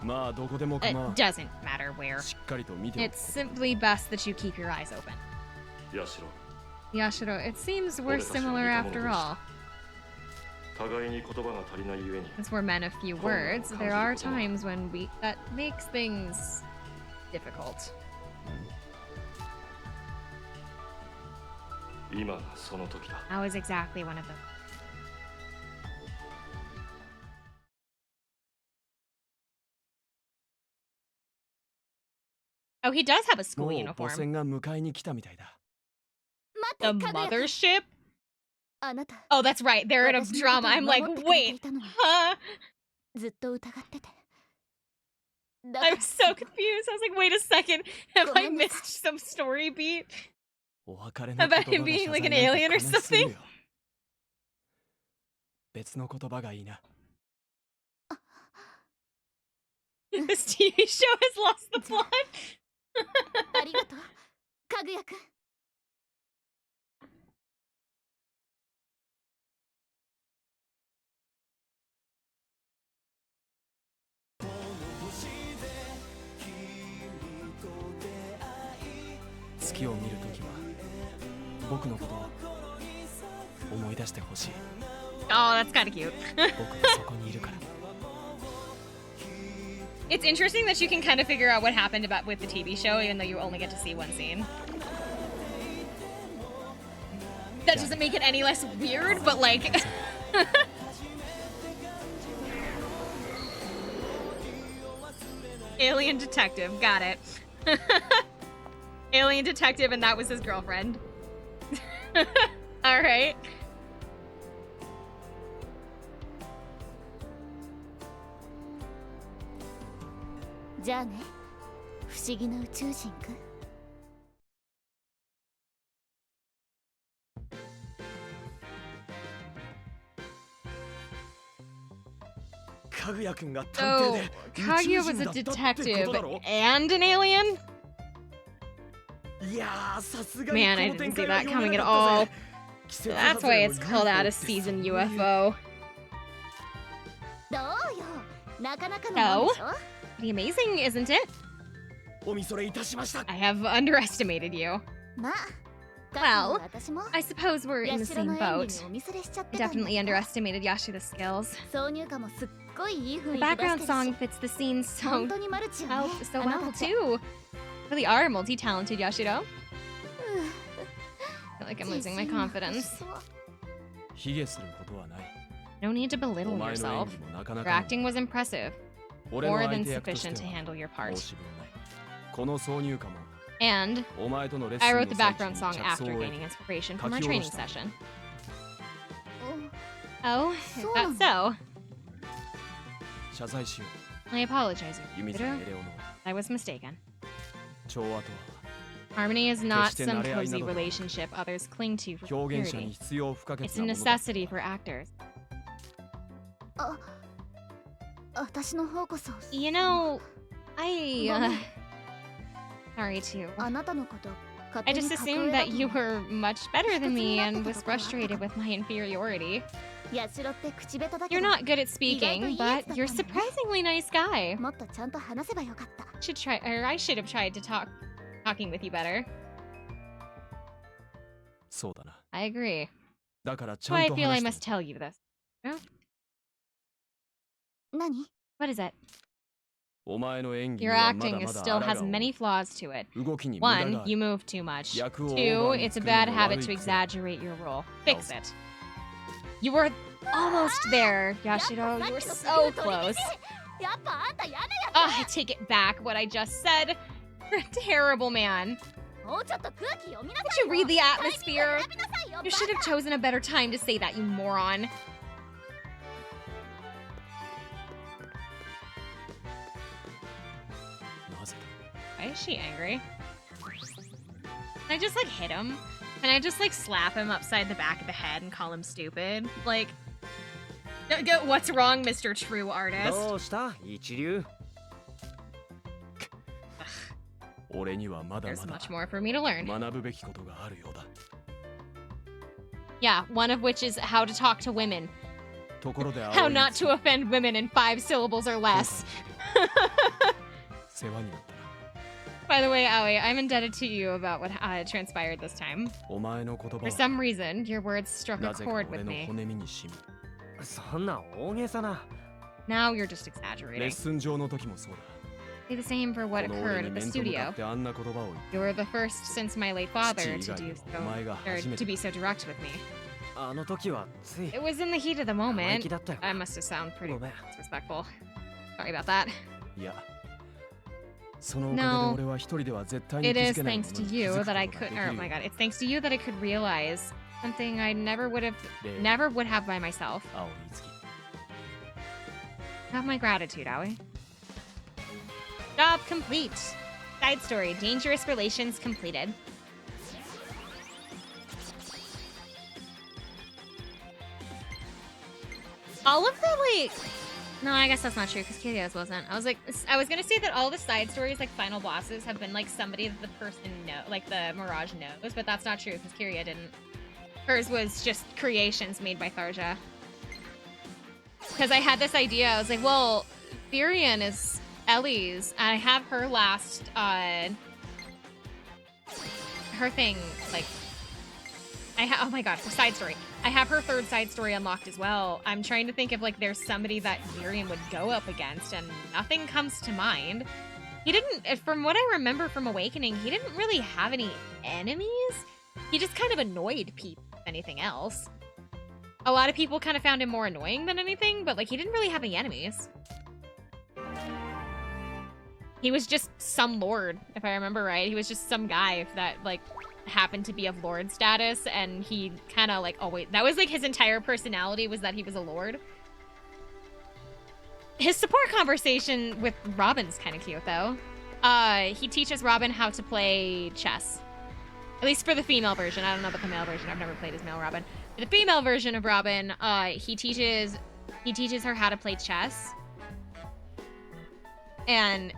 まあどこでも It 構わん doesn't matter where. しっかりと見てお It's simply best that you keep your eyes open. ヤシロ Yashiro, it seems we're similar after all. 互いに言葉が足りないゆえに Since we're men of few words, there are times when that makes things difficult. 今がその時だ I was exactly one of them. Oh, he does have a も school う母 uniform. 船が迎えに来たみたいだ。 The 待って、かぐやくん。 mothership? あなた Oh, that's right. They're in a 私のこと drama. を I'm 守 like, ってくれて wait. いたのに Huh? ずっと疑ってて。だ I から was so confused. I was like, wait a second. Have I ごめんなさい。 missed some story beat? お別れの About 言 him 葉が being 謝 like 罪 an なんて alien or 悲しすぎる something? よ。別の言葉がいいな。 This TV show has lost the plot. ありがとう、かぐやくん。月を見るときは僕のことを思い出してほしい。 Oh, that's kind of cute. 僕はそこにいるから。 It's interesting that you can kind of figure out what happened about with the TV show, even though you only get to see one scene. That doesn't make it any less weird, but like... Alien detective, got it. Alien detective, and that was his girlfriend. Alright. じゃあね、不思議な宇宙人くん。かぐやくんが探 So, 偵で宇 Kaguya 宙 was 人 a だったって detective ことだろ。 and an alien? いやー、さすがに Man, こ I の didn't 展 see 開は that 読め coming な at かった all. ぜ。季節 That's 外 why れ it's の called out a UFO ってそう season いう UFO. どうよ、なかなかのもんでしょ。 Pretty amazing, isn't it? おみそれいたしました。 I have underestimated you. まあ、 Well, 私も I suppose we're in the 八代 same の演 boat. 技にお見それしちゃっ I てたんだ definitely underestimated Yashida's skills. 挿入歌もすっごいいい The 雰囲気出して background る song し、 fits the scene so 本当にマルチよね。 so あな well たって。 too. Really are multi-talented, Yashida. I う feel like I'm ん losing my 自信なく confidence. しそう。卑下することはない。 No need to お belittle 前の演 yourself. 技もなかな Your かの acting was impressive, 俺の more 相 than 手役とし sufficient て to は handle your 申 part. し分ない。この挿入歌も And お前とのレッ I スン wrote の the 最中 background に song 着 after 想を得 gaining て inspiration from our 書き下ろ training した。 session. うん Oh, is So that so? 謝罪しよ I apologize, う。弓塚 Yashida. エレオノ I was mistaken. 調和とは Harmony is not決して some 慣れ合いな cozy どではなく、 relationship others cling to for 表現者に security. 必要不可欠 It's a なものだ。 necessity for actors. あ、私の方こそ。 You know, I ごめん。 sorry too. あなたのこと勝 I 手に just 格 assumed 上だ that と you 思う。 were much better than me and was 普通になってたところあったかも。 frustrated with my inferiority. 八代って口下手だけ You're ど、 not good at speaking, but you're surprisingly nice guy. もっとちゃんと話せばよかった。 Should try, or I should have tried to talking with you better. そうだな。 I agree. だからち So ゃ I んと feel I 話 must して。 tell you this. 何？ What is it? お前の演技に Your はまだ acting ま is だ still あらが has 多い。 many flaws to it. 動きに無駄が One, あ you る。 move too much. 役をオー Two, バーに it's a 作る bad のも悪 habit い to 癖。 exaggerate your role. Fix it. You were almost there, やっぱ Yashiro. さ You っ were きの so スキル取り close. 見せ。やっぱあんたやめや I take it back what I just said. You're a terrible man. もうちょっと空気読みなさ Did い you よ。 read the タイミング atmosphere? 選びなさいよ。 You should have バカ。 chosen a better time to say that, you moron. なぜ Why is she angry? Can I just like hit him? Can I just like slap him upside the back of the head and call him stupid? Like, what's wrong, Mr. True Artist? どうした一流？俺にはまだ There's まだ much more for me to learn. 学ぶべきことがあるようだ。 Yeah, one of which is how to talk to women. ところで How not to offend women in 5 syllables or less. 世話になったな。 By the way, Aoi, I'm indebted to you about what transpired this time. お前の言葉 For は some reason, your words struck な a ぜか chord 俺 with の me. 骨身に染み。そんな大げさな。 Now you're just レッ exaggerating. スン上の時もそうだ。 Say the same for こ what の俺 occurred に at the 面と向か studio. ってあんな言葉を言って。 You were the first since my late father to 父以外 do の so, お前が or 初め to て be so direct with me. あの時はつい It was in the heat of the 生意 moment. 気だったよ。 I must have sounded pretty ごめん。 disrespectful. Sorry about that. いや、そのおかげで No. 俺は一人では絶対に It 気づ is けないも thanks の to に気 you づくこ that と I がで could. きる Oh よ my god! It's thanks to you that I could realize something I never would have, Yeah. never would have by myself. 青い月 Have my gratitude, Aoi. Job complete. Side story: dangerous relations completed. All of the like. No, I guess that's not true because Kirya's wasn't. I was gonna say that all the side stories, like final bosses, have been like somebody that the person like the Mirage knows, but that's not true because Kirya didn't. Hers was just creations made by Tharja. Because I had this idea, I was like, well, Therian is Ellie's, and I have her last, her thing, like, oh my god, her side story. I have her third side story unlocked as well. I'm trying to think if, like, there's somebody that Therian would go up against, and nothing comes to mind. He didn't, from what I remember from Awakening, he didn't really have any enemies. He just kind of annoyed people, if anything else. A lot of people kind of found him more annoying than anything, but, like, he didn't really have any enemies. He was just some lord, if I remember right. He was just some guy that, like, happened to be of lord status, and he kind of, like, always... That was, like, his entire personality, was that he was a lord. His support conversation with Robin's kind of cute, though. He teaches Robin how to play chess. At least for the female version. I don't know about the male version. I've never played as male Robin. For the female version of Robin, he teaches her how to play chess. And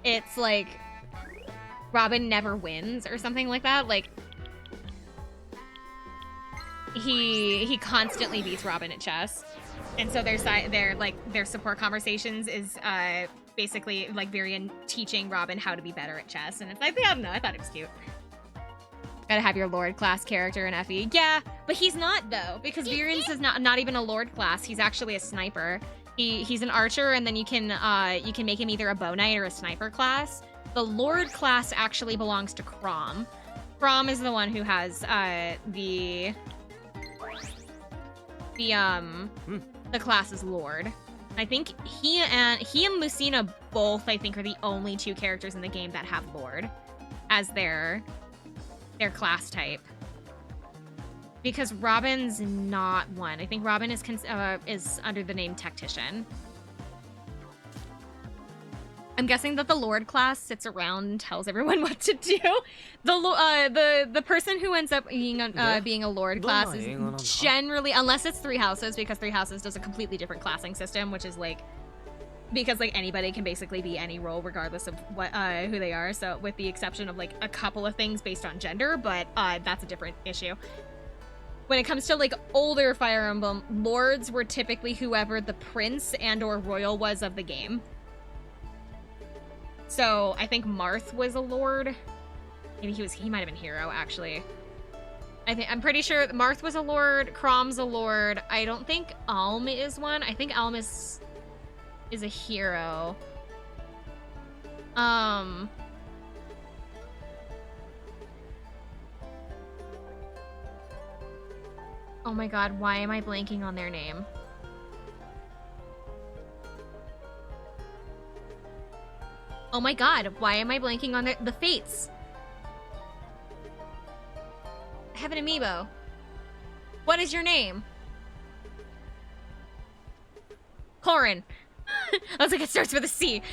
it's like Robin never wins or something like that. Like he constantly beats Robin at chess. And so their support conversations is basically like Varian teaching Robin how to be better at chess. And it's like, I don't know, I thought it was cute. Gotta have your Lord class character in FE. Yeah, but he's not though, because Viren's is not even a Lord class. He's actually a sniper. He's an archer, and then you can make him either a bow knight or a sniper class. The Lord class actually belongs to Crom. Crom is the one who has the class as Lord. I think he and Lucina both, I think, are the only two characters in the game that have Lord as their class type. Because Robin's not one. I think Robin is under the name Tactician. I'm guessing that the Lord class sits around and tells everyone what to do. The person who ends up being a Lord class is generally, unless it's Three Houses, because Three Houses does a completely different classing system, which is like, because like anybody can basically be any role regardless of what who they are. So with the exception of like a couple of things based on gender, but that's a different issue. When it comes to like older Fire Emblem, lords were typically whoever the prince and or royal was of the game. So I think Marth was a lord. Maybe he might have been hero actually. I'm pretty sure Marth was a lord, Crom's a lord. I don't think Alm is one. I think Alm is a hero. Oh my god, why am I blanking on their name? Oh my god, why am I blanking on the Fates? I have an amiibo. What is your name? Corin. I was like, it starts with a C.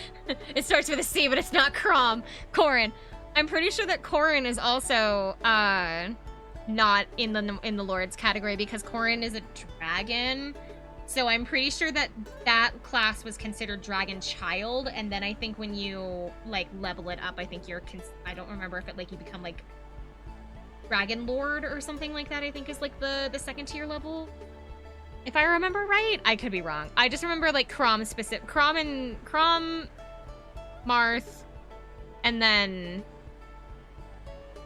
It starts with a C, but it's not Crom. Corin. I'm pretty sure that Corin is also not in the Lord's category because Corin is a dragon. So I'm pretty sure that class was considered Dragon Child, and then I think when you like level it up, I think I don't remember if it like you become like Dragon Lord or something like that. I think is like the second tier level. If I remember right, I could be wrong. I just remember like Crom, Marth, and then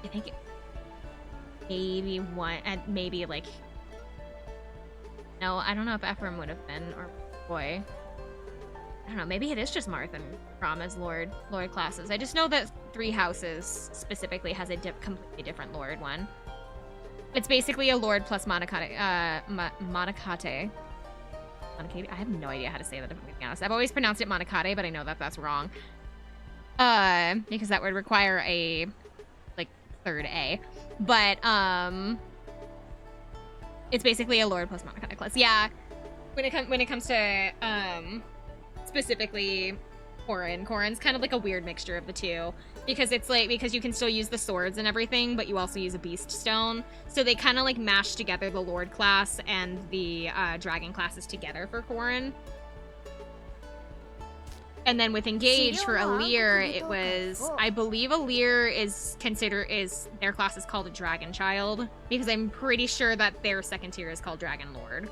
I think maybe one, and maybe like, no, I don't know if Ephraim would have been, or boy. I don't know, maybe it is just Marth and Crom as Lord classes. I just know that Three Houses specifically has a completely different Lord one. It's basically a Lord plus Monokate. Monokate. I have no idea how to say that, if I'm being honest. I've always pronounced it Monokate, but I know that that's wrong. because that would require a like third A. But it's basically a Lord plus Monoconic class. Yeah, when it comes to specifically Corrin's kind of like a weird mixture of the two, because it's like, because you can still use the swords and everything, but you also use a beast stone, so they kind of like mash together the Lord class and the dragon classes together for Corrin. And then with Engage for Alir, it was, I believe Alir is their class is called a Dragon Child, because I'm pretty sure that their second tier is called Dragon Lord.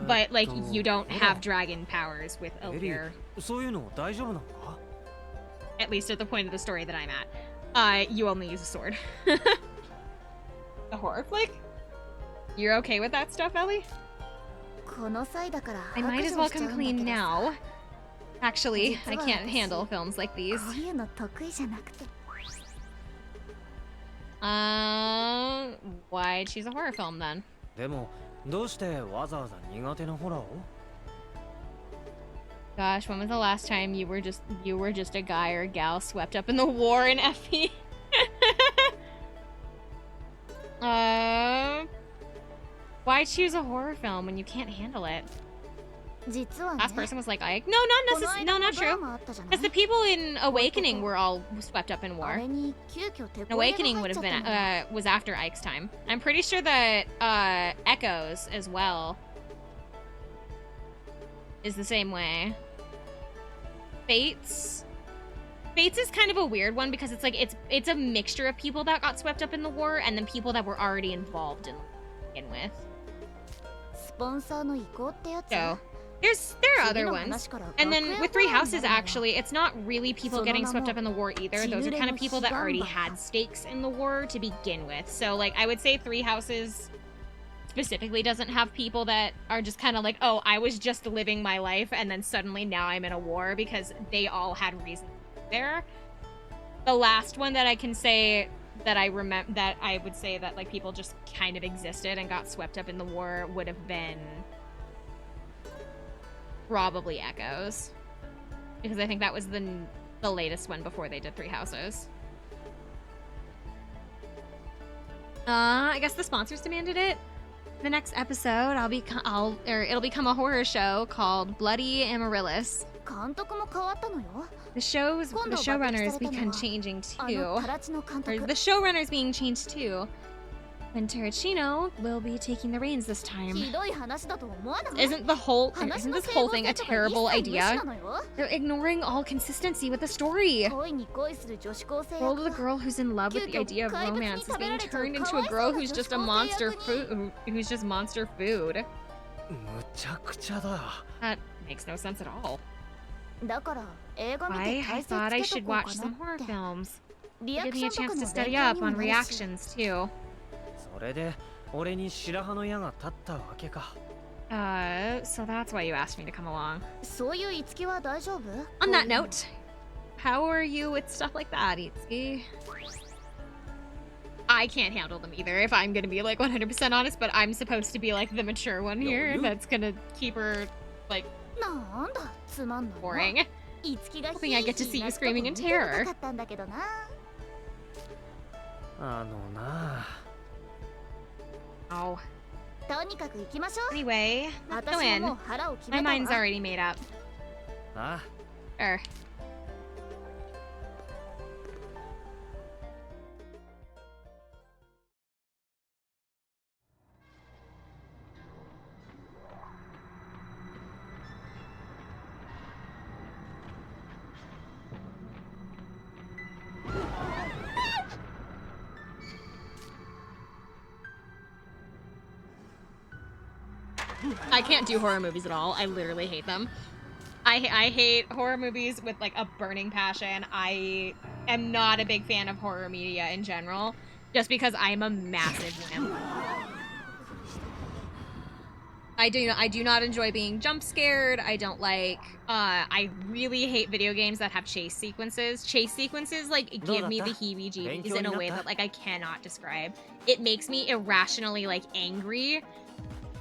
But like, you don't have dragon powers with Alir. At least at the point of the story that I'm at. You only use a sword. A horror flick? You're okay with that stuff, Ellie? I might as well come clean now. Actually, I can't handle films like these. Why'd choose a horror film then? Gosh, when was the last time you were just a guy or a gal swept up in the war in FP? Why choose a horror film when you can't handle it? Last person was like Ike. No, not true. Because the people in Awakening were all swept up in war. Awakening would have been was after Ike's time. I'm pretty sure that Echoes as well is the same way. Fates is kind of a weird one, because it's like it's a mixture of people that got swept up in the war and then people that were already involved in begin with. So there are other ones. And then with Three Houses, actually, it's not really people getting swept up in the war either. Those are kind of people that already had stakes in the war to begin with. So like, I would say Three Houses specifically doesn't have people that are just kind of like, oh, I was just living my life and then suddenly now I'm in a war, because they all had reasons there. The last one that I can say that I remember, that I would say that like people just kind of existed and got swept up in the war, would have been probably Echoes, because I think that was the latest one before they did Three Houses. I guess the sponsors demanded it. The next episode, it'll become a horror show called Bloody Amaryllis. The showrunners become changing too. Or the showrunners being changed too. And Terracino will be taking the reins this time. Isn't this whole thing a terrible idea? They're ignoring all consistency with the story. The world of the girl who's in love with the idea of romance is being turned into a girl who's just a monster food. Who's just monster food. That makes no sense at all. I thought I should watch some horror films. Give me a chance to study up on reactions too. So that's why you asked me to come along. On that note, how are you with stuff like that, Itsuki? I can't handle them either, if I'm gonna be like 100% honest, but I'm supposed to be like the mature one here that's gonna keep her like boring. Hoping I get to see you screaming in terror. Oh. Anyway, let's go in. My mind's already made up. Sure. I can't do horror movies at all. I literally hate them. I hate horror movies with like a burning passion. I am not a big fan of horror media in general, just because I'm a massive wimp. I do not enjoy being jump scared. I don't like, I really hate video games that have chase sequences. Chase sequences, like, give me the heebie-jeebies in a way that, like, I cannot describe. It makes me irrationally, like, angry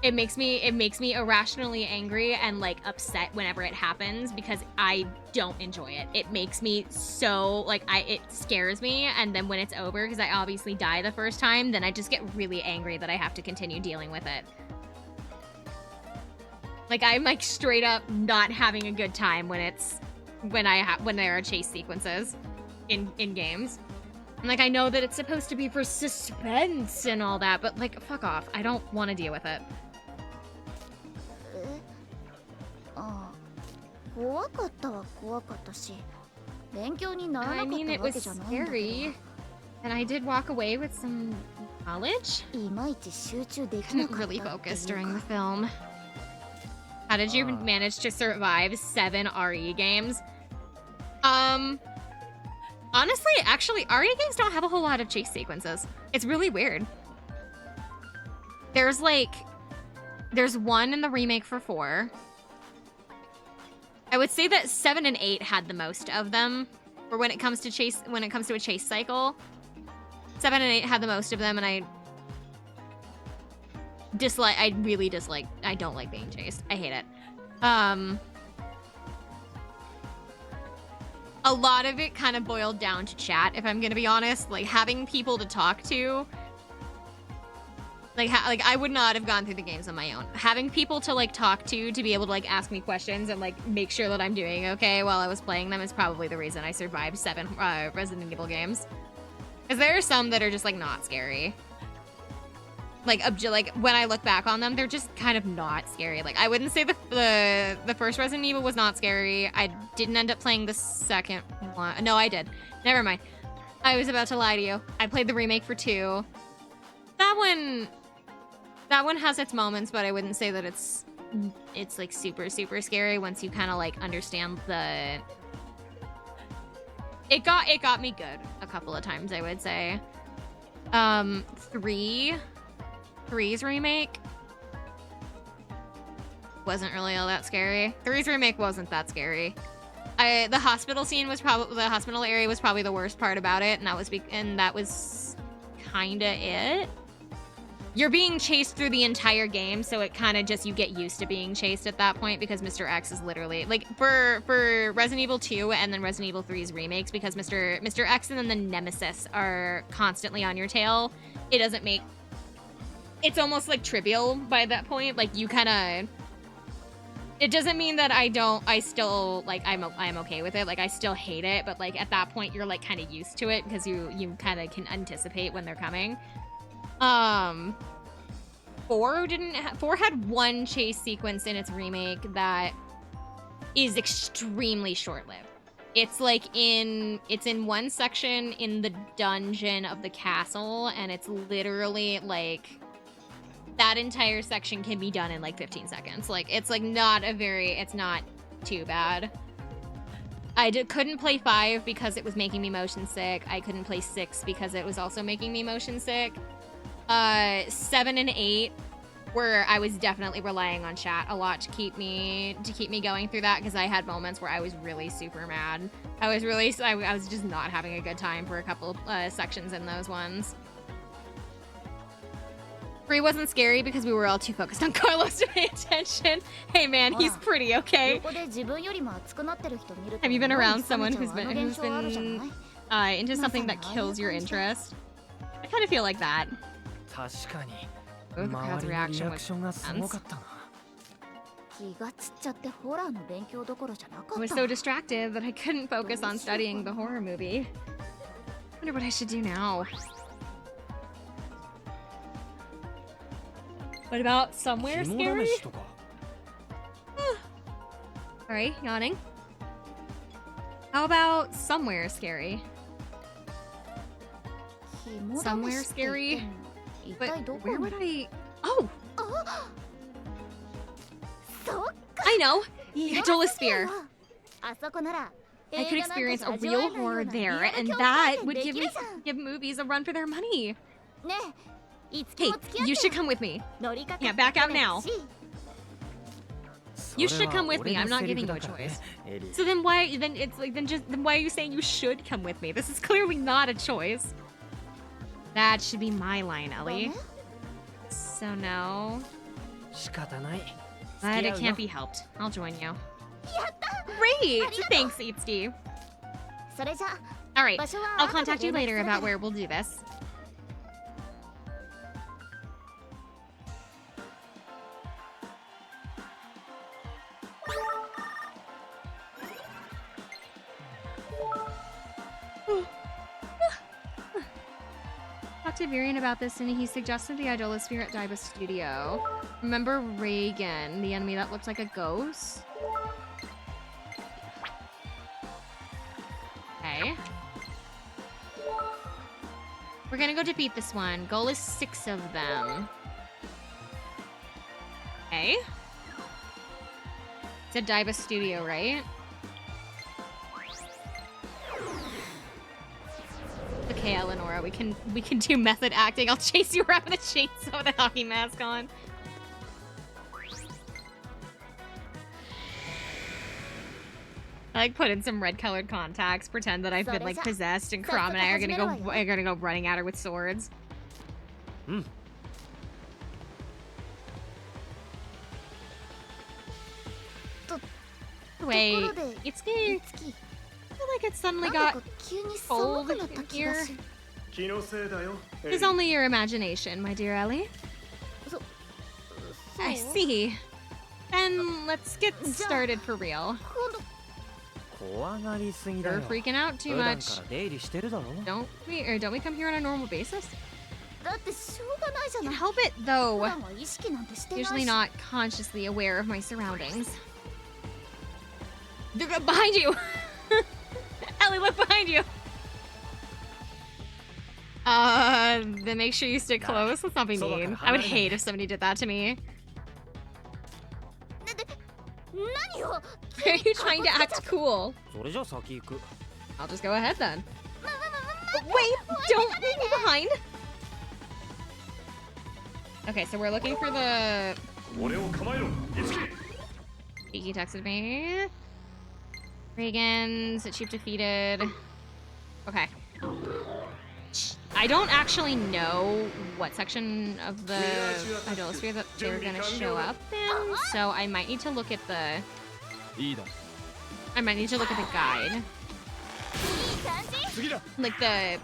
it makes me irrationally angry and like upset whenever it happens because I don't enjoy it. It makes me so like it scares me, and then when it's over, because I obviously die the first time, then I just get really angry that I have to continue dealing with it. Like I'm like straight up not having a good time when there are chase sequences in games. And like I know that it's supposed to be for suspense and all that, but like fuck off. I don't want to deal with it. 怖かったは怖かったし、勉強にならな I かっ mean, た it わ was けじゃないんだけど。 scary, and I did walk away with some knowledge. いまいち集中できな Couldn't かったって really いう focus during か the film. How did you manage to survive 7 RE games? Honestly, actually, RE games don't have a whole lot of chase sequences. It's really weird. There's one in the remake for 4. I would say that 7 and 8 had the most of them. Or when it comes to a chase cycle, 7 and 8 had the most of them, and I don't like being chased. I hate it. A lot of it kind of boiled down to chat, if I'm gonna be honest. Like, having people to talk to. Like I would not have gone through the games on my own. Having people to, like, talk to be able to, like, ask me questions and, like, make sure that I'm doing okay while I was playing them is probably the reason I survived 7 Resident Evil games. Because there are some that are just, like, not scary. Like, when I look back on them, they're just kind of not scary. Like, I wouldn't say the first Resident Evil was not scary. I didn't end up playing the second one. No, I did. Never mind. I was about to lie to you. I played the remake for 2. That one has its moments, but I wouldn't say that it's like super, super scary once you kind of like understand the... It got me good a couple of times, I would say. 3's remake wasn't really all that scary. 3's remake wasn't that scary. The hospital area was probably the worst part about it, and that was kind of it. You're being chased through the entire game, so it kind of just, you get used to being chased at that point, because Mr. X is literally, like, for Resident Evil 2 and then Resident Evil 3's remakes, because Mr. X and then the Nemesis are constantly on your tail, it doesn't make... It's almost, like, trivial by that point. Like, you kind of... It doesn't mean that I'm okay with it. Like, I still hate it, but, like, at that point, you're, like, kind of used to it, because you kind of can anticipate when they're coming. 4 had one chase sequence in its remake that is extremely short-lived. It's like in one section in the dungeon of the castle, and it's literally like that entire section can be done in like 15 seconds. Like, it's like it's not too bad. I couldn't play 5 because it was making me motion sick. I couldn't play 6 because it was also making me motion sick. 7 and 8, where I was definitely relying on chat a lot to keep me going through that, because I had moments where I was really super mad. I was just not having a good time for a couple sections in those ones. 3 wasn't scary because we were all too focused on Carlos to pay attention. Hey man, he's pretty okay. Have you been around someone who's been into something that kills your interest? I kind of feel like that. 確かに The crowd's 周りのリ reaction アク was ションがすごかったな 気がつっちゃってホラーの勉強どころじゃなか I っ was た so distracted that I couldn't focus on studying the horror movie. I wonder what I should do now. What about somewhere 肝 scary? 試しとか Alright, yawning. How about somewhere scary? 肝試し Somewhere って言って scary? も一 But 体どこ where に would I... Oh! そっか I know! い The Jola Sphere. あそこなら I could 映画なんか experience じ a ゃ味 real わえないよう horror な there, リアル and 恐怖 that 体験 would で give きるじゃん give movies a run for their money. ねえいつき Hey, も付き合って you should come with me. 乗りかか Yeah, っ back て out くれ now. し You should come with そ me. れは I'm not 俺のセリ giving フ you a だからね choice. エリー So then why are you saying you should come with me? This is clearly not a choice. That should be my line, ダ Ellie. メ So no. 仕方ない。 But it can't be helped. I'll join you. Great! Thanks, Eatsteve. それじゃ Alright, 場所は I'll 後で contact you 連絡 later するから about where we'll do this. Talked to Varian about this and he suggested the Idolosphere at Daiba Studio. Remember Reagan, the enemy that looked like a ghost? Okay. We're gonna go defeat this one. Goal is 6 of them. Okay. It's a Daiba Studio, right? Okay, Eleonora, we can do method acting. I'll chase you around with a chainsaw with a hockey mask on. I like put in some red-colored contacts, pretend that I've been like possessed, and Krom and I are gonna go running at her with swords. Wait, Itsuki, I feel like it suddenly なんだ got か急に寒 cold くなった気が here. し 気のせいだよ。 It's only your imagination, my dear Ellie. そう I see. Then let's get started for real. 今度怖がりすぎだ You're よ。 freaking out 普 too 段 much. から出入りしてるだろ。 Don't we come here on a normal basis? だってしょうがないじゃ Can't ない help it 普 though. 段は意識なんてしてないし Usually not consciously aware of my surroundings. Behind you! Ellie, look behind you! Then make sure you stick close. Let's not be mean. I would hate if somebody did that to me. 何を Are you trying to act cool? それじゃ先行く。 I'll just go ahead then. Wait, don't leave me behind! Okay, so we're looking for the... 俺を構えろ、いつき。 He texted me. Reagan's chief defeated. Okay. I don't actually know what section of the Idolosphere that they're gonna show up in, so I might need to look at the... いいだ I might need to look at the guide. いい感じ Like the...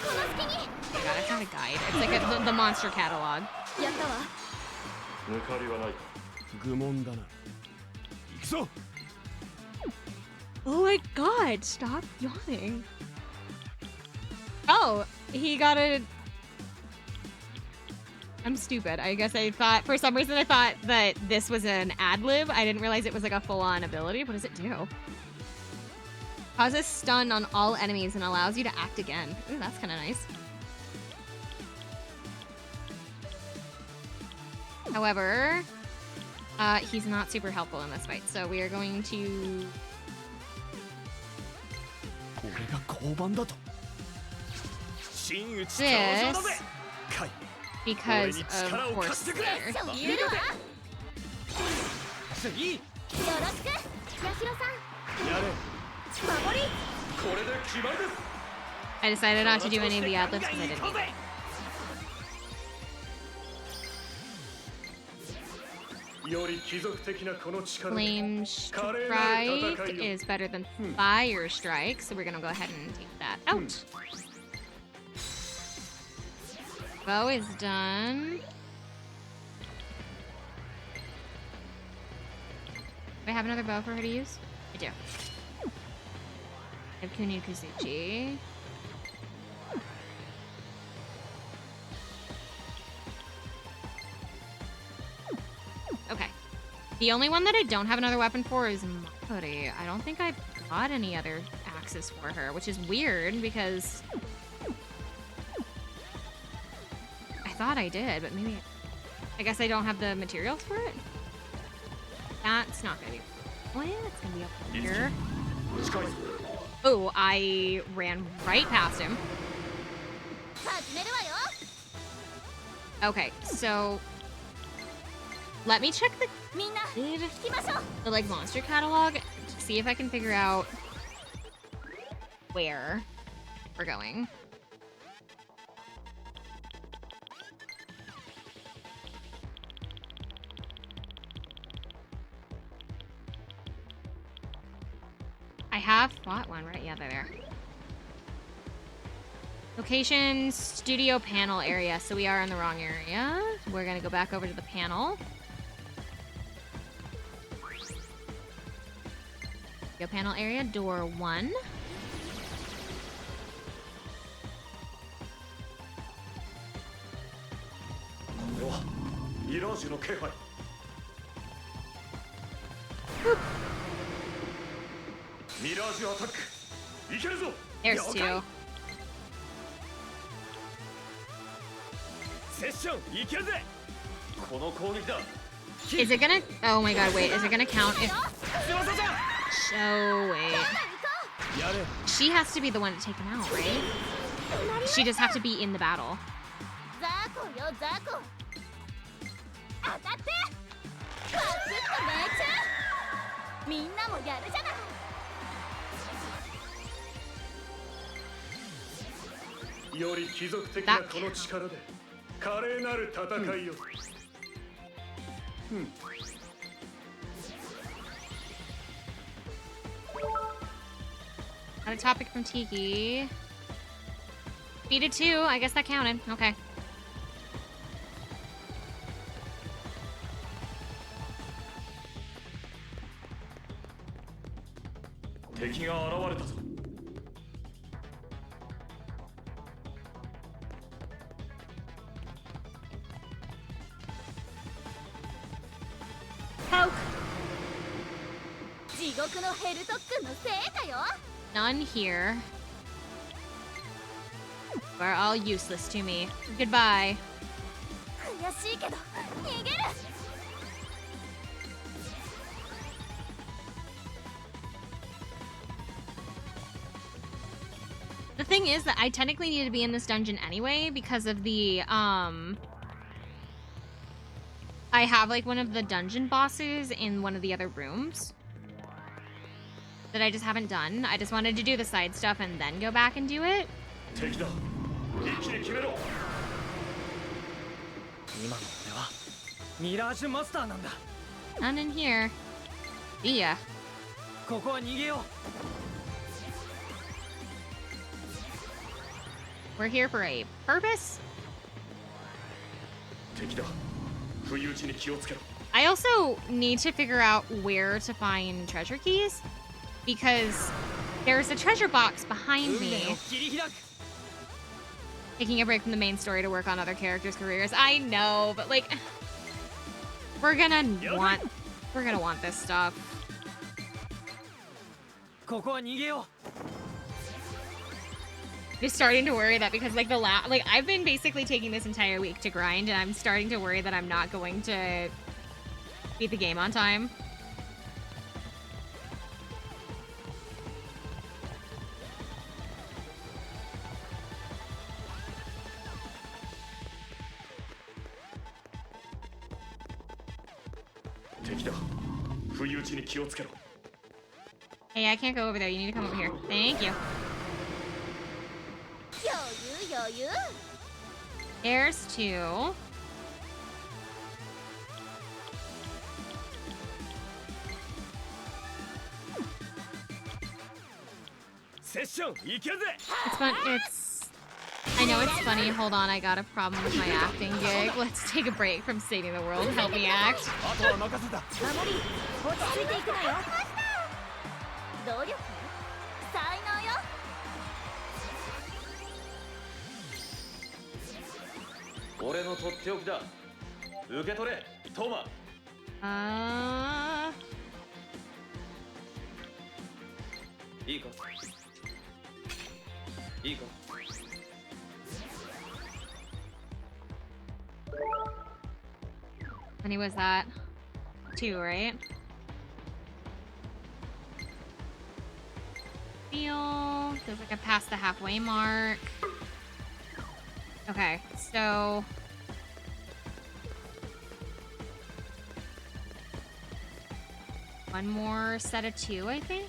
この隙に Oh my god, it's not a guide. It's like the monster catalog. やったわ 抜かりはない。愚問だな行くぞ Oh my god, stop yawning. Oh, he got a... I'm stupid. I guess I thought, for some reason I thought that this was an ad-lib. I didn't realize it was like a full-on ability. What does it do? Causes stun on all enemies and allows you to act again. Ooh, that's kind of nice. However, he's not super helpful in this fight, so we are going to... 俺が交番だと 真打ち This 登場だぜ。カイ。 because of course there. 言うわ次。よろしくヤヒロさんやれ。守りこれで決まりです。 I decided not to do any of the ad-libs because I didn't need them. より貴族的なこの力で Flame Strike is better than Fire Strike, so we're gonna go ahead and take that out. Bow is done. Do I have another bow for her to use? I do. I have Kuni Kazuchi. Okay. The only one that I don't have another weapon for is Makuri. I don't think I got any other axes for her, which is weird because I thought I did, but maybe I guess I don't have the materials for it. That's not gonna be. Oh yeah, it's gonna be up here. Oh, I ran right past him. 始めるわよ Okay, so let me check the みんな行きましょう the like monster catalog to see if I can figure out where we're going. I have bought one, right? Yeah, they're there. Location, studio panel area. So we are in the wrong area. We're gonna go back over to the panel. Studio panel area, door 1. Mirage の気配。ミラージュアタック。いけるぞ。 There's 2. セッションいけるぜ。この攻撃だ。 Is it gonna? Oh my god! Wait, is it gonna count if? すいませんじゃん。 Oh wait. やれ。 She has to be the one to take him out, right? She just have to be in the battle. ザコよザコ当たってバツッと命中みんなもやるじゃないより貴族的なこの力で華麗なる戦いを。Got a topic from Tiki. Defeated 2. I guess that counted. Okay. 敵が現れたぞ。地獄のヘルトックのせいかよ None here. Are all useless to me. Goodbye. 悔しいけど逃げる The thing is that I technically need to be in this dungeon anyway because of the, I have, like, one of the dungeon bosses in one of the other rooms that I just haven't done. I just wanted to do the side stuff and then go back and do it. 敵だ。一気に決めろ。今の俺はミラージュマスターなんだ。 None in here. See ya. ここは逃げよ We're here for a purpose. 敵だ。不意打ちに気をつけろ。 I also need to figure out where to find treasure keys because there's a treasure box う。 behind 運命 me. を切り開く。 Taking a break from the main story to work on other characters' careers. I know, but like, we're gonna want this stuff. ここは逃げよ Just starting to worry that because like I've been basically taking this entire week to grind, and I'm starting to worry that I'm not going to beat the game on time. 敵だ。不意打ちに気をつけろ。 Hey, I can't go over there. You need to come over here. Thank you. 余裕 There's 2. セッションいけるぜ。 It's fun. I know it's funny. Hold on, I got a problem with my acting gig. Let's take a break from saving the world. Help me act. あとは任せた。守り落ち着いていくのよ努力才能よ俺のとっておきだ。受け取れ、トマ。いいか。いいか。 How many was that? 2, right? Feels like I passed the halfway mark. Okay, so one more set of 2, I think.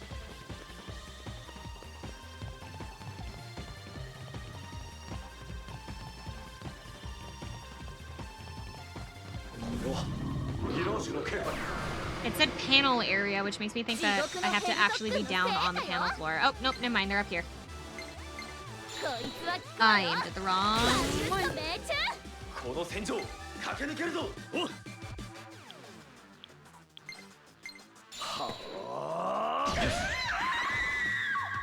It said panel area, which makes me think that I have to actually be down on the panel floor. Oh, nope, never mind, they're up here. こいつは I aimed at the wrong 命 one. 中 この戦場駆け抜けるぞおっ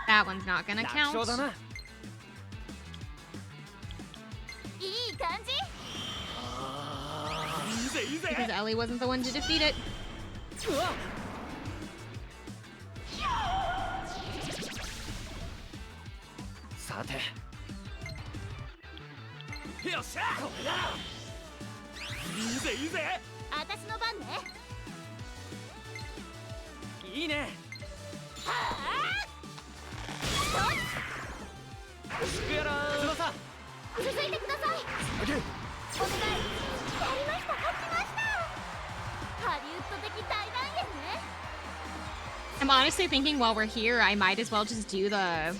That one's not gonna 楽勝 count. だな。いい感じ いいぜいいぜ。 Because Ellie wasn't the one to defeat it. うわ。さて。よっしゃ。これだ。いいぜいいぜ。私の番ねいいね。福やら翼。続いてくださいオッケー。お願いやりました勝ちましたハリウッド的大団円ね I'm honestly thinking while we're here, I might as well just do the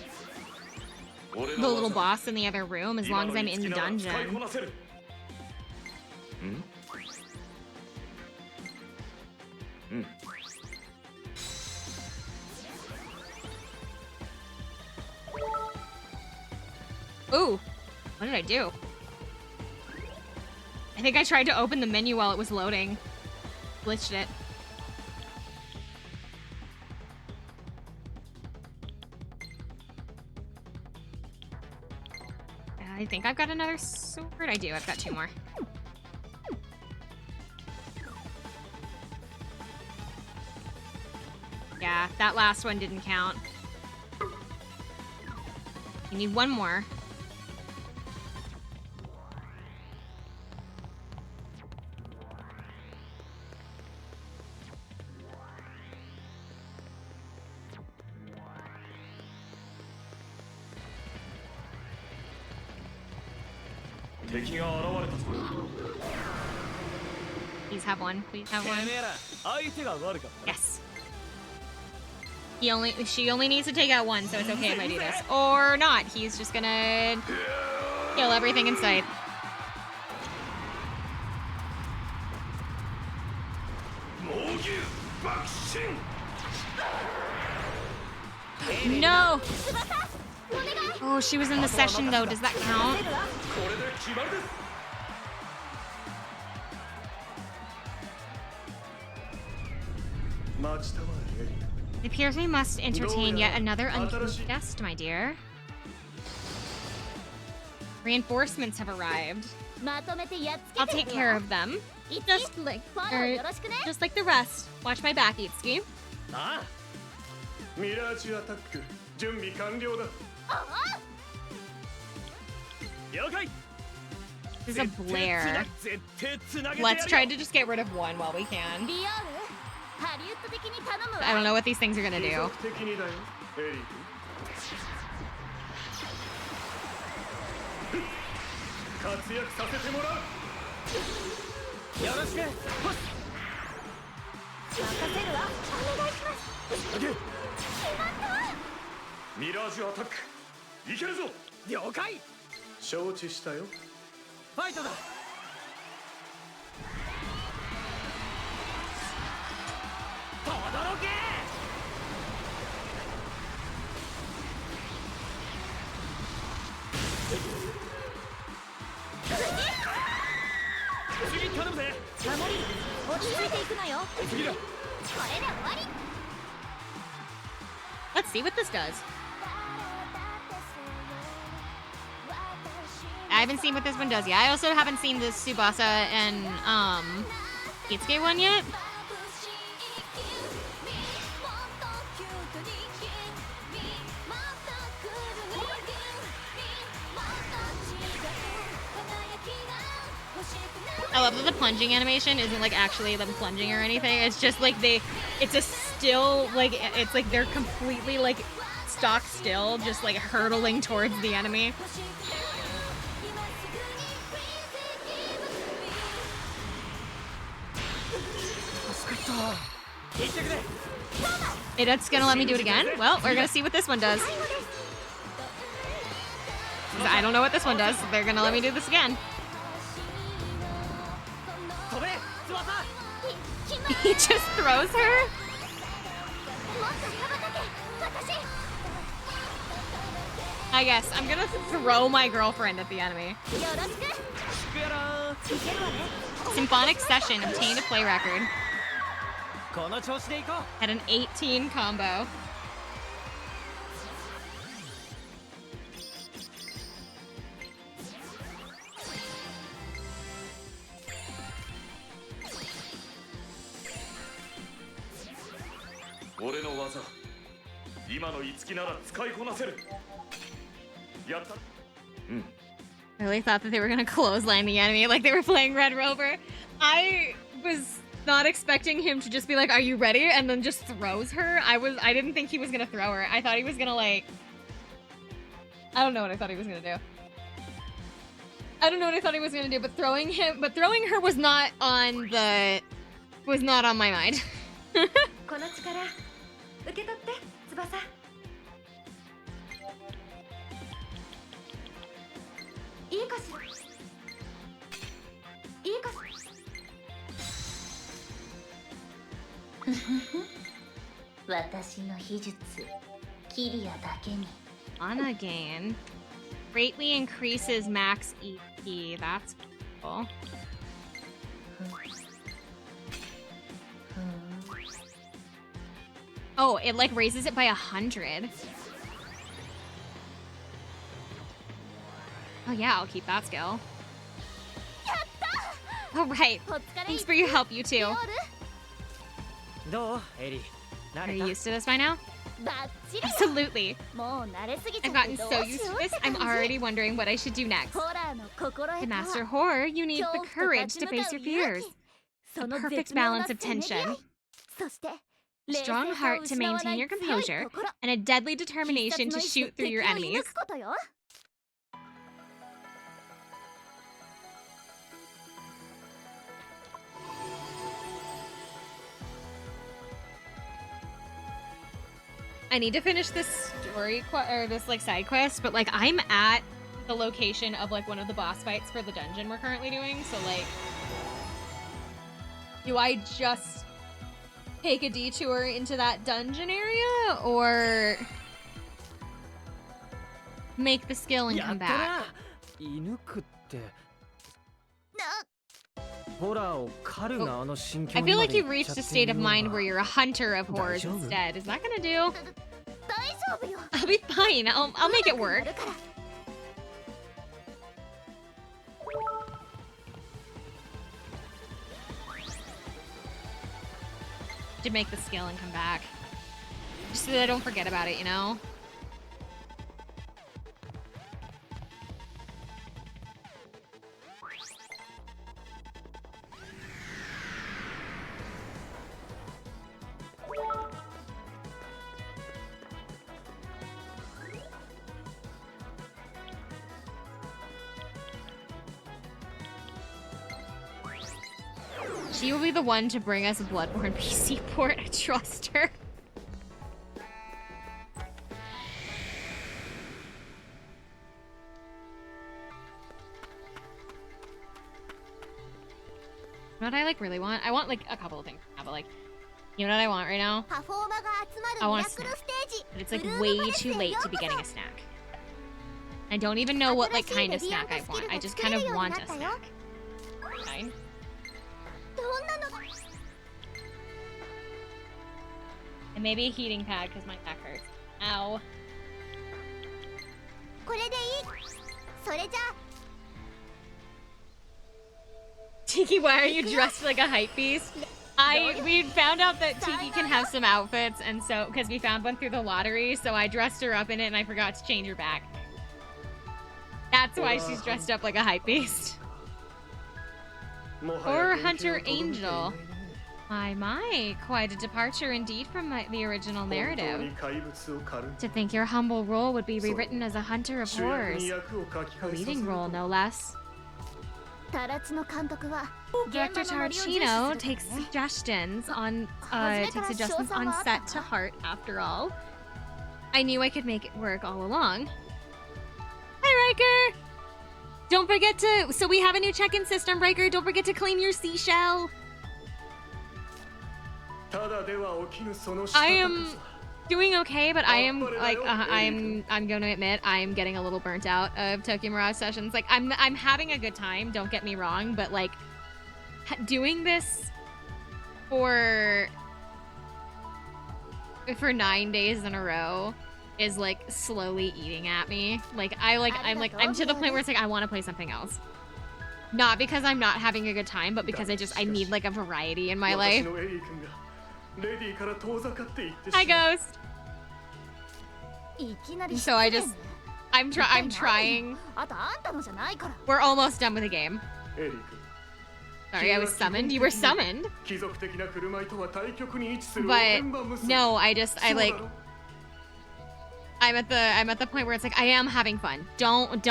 俺 the の little 技 boss in the other room as long as 今 I'm の in the 一撃なら使いこ dungeon. なせるん Ooh, what did I do? I think I tried to open the menu while it was loading. Glitched it. I think I've got another sword. I do. I've got two more. Yeah, that last one didn't count. You need one more. Please have one. Please have て one. めえら相手が悪かった Yes. She only needs to take out one, so it's okay if I do this. Or not. He's just gonna kill everything in sight. No! Oh, she was in the session though. Does that count? これで決まりです It appears we must entertain yet another uncouth guest, my dear. Reinforcements have arrived. まとめてやっつ I'll けて take やる care わ of them. いつ Just like, フォローよろしくね just like the rest. Watch my back, Itsuki. ああ。ミラージュアタック準備完了だ。了解。 This is a Blair. 絶対つなげてやるよ Let's try to just get rid of one while we can. リアルハリウッド的に頼むわ I don't know what these things are gonna 持 do. 続的にだよ、エリー。活躍させてもらう。よろしく。任せるわお願いしますオッケー。ミラージュアタックいけるぞ了解。承知したよ。ファイトだ。とどろけ。次頼むぜ。守り落ち着いていくのよ次だ。これで終わり Let's see what this does. I haven't seen what this one does yet. I also haven't seen the Tsubasa and Itsuki one yet. I love that the plunging animation isn't like actually them plunging or anything. It's just like it's a still, like it's like they're completely like stock still, just like hurtling towards the enemy. It's gonna let me do it again? Well, we're gonna see what this one does. 'Cause I don't know what this one does. They're gonna let me do this again. 飛べ翼。He just throws her? I guess I'm gonna throw my girlfriend at the enemy. Symphonic Session obtained a play record. Had an 18 combo. I really thought that they were gonna clothesline the enemy like they were playing Red Rover. I was not expecting him to just be like, "Are you ready?" and then just throws her. I didn't think he was gonna throw her. I thought he was gonna like, I don't know what I thought he was gonna do. I don't know what I thought he was gonna do, but throwing her was not on my mind. Mana gain greatly increases max EP. That's cool. Oh, it like raises it by 100. Oh yeah, I'll keep that skill. All right. Thanks for your help, you two. Are you used to this by now? Absolutely. I've gotten so used to this, I'm already wondering what I should do next. To master horror, you need the courage to face your fears. A perfect balance of tension. A strong heart to maintain your composure, and a deadly determination to shoot through your enemies. I need to finish this story or this like side quest, but like I'm at the location of like one of the boss fights for the dungeon we're currently doing. So like, do I just take a detour into that dungeon area or make the skill and come back? I feel like you've reached a state of mind where you're a hunter of horrors instead. Is that gonna do? I'll be fine. I'll make it work. To make the skill and come back. Just so that I don't forget about it, you know? She will be the one to bring us a Bloodborne PC port. I trust her. You know what I like really want? I want like a couple of things, but like, you know what I want right now? I want a snack, but it's like way too late to be getting a snack. I don't even know what like kind of snack I want. I just kind of want a snack. Fine. And maybe a heating pad because my back hurts. Ow. Tiki, why are you dressed like a hype beast? We found out that Tiki can have some outfits, and so because we found one through the lottery, so I dressed her up in it and I forgot to change her back. That's why she's dressed up like a hype beast. Or Hunter Angel. My, quite a departure indeed from the original narrative. To think your humble role would be rewritten as a hunter of horrors. A leading role, no less. Director Tarantino takes suggestions on set to heart, after all. I knew I could make it work all along. Hi, Riker! Don't forget to... So we have a new check-in system, Riker. Don't forget to claim your seashell. I am doing okay, but I am like I'm going to admit I am getting a little burnt out of Tokyo Mirage Sessions. Like I'm having a good time, don't get me wrong, but like doing this for 9 days in a row is like slowly eating at me. Like I'm to the point where it's like I want to play something else. Not because I'm not having a good time, but because I need like a variety in my life. Hi, Ghost. So I'm trying. We're almost done with the game. Sorry, I was summoned. You were summoned. But no, I'm at the point where it's like I am having fun. Don't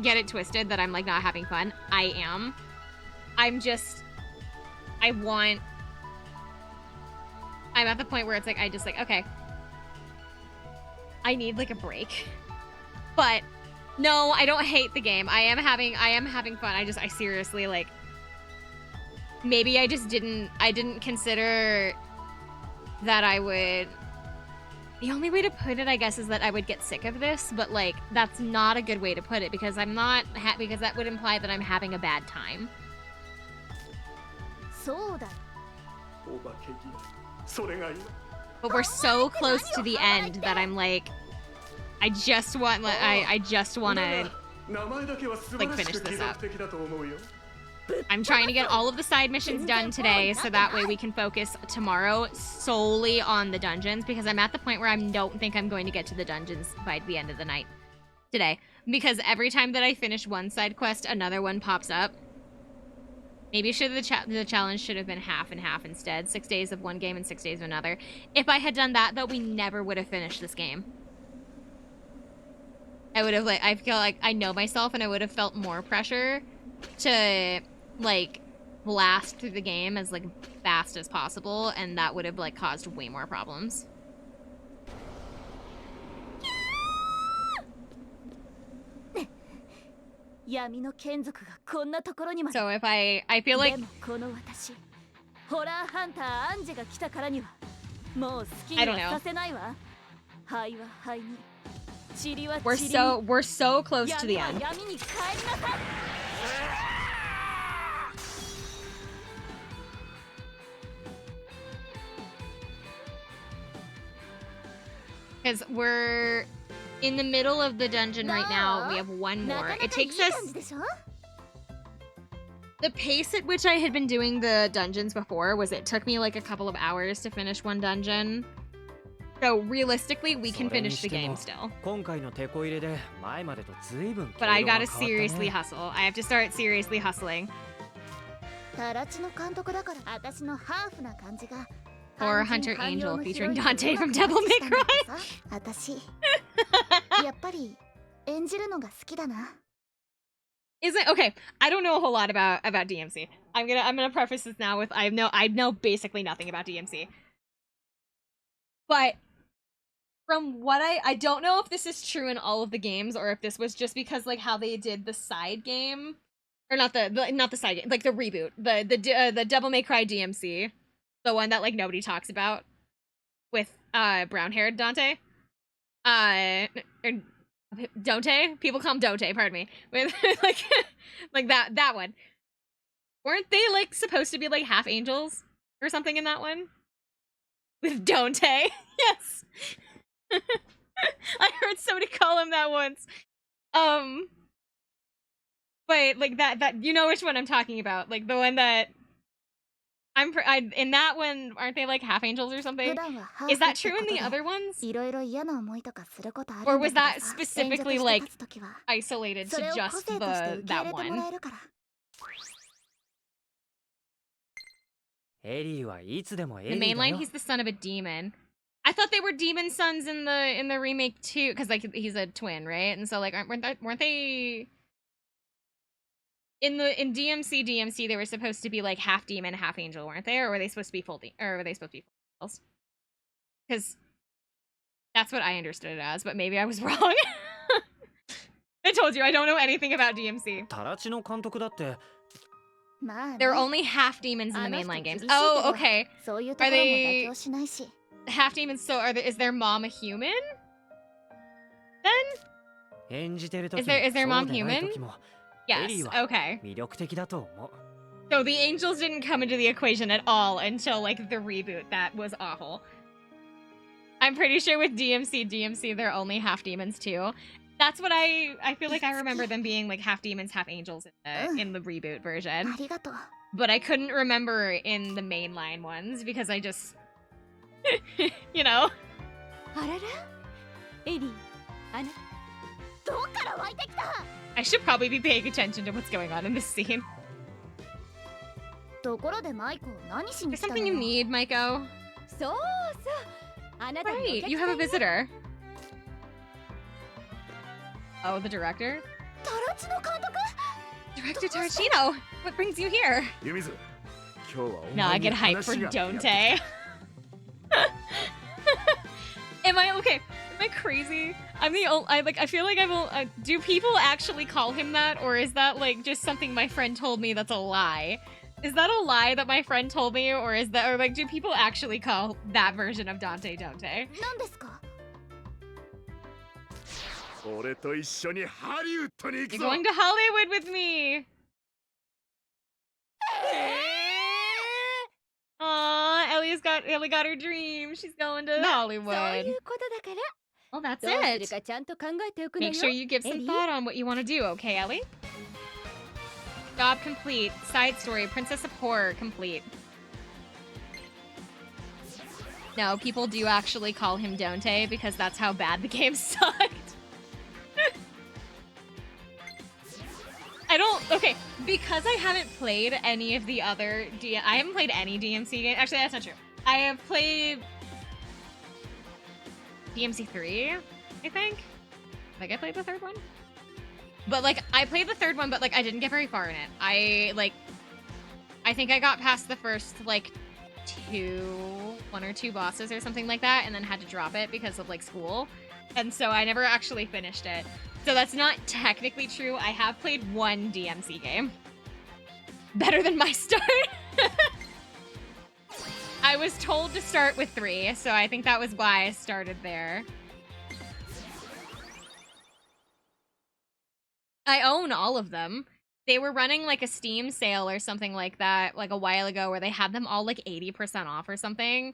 get it twisted that I'm like not having fun. I am. I'm at the point where it's like okay. I need like a break. But no, I don't hate the game. I am having fun. I seriously like maybe I didn't consider that I would. The only way to put it, I guess, is that I would get sick of this, but like that's not a good way to put it because I'm not happy because that would imply that I'm having a bad time. But we're so close to the end that I'm like, I just want to like finish this up. I'm trying to get all of the side missions done today so that way we can focus tomorrow solely on the dungeons because I'm at the point where I don't think I'm going to get to the dungeons by the end of the night today because every time that I finish one side quest, another one pops up. Maybe the challenge should have been half and half instead. 6 days of one game and 6 days of another. If I had done that, though, we never would have finished this game. I feel like I know myself and I would have felt more pressure to like blast through the game as like fast as possible, and that would have like caused way more problems. So if I feel like I don't know. We're so close to the end. Because we're in the middle of the dungeon right now. We have one more. It takes us... The pace at which I had been doing the dungeons before was it took me like a couple of hours to finish one dungeon. So realistically, we can finish the game still. But I gotta seriously hustle. I have to start seriously hustling. Or Hunter Angel featuring Dante from Devil May Cry. Is it okay? I don't know a whole lot about DMC. I'm gonna preface this now with I know basically nothing about DMC. But from what I don't know if this is true in all of the games or if this was just because like how they did the side game or not the side game, like the reboot, the Devil May Cry DMC. The one that like nobody talks about with brown-haired Dante. Or Dante? People call him Dante, pardon me. With like that one. Weren't they like supposed to be like half angels or something in that one? With Dante? Yes. I heard somebody call him that once. But like that you know which one I'm talking about. Like the one that in that one, aren't they like half angels or something? Is that true in the other ones? Or was that specifically like isolated to just that one? The main line, he's the son of a demon. I thought they were demon sons in the remake too, because like he's a twin, right? And so like weren't they? In DMC, they were supposed to be like half demon, half angel, weren't they? Or were they supposed to be full angels? Because that's what I understood it as, but maybe I was wrong. I told you I don't know anything about DMC. まあ They're ね only half demons in the あの人 mainline 厳 games. しいけど Oh, okay. そういうところも Are 妥 they 協しないし half demons? So is their mom a human? Then 演じてる時 is their も mom そうでない human? 時も Yes. エリーは Okay. 魅力的だと思う So the angels didn't come into the equation at all until like the reboot. That was awful. I'm pretty sure with DMC, they're only half demons too. That's what I feel like I remember them being like half demons, half angels in the reboot あ version. りがとう But I couldn't remember in the mainline ones because I just, you know. あららエリーあなどっから湧いてきた I should probably be paying attention to what's going on in this scene. ところでマイコ何しに There's 来たの something you need, Maiko. そうそうあなたのお Right, 客 you さ have a んよ visitor. Oh, the director? タラチの監督 Director Tarantino, what brings you here? 湯水今日はお Nah, 前 I に get hyped for 話が Dante. Am I okay? Am I crazy? I'm the only. I feel like do people actually call him that, or is that like just something my friend told me that's a lie? Is that a lie that my friend told me, or like do people actually call that version of Dante Dante? 何ですか俺と一緒にハリウッドに行く You're ぞ going to Hollywood with me. Aw, Ellie got her dream. She's going to そう Hollywood. いうことだから Well, that's どうする it. かちゃんと考えておくのよ Make sure you give some Ellie? thought on what you want to do, okay, Ellie? Job complete. Side story. Princess of Horror complete. No, people do actually call him Dante because that's how bad the game sucked. Okay, because I haven't played any of the other I haven't played any DMC games. Actually, that's not true. I have played DMC 3, I think. Like, I played the third one. But, like, I played the third one, but, like, I didn't get very far in it. I think I got past the first, like, one or two bosses or something like that, and then had to drop it because of, like, school. And so I never actually finished it. So that's not technically true. I have played one DMC game. Better than my start. I was told to start with 3, so I think that was why I started there. I own all of them. They were running like a Steam sale or something like that like a while ago where they had them all like 80% off or something.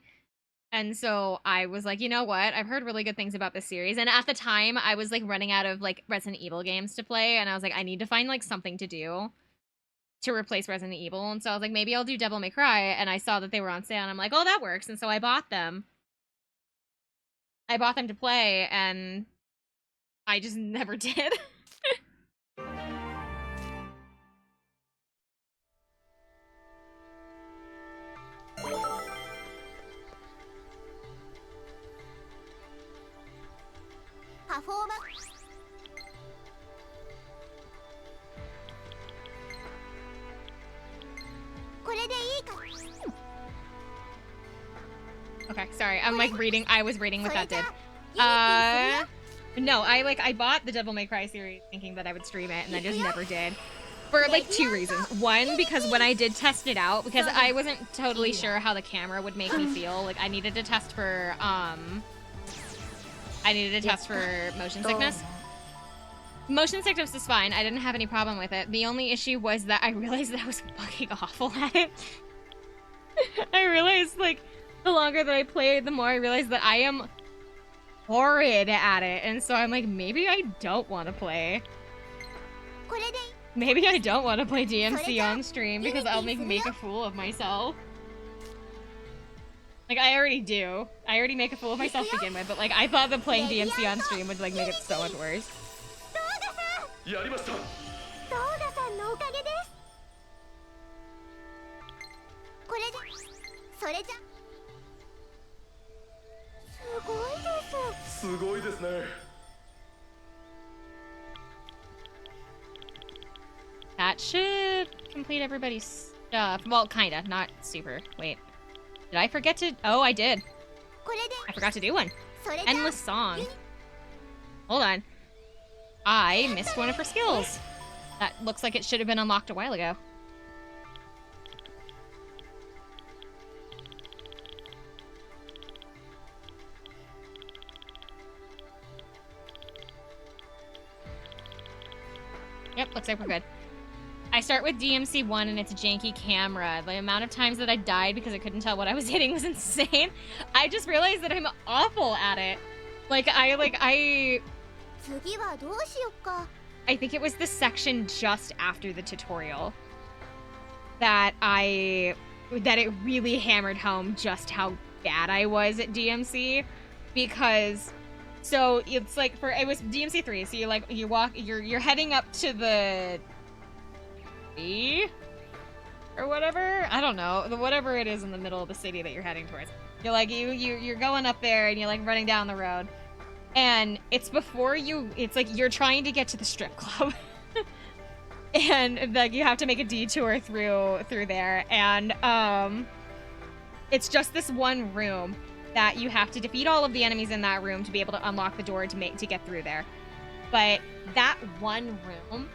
And so I was like, you know what? I've heard really good things about this series. And at the time, I was like running out of like Resident Evil games to play. And I was like, I need to find like something to do to replace Resident Evil. And so I was like, maybe I'll do Devil May Cry. And I saw that they were on sale. And I'm like, oh, that works. And so I bought them. I bought them to play. And I just never did. Okay, sorry. I'm like reading. I was reading what that did. No, I bought the Devil May Cry series thinking that I would stream it, and I just never did. For like 2 reasons. One, because when I did test it out, because I wasn't totally sure how the camera would make me feel. Like I needed to test for motion sickness. Motion sickness is fine. I didn't have any problem with it. The only issue was that I realized that I was fucking awful at it. I realized, like, the longer that I played, the more I realized that I am horrid at it. And so I'm like, maybe I don't want to play. Maybe I don't want to play DMC on stream because I'll make a fool of myself. Like, I already do. I already make a fool of myself to begin with, but like, I thought that playing DMC on stream would like make it so much worse. やりましたドーダさんのおかげですこれでそれじゃすごいですね That should complete everybody's stuff. Well, kinda, not super. Wait. Did I forget to... Oh, I did. I forgot to do one. Endless song. Hold on. I missed one of her skills. That looks like it should have been unlocked a while ago. Yep, looks like we're good. I start with DMC 1 and it's a janky camera. The amount of times that I died because I couldn't tell what I was hitting was insane. I just realized that I'm awful at it. I 次はどうしよっか。 I think it was the section just after the tutorial that it really hammered home just how bad I was at DMC, because so it's like it was DMC 3, so you're heading up to the B or whatever, I don't know, whatever it is in the middle of the city that you're heading towards. You're like you're going up there and you're like running down the road. And it's before it's like you're trying to get to the strip club. And like you have to make a detour through there. And it's just this one room that you have to defeat all of the enemies in that room to be able to unlock the door to get through there. But that one room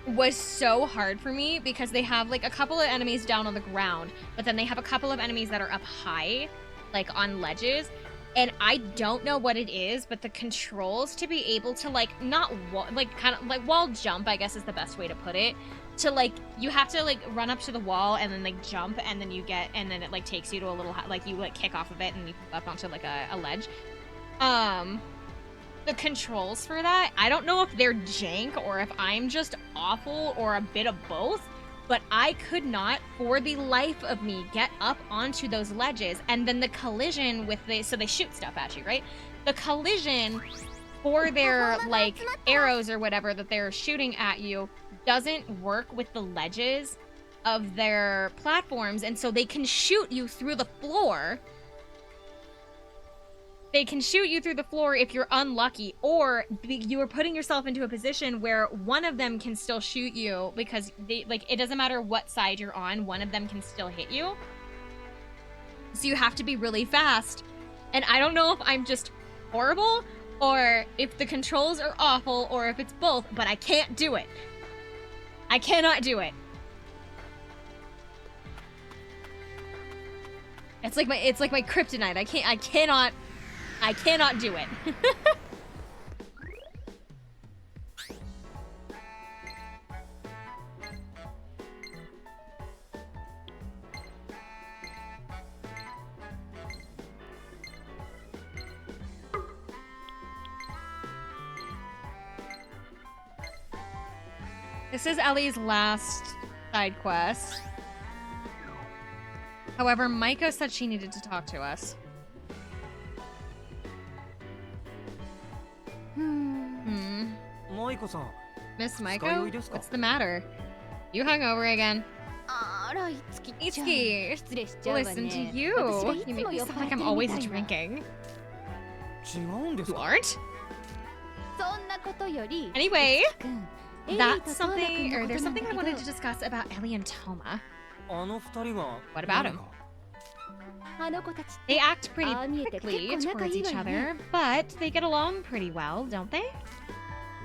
was so hard for me because they have like a couple of enemies down on the ground, but then they have a couple of enemies that are up high, like on ledges. And I don't know what it is, but the controls to be able to wall jump, I guess is the best way to put it. To like, you have to like run up to the wall and then like jump, and then it like takes you to a little, like you like kick off of it and you go up onto like a ledge. The controls for that, I don't know if they're jank or if I'm just awful or a bit of both. But I could not, for the life of me, get up onto those ledges. And then the collision with so they shoot stuff at you, right? The collision for their, like, arrows or whatever that they're shooting at you doesn't work with the ledges of their platforms. And so they can shoot you through the floor. They can shoot you through the floor if you're unlucky, or you are putting yourself into a position where one of them can still shoot you because it doesn't matter what side you're on, one of them can still hit you. So you have to be really fast. And I don't know if I'm just horrible or if the controls are awful or if it's both, but I can't do it. I cannot do it. It's like my kryptonite. I cannot do it. This is Ellie's last side quest. However, Maiko said she needed to talk to us. Miss Maiko? What's the matter? You hungover again? あら、いつきちゃん。 Itsuki, 失礼しちゃうわね。 listen to you. 私はいつ You も make me 酔っ sound 払 like って I'm る always みたいな。 drinking. 違うんです You か aren't? そんなことより。 Anyway, 君、エリー that's とトーマ something, 君の or こと there's なん something だ I け wanted ど to discuss about Ellie and Toma. あの二人は What about 'em? あの子たちって They act pretty ああ見えて quickly 結構仲 towards いい each わよね。 other, but they get along pretty well, don't they?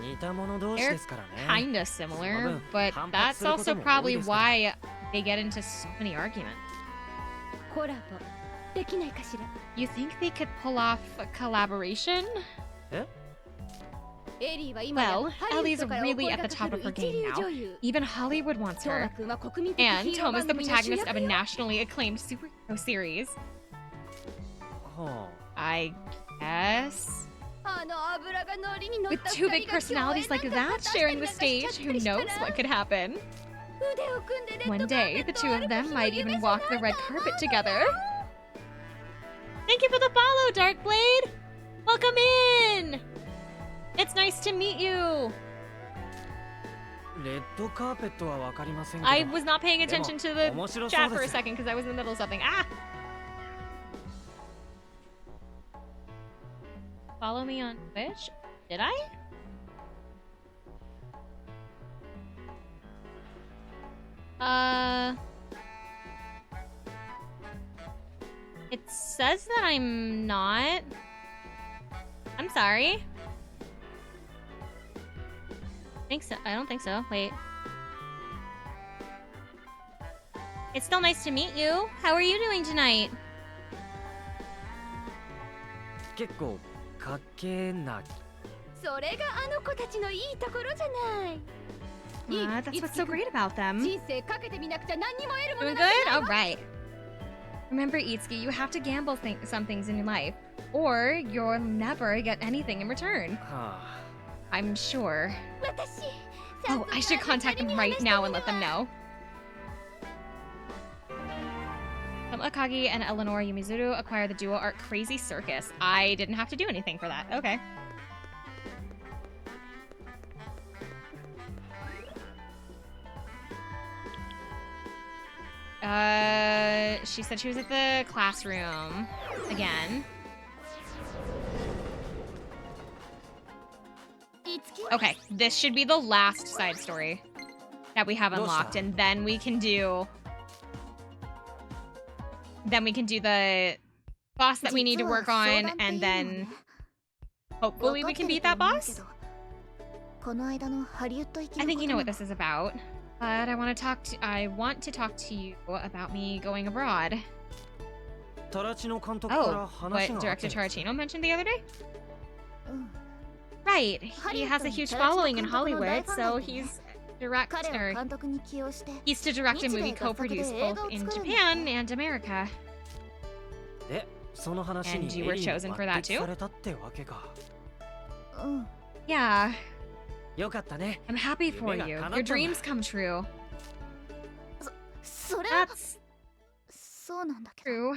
似た者同士 They're ですからね kinda similar, but 反 that's 発すること also も多い probably ですから why they get into so many arguments. コラボできないかしら。 You think they could pull off a collaboration? エリーは今や Well, ハリウッ Ellie's ドからお really 声 at が the かか top る of her 一 game 流 now. 女優。 Even Hollywood wants トーマ her. 君は国民的 And ヒーロー Toma's 番 the 組の主 protagonist 役 of a よ。 nationally acclaimed superhero series. は I guess. あの脂が乗りに乗っ With た two 二 big 人が共演 personalities like なんか that 果たした sharing り the なんかしちゃ stage, った who りした knows ら what could happen? 腕を組んでレッ One ドカー day, ペ the ット two を of 歩く them 日の might 夢 even じゃ walk な the い red か carpet な。 together. Thank you for the follow, Darkblade! Welcome in! It's nice to meet you! レッドカーペットはわかりませんけど I was not paying attention to the 面白そう chat で for a す second because I was in the middle of something. Ah! Follow me on Twitch? Did I? It says that I'm not. I'm sorry. Think so. I don't think so. Wait. It's still nice to meet you. How are you doing tonight? 結構かっけーなそれがあの子たちのいいところじゃない。That's what's so great about them. 人生かけてみなくちゃ何にも得るもの Doing なんて good? ないわ Alright. Remember, Itsuki, you have to gamble some things in your life, or you'll never get anything in return. は I'm sure. 私 Oh, I should contact them right now and let them know. Akagi and Eleanor Yumizuru acquire the duo art Crazy Circus. I didn't have to do anything for that. Okay. She said she was at the classroom again. Okay, this should be the last side story that we have unlocked, and then we can do the boss that we need to work on, and then hopefully we can beat that boss. I think you know what this is about, but I want to talk to you about me going abroad. タラチノ監督から Oh, 話 what があって Director Tarantino mentioned the other day? うん Right, he has a huge following in Hollywood, so he's direct 彼を or 監督に起用して he's to direct a movie co-produced both in Japan and America. でその話 And に you エ were リーが chosen for 抜 that 擢 too? されたってわけか うん Yeah, よかったね I'm happy for you. Your dreams come true. それは That's そうなんだけど true,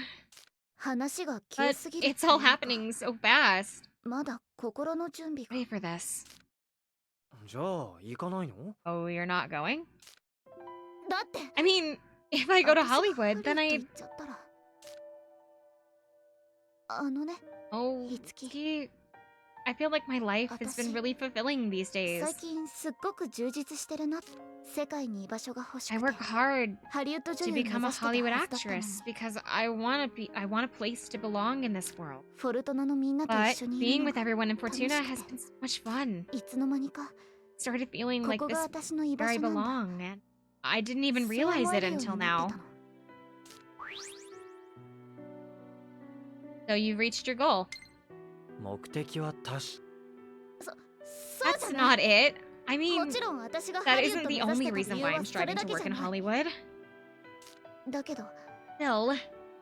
話が急 but すぎる it's all happening so fast. まだ心の準備が Ready for this? じゃあ行かないの Oh, you're not going? だって I mean, if I go to 私が Hollywood, then ハリウッド I... 行っちゃったらあのね Oh, Itsuki. Itsuki, I feel like my life has been really fulfilling these days. 最近すっごく充実してるな世界に居場所が欲し I く work て hard ハリウッド女 to 優目指 become a してたは Hollywood ずだったのに actress because I want a place to belong in this world. フォルトナのみんなと But 一緒にい being るの with everyone in Fortuna has 楽しくて been so much fun. いつの間にか Started feeling こ like こが this 私の居場 where I 所なんだ belong, and I didn't even そう realize 思え it るように until なって now. たの So you've reached your goal. 目的は確そうじ That's ゃない not it. I も mean, ちろん私がハ that リウッ isn't ド the 目指 only してた reason 理由 why は I'm それ striving だ to けじ work ゃ in ない Hollywood. だけど Still,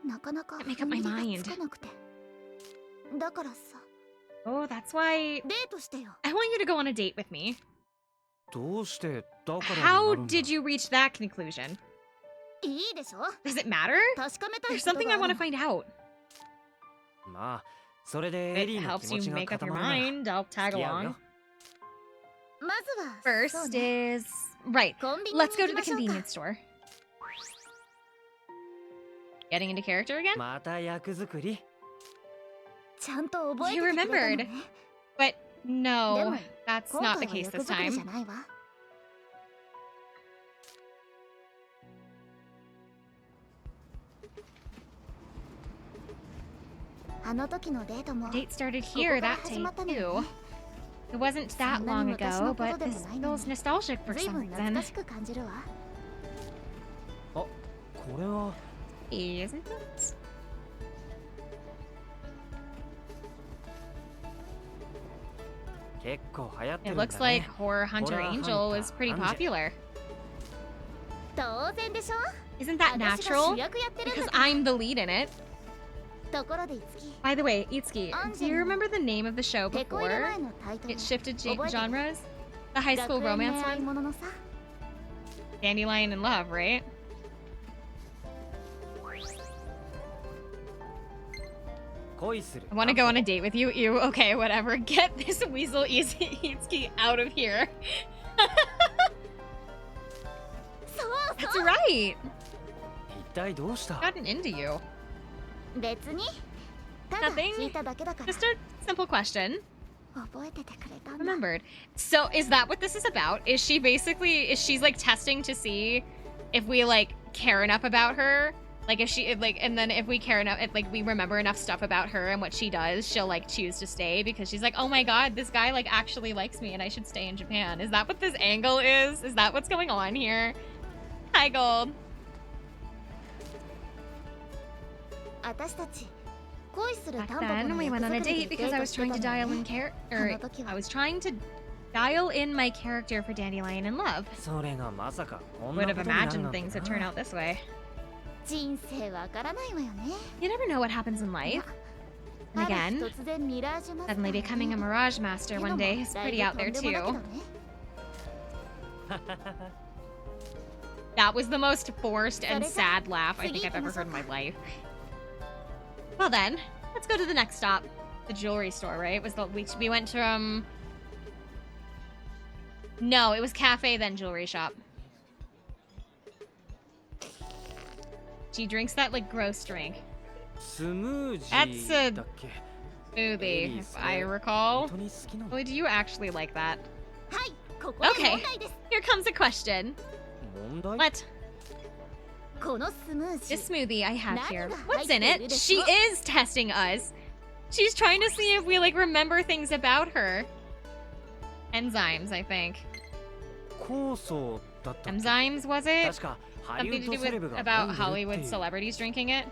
なかなか Can't make up 踏ん my 切りが mind. つかなくてだからさ oh, that's why デートしてよ I want you to go on a date with me. どうしてだからに How なるんだ did you reach that conclusion? いいでしょ Does it matter? 確かめたい There's こと something が I あ want る to find out. まあそれでエ It リーの helps 気持 you ちが make up 固 your まるなら mind. I'll 付 tag き合う along. よまずはそう First ね is right. コンビニに Let's go 行 to きま the しょうか convenience store. Getting into character again? また役作りちゃんと覚えて You てくれたの remembered. ね But no, Demo, that's 今 not the 回は case 役 this 作りじゃ time. ないわあの時のデートも Date started ここ here から that 始 day まったのよ too. ね It wasn't that そんなに long 昔 ago, のこと but でも this ないのに feels nostalgic for 随 some 分懐 reason. かしく感じるわこれは Isn't it? 結構流行ってる It んだ looks like ね Horror Hunter Horror Angel Hunter is pretty Angel. popular. 当然でしょ Isn't that 私が natural? 主役やってるん Because だから I'm the lead in it. ところでいつき By the way, Itsuki, do you remember the name of the show テコ入れ before 前のタイトル it shifted 覚えてる genres? The high 学 school 園 romance 恋愛 one? もののさ Dandelion in Love, right? I want to go on a date with you. Ew, okay, whatever. Get this weasel Itsuki out of here. そう That's そう right. 一体どうした Gotten into you. 別にただ Nothing. 聞いただけだから Just a simple question. 覚えててくれたんだ Remembered. So is that what this is about? Is she's like testing to see if we like care enough about her? Like and then if we care enough, if like we remember enough stuff about her and what she does, she'll like choose to stay because she's like, oh my god, this guy like actually likes me and I should stay in Japan. Is that what this angle is? Is that what's going on here? Hi, Gold. 私たち恋する Back タンポポ then, の we 役 went on a 作り date で because デ I ート was して trying た to の dial よ in ね care, あ or の時は I was trying to Dial in my character for Dandelion in Love. それがまさかこん Would な have ことになる imagined なんて things な would turn out this way. 人生わからないわよね。 You never know what happens in life. And ある again, 日突然ミラージュマスター suddenly に becoming a Mirage Master one day is だい pretty ぶ out と there んでもだけど too. ね。 That was the most forced and それじゃ、 sad laugh I think I've ever heard in my life. Well then, let's go to the next stop. The jewelry store, right? Was the we went from... No, it was cafe then jewelry shop. She drinks that like gross drink. スムージ That's a ーだっけ smoothie, if I recall. 本当に好きなの Really, do you actually like that? はい、ここで Okay, 問題です。 here comes a question. 問題 What? このスムージ This ー、 smoothie I have here. Nani ga What's in haitte iru it? desu? She is testing us. She's trying to see if we like remember things about her. Enzymes, I think. 酵素だったっけ Enzymes, was it? 確かハリウ Something ッ to ド do セレブ with が about 飲んでるって Hollywood いう celebrities drinking it?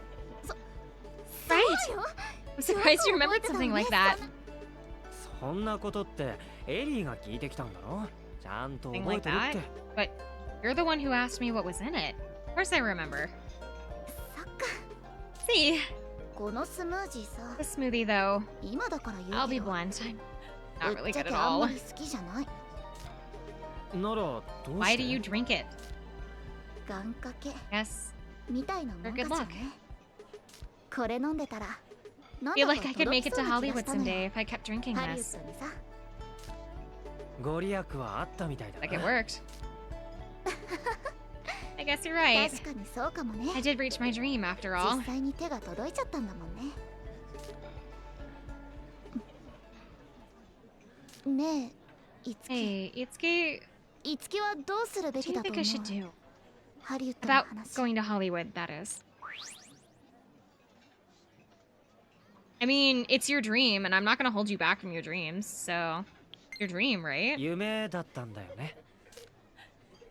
そう Right. よ。 I'm surprised you remembered something like that. そんなことってエリーが聞いてきたんだろちゃんと Something 覚え like てるって that. But you're the one who asked me what was in it. Of course I remember. そっか。 See, このスムージーさ、 the smoothie though, 今だから言 I'll う be けど、 blunt. I'm ぶ not really っちゃ good け at あんま all. り好きじゃない。ならどう Why して do you drink it? 願掛け Yes. みたいなもん For か good しら luck. ね。これ飲んでたら、なん Feel だ like か I could 届 make き it そ to うな気 Hollywood がしたの someday よ。 if I kept drinking ハリウッ this. ドにさ。ご利益はあったみたいだ Like it な worked. I guess you're right. 確かにそうかもね。 I did reach my dream after all. 実際に手が届いちゃったんだもんね。ねえ、いつき、 Hey, Itsuki, いつきはどうするべ what do き you だと think 思 I う should do? ハリウッドの About 話。 going to Hollywood, that is. I mean, it's your dream, and I'm not gonna hold you back from your dreams, so... Your dream, right? 夢だったんだよね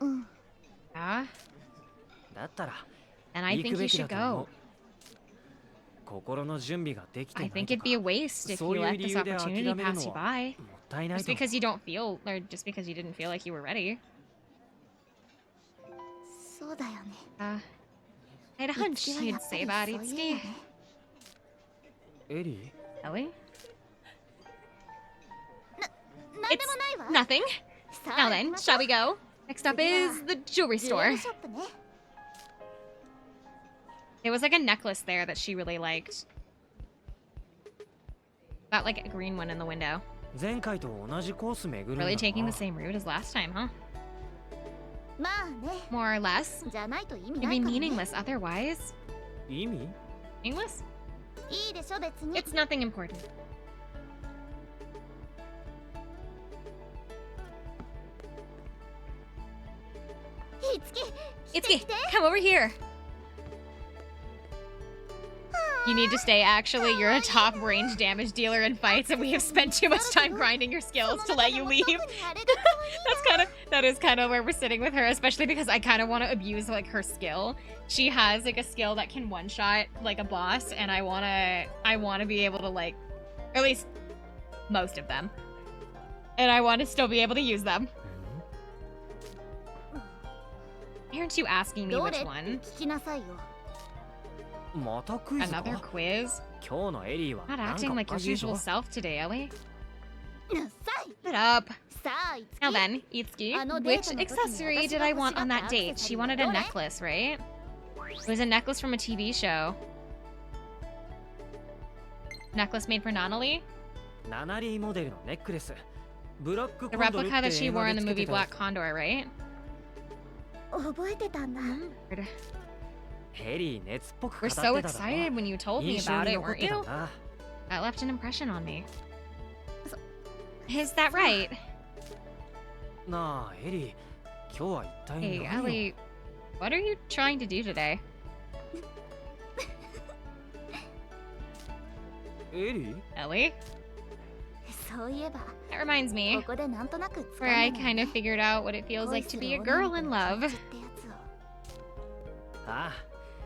うん。 Yeah? だったら Then I 行 think く you べき should だと思う go. 心の準備ができて I ない think と it'd か be a waste if そう you いう let 理 this 由で諦 opportunity める pass の you は by. もったいない Just と思う because you don't feel, or just because you didn't feel like you were ready. そうだよね。 I had a い hunch つきはや you'd っぱ say り that, そういうよ Itsuki. ね。エリ Ellie? なんでもないわ。 Nothing. さ Now あ、行 then, きましょ shall う we go? Next up is the jewelry ジュエ store. ルショップね。 There was like a necklace there that she really liked. Got like a green one in the window. 前回と同じコース巡るんだ Really taking な the same route as last time, huh? まあね。 More or less. じゃないと意味 It'd な be いからね。 meaningless otherwise. 意味 Meaningless? いいでしょ別に。 It's nothing important. いつき、来て Itsuki, 来て。 come over here. You need to stay, actually. You're a top range damage dealer in fights, and we have spent too much time grinding your skills to let you leave. That is kind of where we're sitting with her, especially because I kind of want to abuse, like, her skill. She has, like, a skill that can one-shot, like, a boss, and I want to be able to, like, or at least most of them. And I want to still be able to use them. Aren't you asking me ど which れって one? 聞きなさいよ。またクイズか Another quiz? 今日のエリーは Not なん acting かお like か your しいぞ usual self today, Ellie. なさい。 Shut up. さあ、いつき。 Now then, Itsuki, which accessory did I want on that date? She wanted a necklace, right? It was a necklace from a TV show. Necklace made for Nonali? ナナリーモデルのネックレスブラック The コンドルっ replica て that she 映 wore 画 in で the つけ movie てた Black Condor, right? 覚えてたんだ。ヘリー熱っぽく語 We're って so ただろ excited when you told me 印象 about に it, 残っ weren't てた you? んだ That left an impression on me. Is that right? なあエリー今日は一体 Hey, 何を Ellie, what are you trying to do today? エリー Ellie? そういえば、 That reminds こ me, こでなんとなく掴 where I んだのよ kind ね of figured out what it feels like to be a girl in love. 恋する女の子の気持ちってやつを。あ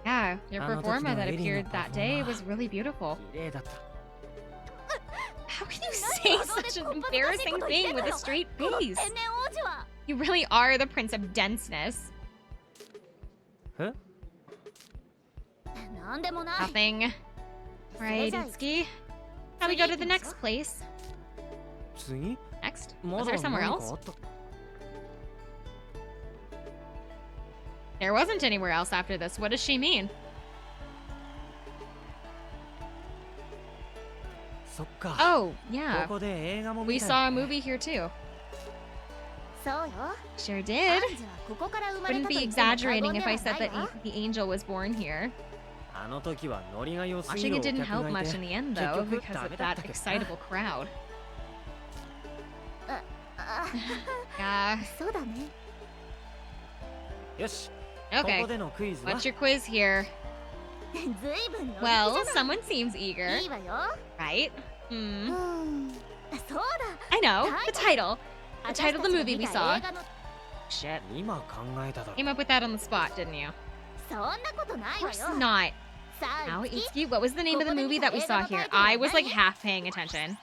Yeah, your あの時 performa の that エリーの appeared that day パフォーマン was really beautiful. 綺麗だった How can you say say such an embarrassing thing with a straight face? You really are the Prince of Denseness. え Nothing. Right, Itsuki? Now we go to the next place. 次 Next? ま Was だ there somewhere 何か else? あった There wasn't anywhere else after this. What does she mean? そっか Oh, yeah. ここで映画も We 見た saw a よね movie here too. そうよ Sure ア did. ンジはここから生まれ Wouldn't たと be 言っても過 exaggerating 言で if は I said ない that わ the angel was born here. あの時はノリが良すぎ Watching る it お didn't 客 help がい much て in the end, 結 though, 局 because ダ of メだっ that たけど excitable crowd. あ Yeah. そうだねよし Okay. ここでのクイズは What's your quiz here? ずいぶん乗り気じゃ Well, ない someone seems eager, いいわよ right? う Hmm. んそうだ I know. The title. The 私 title た of the ちが movie 見 we た saw. 映画の Shit. 今考えただろ Came up with that on the spot, didn't you? そんなことな Of いわ course よ not. さあ Now, いつき Itsuki, what was the name of the movie that we saw here? I was like half paying attention.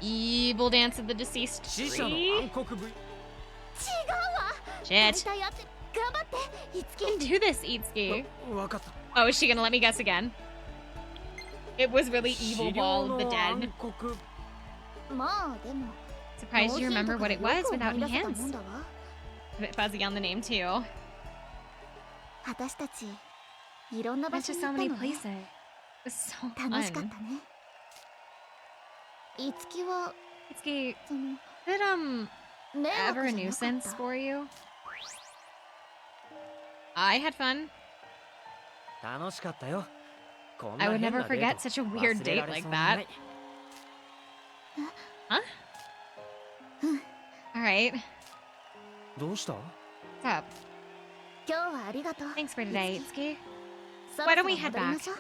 Evil Dance of the Deceased 死者の Tree? 暗黒部違うわ Shit. 大体やって頑張っていつき Do this, Itsuki. わかった Oh, is she gonna let me guess again? It was really 資 Evil 料 Ball of の the 暗 Dead. 黒 まあでも Surprised you remember what it was without any ノーヒントからよく思い出せたもん hints. だわ A bit fuzzy on the name, too. 私たちいろんな場 Went 所 to に so 行った many のね places. It was so 楽しかっ fun. たねいつきは Itsuki, その did 迷 ever 惑 a じゃなかっ nuisance た for you? I had fun. 楽しかったよこん I な would 変 never なデ forget ート such a weird 忘れら date れ like そうにな that. い Alright. どうした What's up? 今日はありがとう Thanks for today, Itsuki. そろ Why そ don't ろ we head 戻りましょう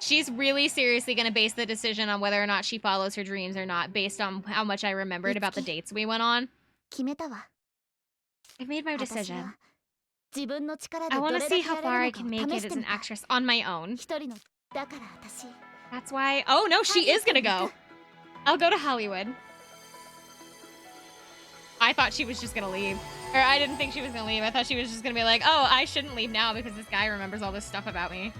She's really seriously gonna base the decision on whether or not she follows her dreams or not based on how much I remembered about the dates we went on. 決めたわ I've made my 私 decision. は自分の力で I ど want れ to だ see け how や far れ I るの can か make 試 it して as み an た actress on my own. 一人のだから私 That's why. Oh no, she is gonna go. I'll go to Hollywood. I thought she was just gonna leave. Or I didn't think she was gonna leave. I thought she was just gonna be like, oh, I shouldn't leave now because this guy remembers all this stuff about me.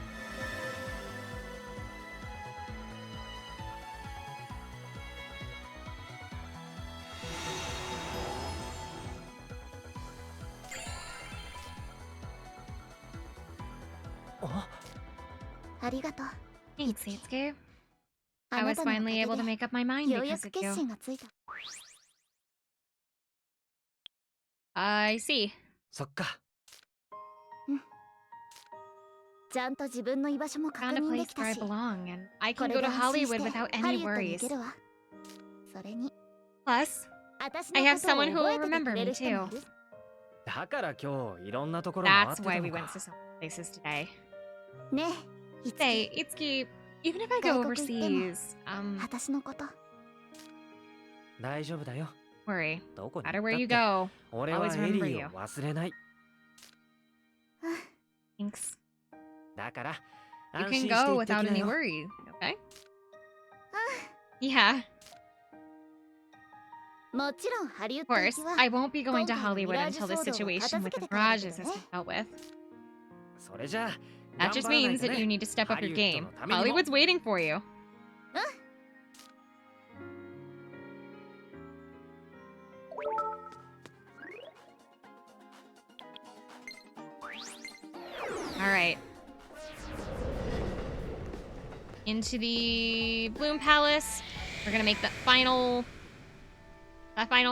Oh. ありがとう Thanks, Itsuki. あ I な was たのおか finally げ able to で make up my mind ようや because く of 決 you. 心がついた I see. そっかちゃんと自分の居場所も Found 確 a 認で place き where た I し belong, and I こ can れ go で to 安心し Hollywood て without ハ any リウッドに worries. 行けるわそれに Plus, 私 I の have ことを someone who 覚 will えてて remember くれ me る人もい too. るだから今日いろんなところ回っ That's てた why we の went か to some places today. ねえいつき Say, Itsuki, even if I go 外国行っても overseas, 私のこと 大丈夫だよ worry. どこに No 行 matter where った you って go, 俺は always エリ remember ー you. を忘れない Thanks. だから You 安 can 心して go 行ってき without な any よ worry, okay? Yeah, もちろんハリウッ of ド行 course. きは I won't be going to 今回の Hollywood ミラージ until the 騒動を situation 片 with 付け the てからだ Mirages け has どね been dealt with. それじゃあ That just 頑張らない means と that ね you need to step up ハリ your ウッド game. のためにも Hollywood's waiting for you. All right. Into the Bloom Palace. We're gonna make that final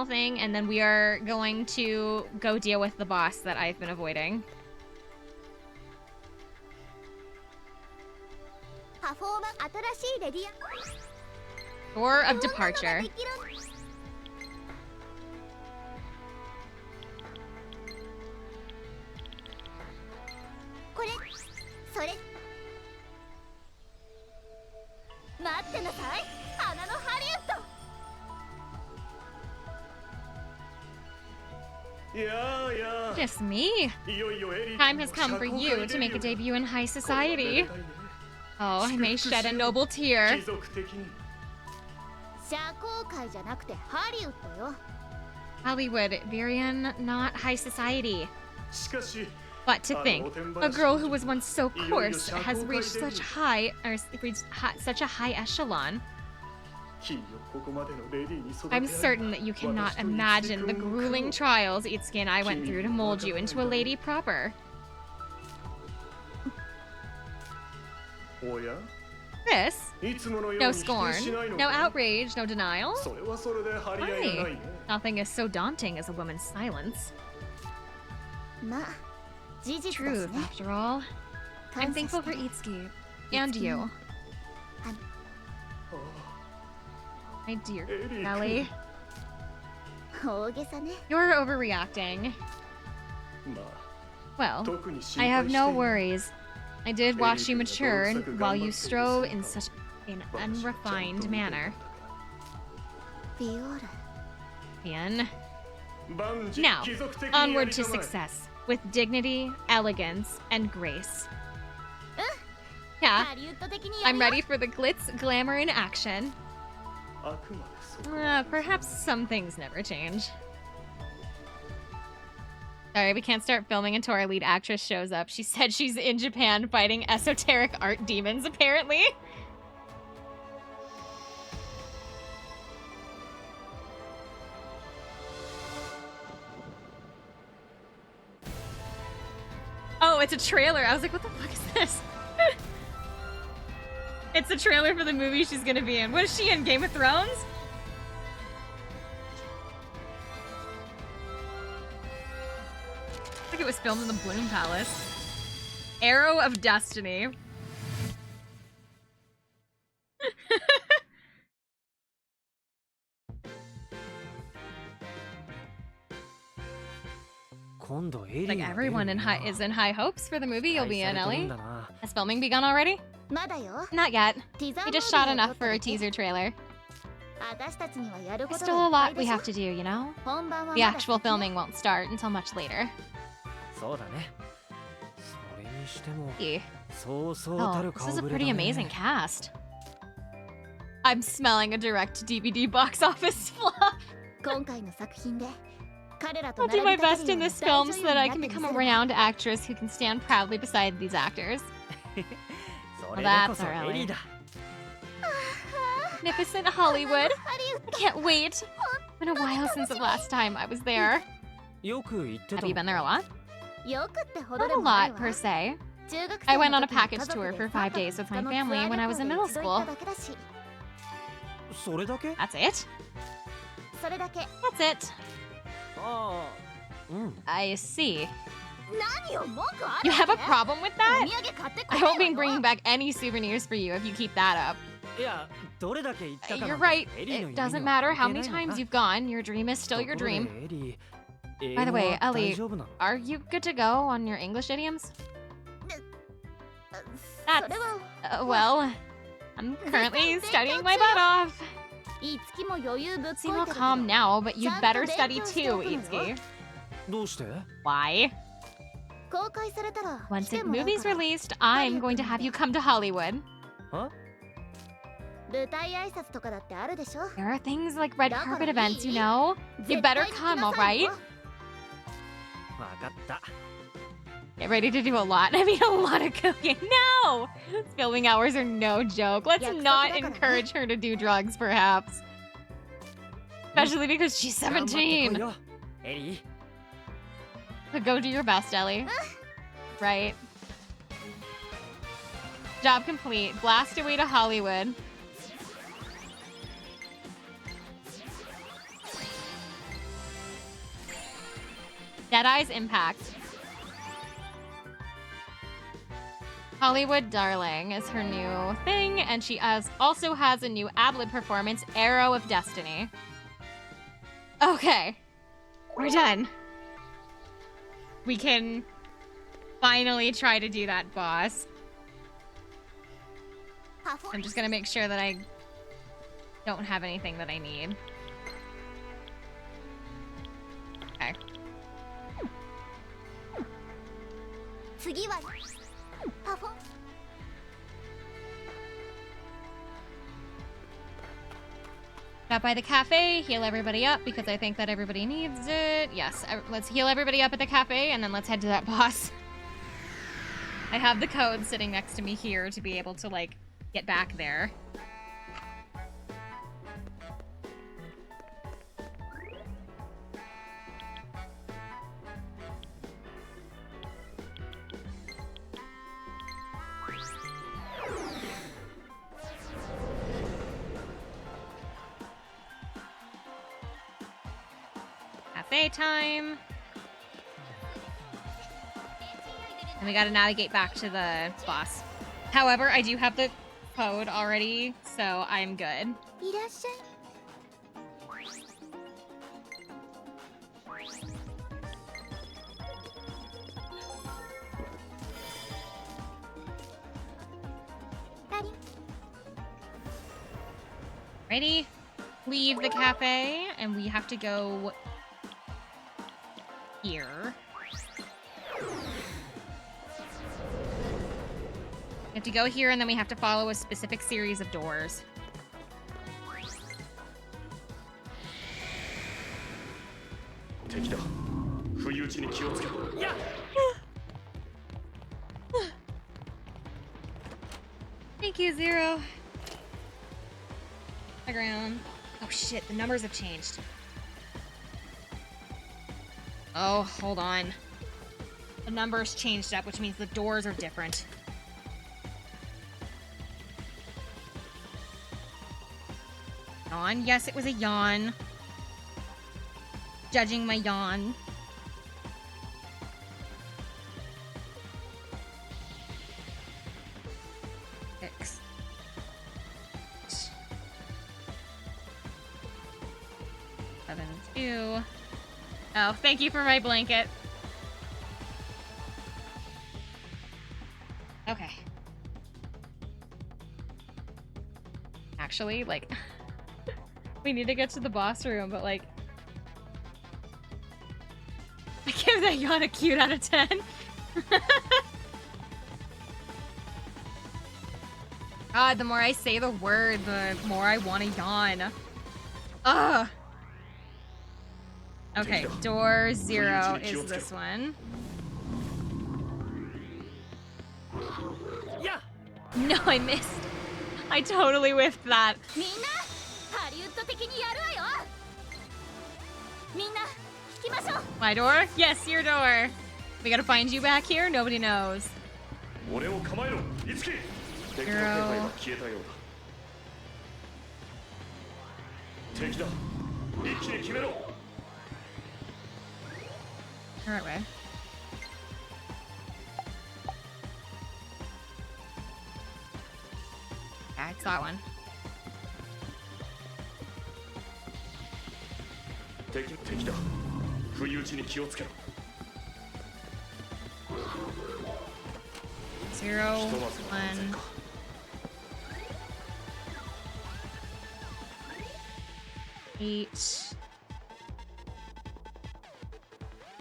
thing, and then we are going to go deal with the boss that I've been avoiding. パフォーマン新しいレディア Door of どんなのが Departure. できるこれそれ待ってなさい花のハリウッド Just me. Time has come for you to make a debut in high society. Oh, I may shed a noble tear. 社交界じゃなくてハリウッドよ。 Hollywood, Virion, not high society. But to think, a girl who was once so coarse has reached such such a high echelon. I'm certain that you cannot imagine the grueling trials Itsuki and I went through to mold you into a lady proper. This? No scorn, no outrage, no denial? Why? Nothing is so daunting as a woman's silence. まあ、事実だし Truth, ね。 after all. I'm thankful for Itsuki. And you. My dear Ellie. 大げさね。 You're overreacting. Well, I have no worries. I did watch you mature while you strove in such an unrefined manner. ビオール。 Ian. Now, onward to success, with dignity, elegance, and grace. Yeah, ハリウッド的にや I'm るよ ready for the glitz, glamour, and action. Perhaps some things never change. Sorry, we can't start filming until our lead actress shows up. She said she's in Japan fighting esoteric art demons, apparently. Oh, it's a trailer. I was like, what the fuck is this? It's a trailer for the movie she's gonna be in. What is she in? Game of Thrones? I think it was filmed in the Bloom Palace. Arrow of Destiny. Like everyone is in high hopes for the movie you'll be in, Ellie. Has filming begun already? まだよ。 Not yet. ティザー We ムー just ビー shot を enough 撮った for a だけ teaser trailer. 私たちにはやるこ There's と still a がいっ lot ぱ we いでしょ have to do, you know? 本番は The まだ actual 先よ filming won't start until much later. そうだね。それにしても Gee. そうそうた Oh, る this 顔 is a ぶれ pretty だね。 amazing cast. I'm smelling a direct DVD box office flop. 今回の作品で彼らと I'll do 並 my び立 best て in るよう this な大 film 女 so 優 that に I なっ can てみ become せ a るわ renowned actress who can stand proudly beside these actors. それでこそ Well, that's エリーだ。 Magnificent Hollywood. I can't wait. Been a while since the last time I was there. よく言ってた Have you been there a lot? よくってほど Not で a もない lot わ per se. 中学 I 生 went の on a 時に package 家族 tour で for 3 5 days with my の family when I was in ツアー middle 旅行で一度 school. 行っただけだしそれだけ That's it? それだけ That's it. ああ、うん。 I see. 何よ文句ある You have a わけ problem with お that? 土産買ってこ I ない won't be わよ bringing back any souvenirs for you if you keep that up. いや、どれだけ言ったか You're なんて right. エリーの It 夢には doesn't matter how 関 many 係ないの times な you've gone. Your dream is still your ところで dream. エリー、 By the 英語 way, は Ellie, 大丈夫なの are you good to go on your English idioms? それは Well, I'm currently studying my butt off. いつきも余裕ぶっこいて Seem る all けど calm now, but you'd better study ちゃんと勉強して too, おくのよ。 Itsuki. どうして Why? 公開されたら Once 来て the もらう movie's から released, I'm going to have you come to Hollywood. は舞台挨拶とかだってあるでしょ There are things like red だから carpet events, you いい？ know? You 絶 better 対に来 come, なさい alright? よ。わかった Get ready to do a lot. I mean, a lot of cooking. No! Filming hours are no joke. Let's Yeah, not そうだからね。 encourage her to do drugs, perhaps. Especially because she's 頑張ってこい 17. よエリー But go do your best, Ellie. Right. Job complete. Blast away to Hollywood. Deadeye's Impact. Hollywood Darling is her new thing, and she also has a new ad-lib performance, Arrow of Destiny. Okay. We're done. We can finally try to do that boss. I'm just gonna make sure that I don't have anything that I need. Okay. 次はパフォン Stop by the cafe, heal everybody up because I think that everybody needs it. Yes, let's heal everybody up at the cafe and then let's head to that boss. I have the code sitting next to me here to be able to, like, get back there. Cafe time. And we gotta navigate back to the boss. However, I do have the code already, so I'm good. いらっしゃい Ready? Leave the cafe, and we have to go here. We have to go here, and then we have to follow a specific series of doors. Thank you, Zero. The ground. Oh shit, the numbers have changed. Oh, hold on. The numbers changed up, which means the doors are different. Yawn? Yes, it was a yawn. Judging my yawn. Six. 7, 2. Oh, thank you for my blanket. Okay. Actually, like, we need to get to the boss room, but like, I give that yawn a cute out of 10. God, the more I say the word, the more I want to yawn. Ugh. Okay, door 0 is this one. Yeah. No, I missed. I totally whiffed that. みんなハリウッド的にやるわよみんな引きましょう My door? Yes, your door. We gotta find you back here? Nobody knows. 俺を構えろいつき敵の気配は消えたようだ敵だ一気に決めろ The right way. Yeah, it's that one. 敵だ不意打ちに気をつけろ 0, ひとまずは安全 1. か 8.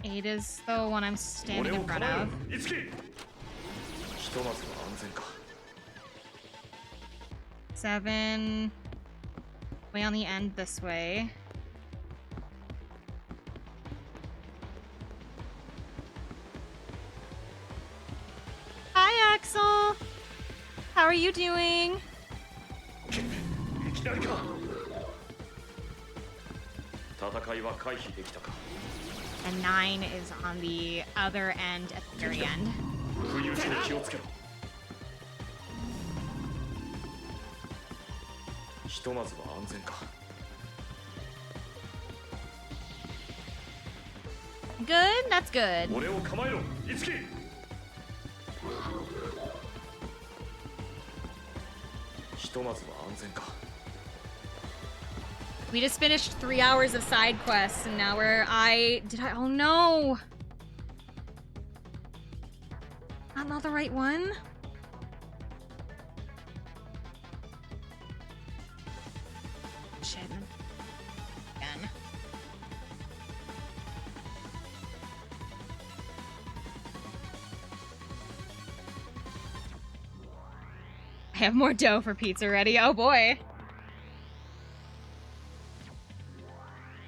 8 is the one I'm standing 俺を in front 構え of. ろいつきひとまずは安全か 7. Way on the end this way. Hi, Axel. How are you doing? いきなりか戦いは回避できたか And 9 is on the other end at the very end. 不意打ちに気をつけろひとまずは安全か Good? That's good. 俺を構えろいつき ひとまずは安全か We just finished 3 hours of side quests, and now oh no! Not the right one? Shit. Again. I have more dough for pizza ready. Oh boy.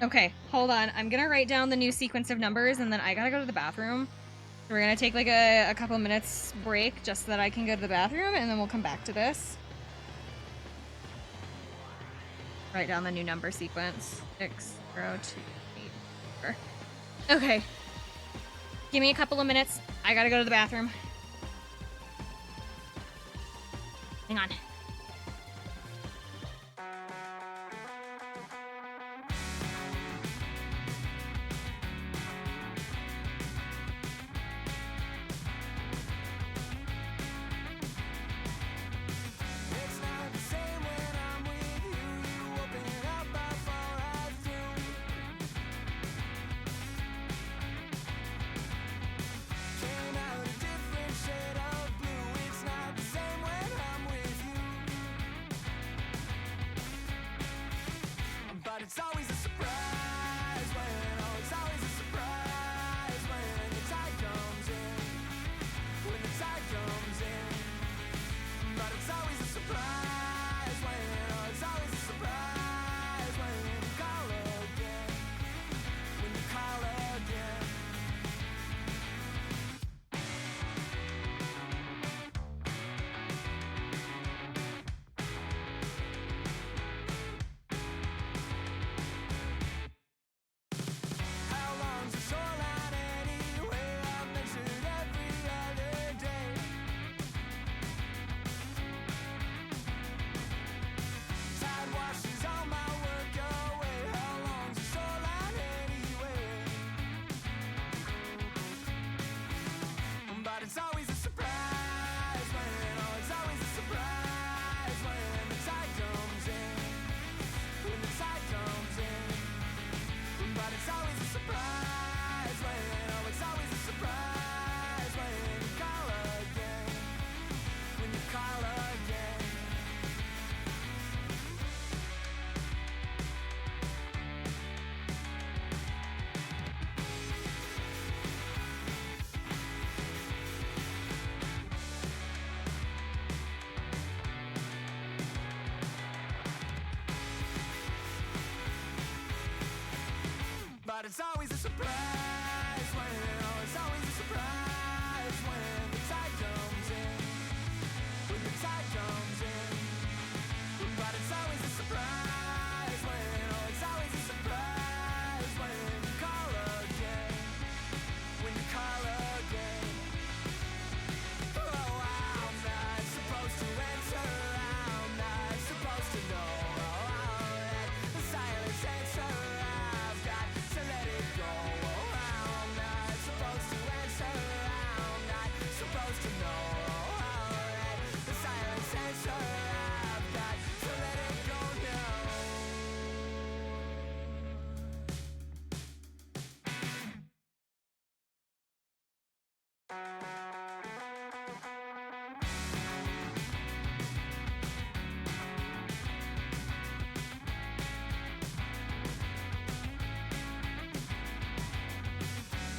Okay, hold on. I'm gonna write down the new sequence of numbers and then I gotta go to the bathroom. So we're gonna take like a couple minutes break just so that I can go to the bathroom and then we'll come back to this. Write down the new number sequence. 6, 0, 2, 8, 4. Okay. Give me a couple of minutes. I gotta go to the bathroom. Hang on. It's not the same when I'm with you. You open up before I do. Came out a different shade of blue. It's not the same when I'm with you. But it's always a surprise when, oh, it's always a surprise when the tide comes in. When the tide comes in. But it's always a surprise when, oh, it's always a surprise when you call again. When you call again. How long's the shoreline anyway? I've measured every other day. Tide washes all my work away. How long's the shoreline anyway? But it's always a surprise when, oh, it's always a surprise when the tide comes in. When the tide comes in. But it's always a surprise when, oh, it's always a surprise when you call again. When you call again. But it's always a surprise when, oh, it's always a surprise when the tide comes in. When the tide comes in. But it's always a surprise when, oh, it's always a surprise when you call again. When you call again. Oh, I'm not supposed to answer. I'm not supposed to know. Oh, that the silence answer. I've got to let it go. Oh, I'm not supposed to answer. I'm not supposed to know. Oh, that the silence answer. I've got to let it go now.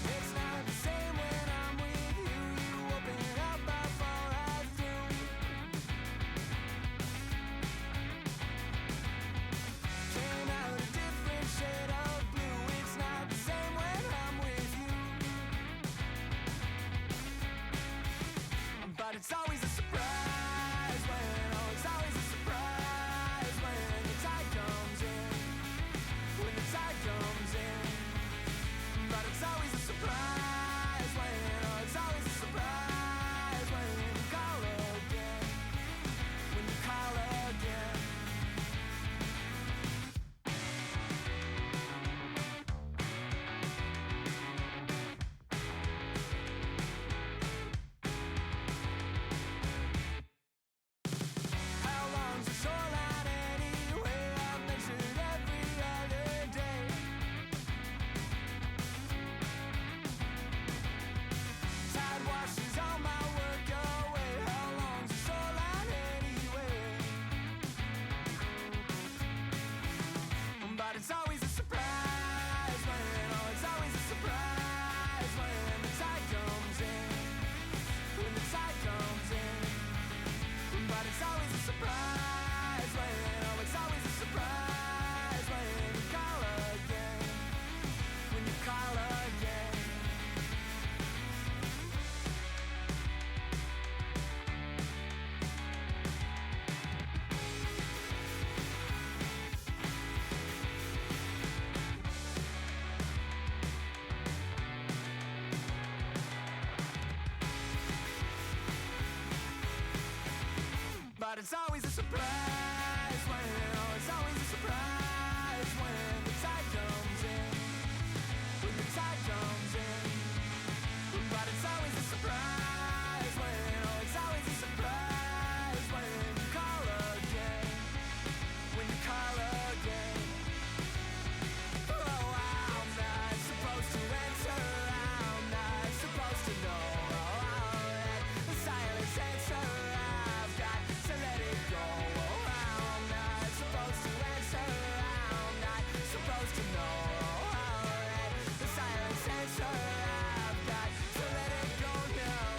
It's not the same when I'm with you. You open up before I do. Came out a different shade of blue. It's not the same when I'm with you. But it's always a surprise when, oh, it's always a surprise when the tide comes in. When the tide comes in. But it's always a surprise when, oh, it's always a surprise when you call again. When you call again. How long's the shoreline anyway? I've measured every other day. it's always a surprise when, oh, it's always a surprise when the tide comes in. When the tide comes in. But it's always a surprise when, oh, it's always a surprise when you call again. When you call again. Oh, I'm not supposed to answer. I'm not supposed to know. The silence answer, I've got to let it go. I'm not supposed to answer, I'm not supposed to know. The silence answer, I've got to let it go now.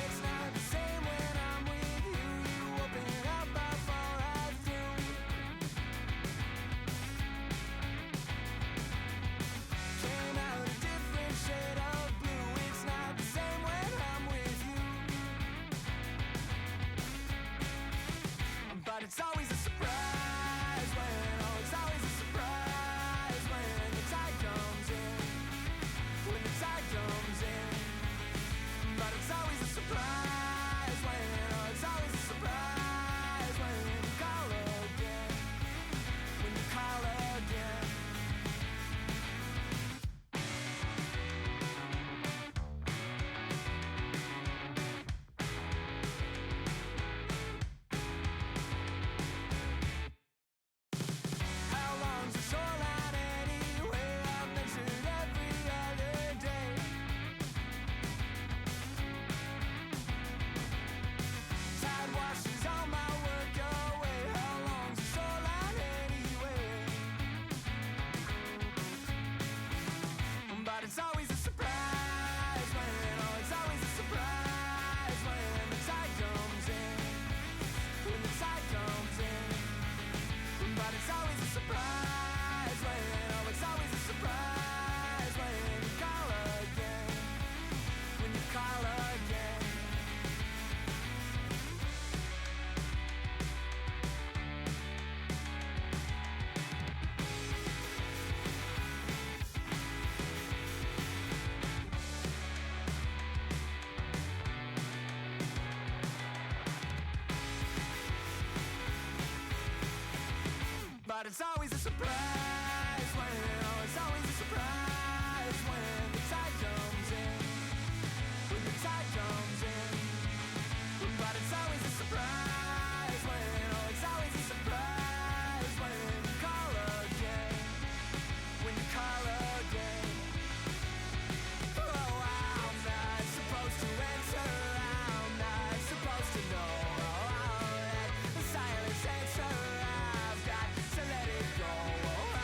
It's not the same when I'm with you. You open up before I do. Came out a different shade of blue. It's not the same when I'm with you. But it's always a surprise when, oh, it's always a surprise when the tide comes in. When the tide comes in. But it's always a surprise when, oh, it's always a surprise when you call again. When you call again. How long's the shoreline anyway? I've measured every other day. Tide washes all my work away. How long's the shoreline anyway? But it's always a surprise when, oh, it's always a surprise when the tide comes in. When the tide comes in. But it's always a surprise when, oh, it's always a surprise when you call again. When you call again. But it's always a surprise when, oh, it's always a surprise when the tide comes in. When the tide comes in. But it's always a surprise when, oh, it's always a surprise when you call again. When you call again. Oh, I'm not supposed to answer, I'm not supposed to know. The silence answer, I've got to let it go.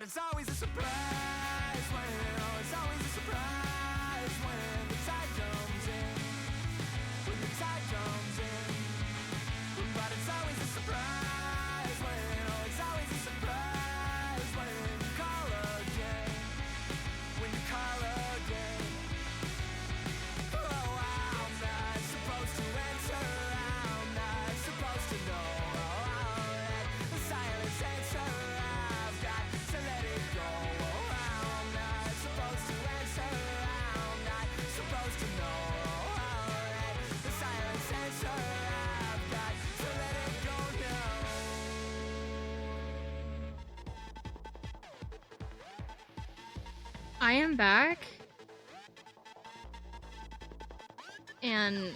But it's always a surprise when, oh, it's always a surprise when the tide comes in. When the tide comes in. But it's always a surprise when, oh, it's always a surprise when you call again. When you call again. Oh, I'm not supposed to answer. I'm not supposed to know. Oh, that the silence answer. I've got to let it go. Oh, I'm not supposed to answer. I'm not supposed to know. Oh, that the silence answer. I've got to let it go now. I am back. And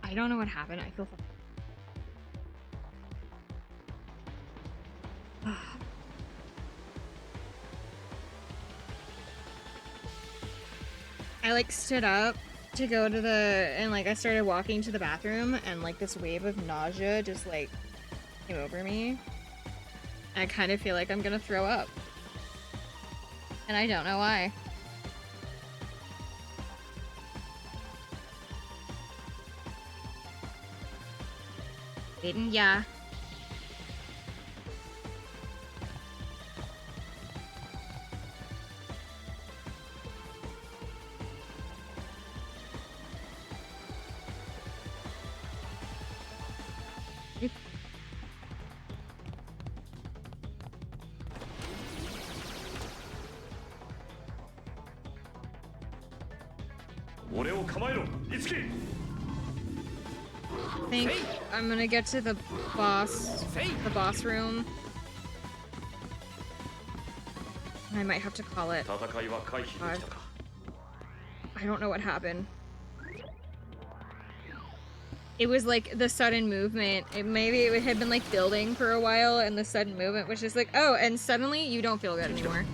I don't know what happened. I feel I like stood up to go to and like I started walking to the bathroom and like this wave of nausea just like came over me. I kind of feel like I'm gonna throw up. And I don't know why. Aiden, yeah. I think I'm gonna get to the boss room. I might have to call it. God. I don't know what happened. It was like the sudden movement. Maybe it had been like building for a while and the sudden movement was just like, oh, and suddenly you don't feel good anymore.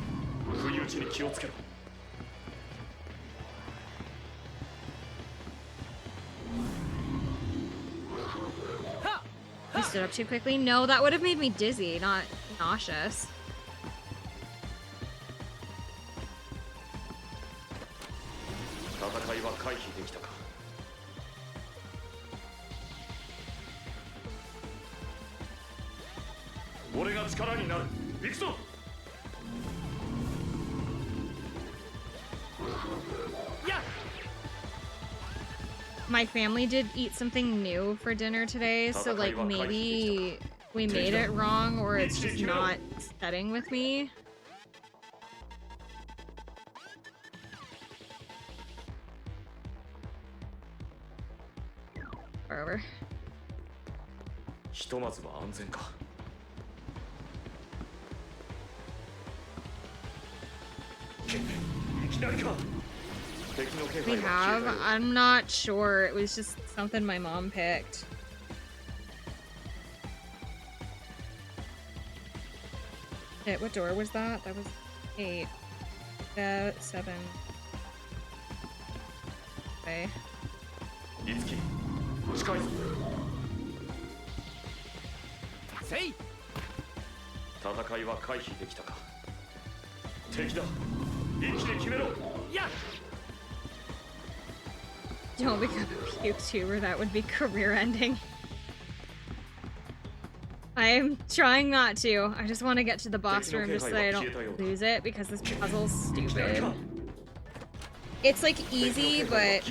I stood up too quickly? No, that would have made me dizzy, not nauseous. My family did eat something new for dinner today, so like maybe we made it wrong or it's just not setting with me. We're over. We have? I'm not sure. It was just something my mom picked. Shit, what door was that? That was 8. 7. Okay. Don't become a puke tuber, that would be career ending. I'm trying not to. I just want to get to the boss room just so I don't lose it because this puzzle's stupid. It's like easy, but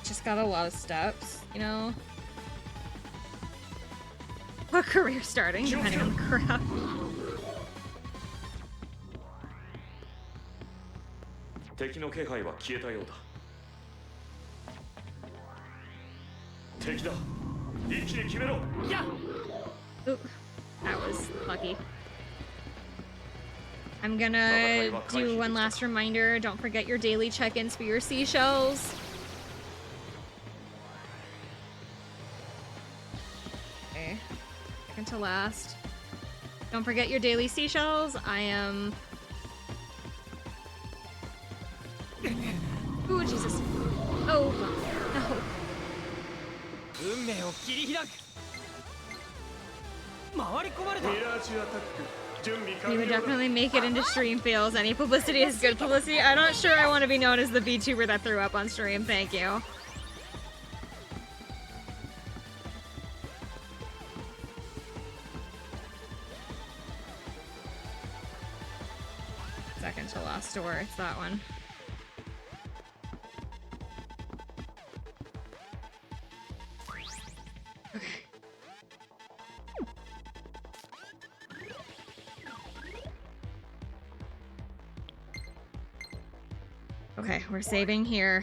just got a lot of steps, you know? A career starting, depending on the crap. Ooh, that was lucky. I'm gonna do one last reminder. Don't forget your daily check-ins for your seashells. Okay, second to last. Don't forget your daily seashells. I am... Ooh, Jesus. Oh, no. 回り込まれた。 ミラージュアタック準備 You 完 would 了だ definitely make it into stream fails. Any publicity is good publicity. I'm not sure I want to be known as the VTuber that threw up on stream. Thank you. Second to last door. It's that one. Okay. Okay, we're saving here.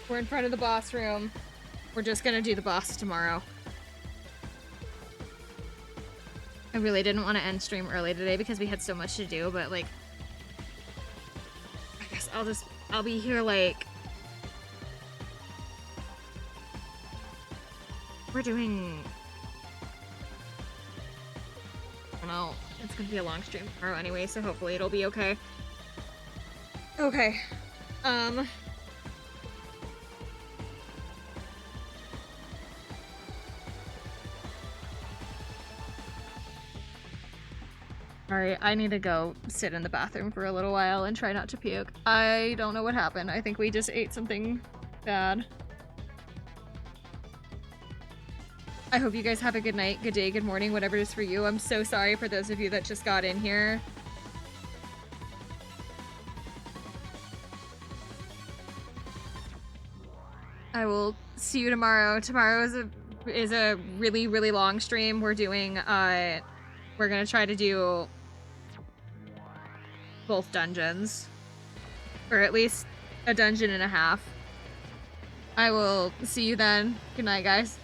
We're in front of the boss room. We're just gonna do the boss tomorrow. I really didn't want to end stream early today because we had so much to do, but like, I guess I'll be here like, we're doing, I don't know, it's gonna be a long stream tomorrow anyway, so hopefully it'll be okay. Okay, alright, I need to go sit in the bathroom for a little while and try not to puke. I don't know what happened. I think we just ate something bad. I hope you guys have a good night, good day, good morning, whatever it is for you. I'm so sorry for those of you that just got in here. I will see you tomorrow. Tomorrow is a really, really long stream. We're doing, we're gonna try to do both dungeons. Or at least a dungeon and a half. I will see you then. Good night, guys.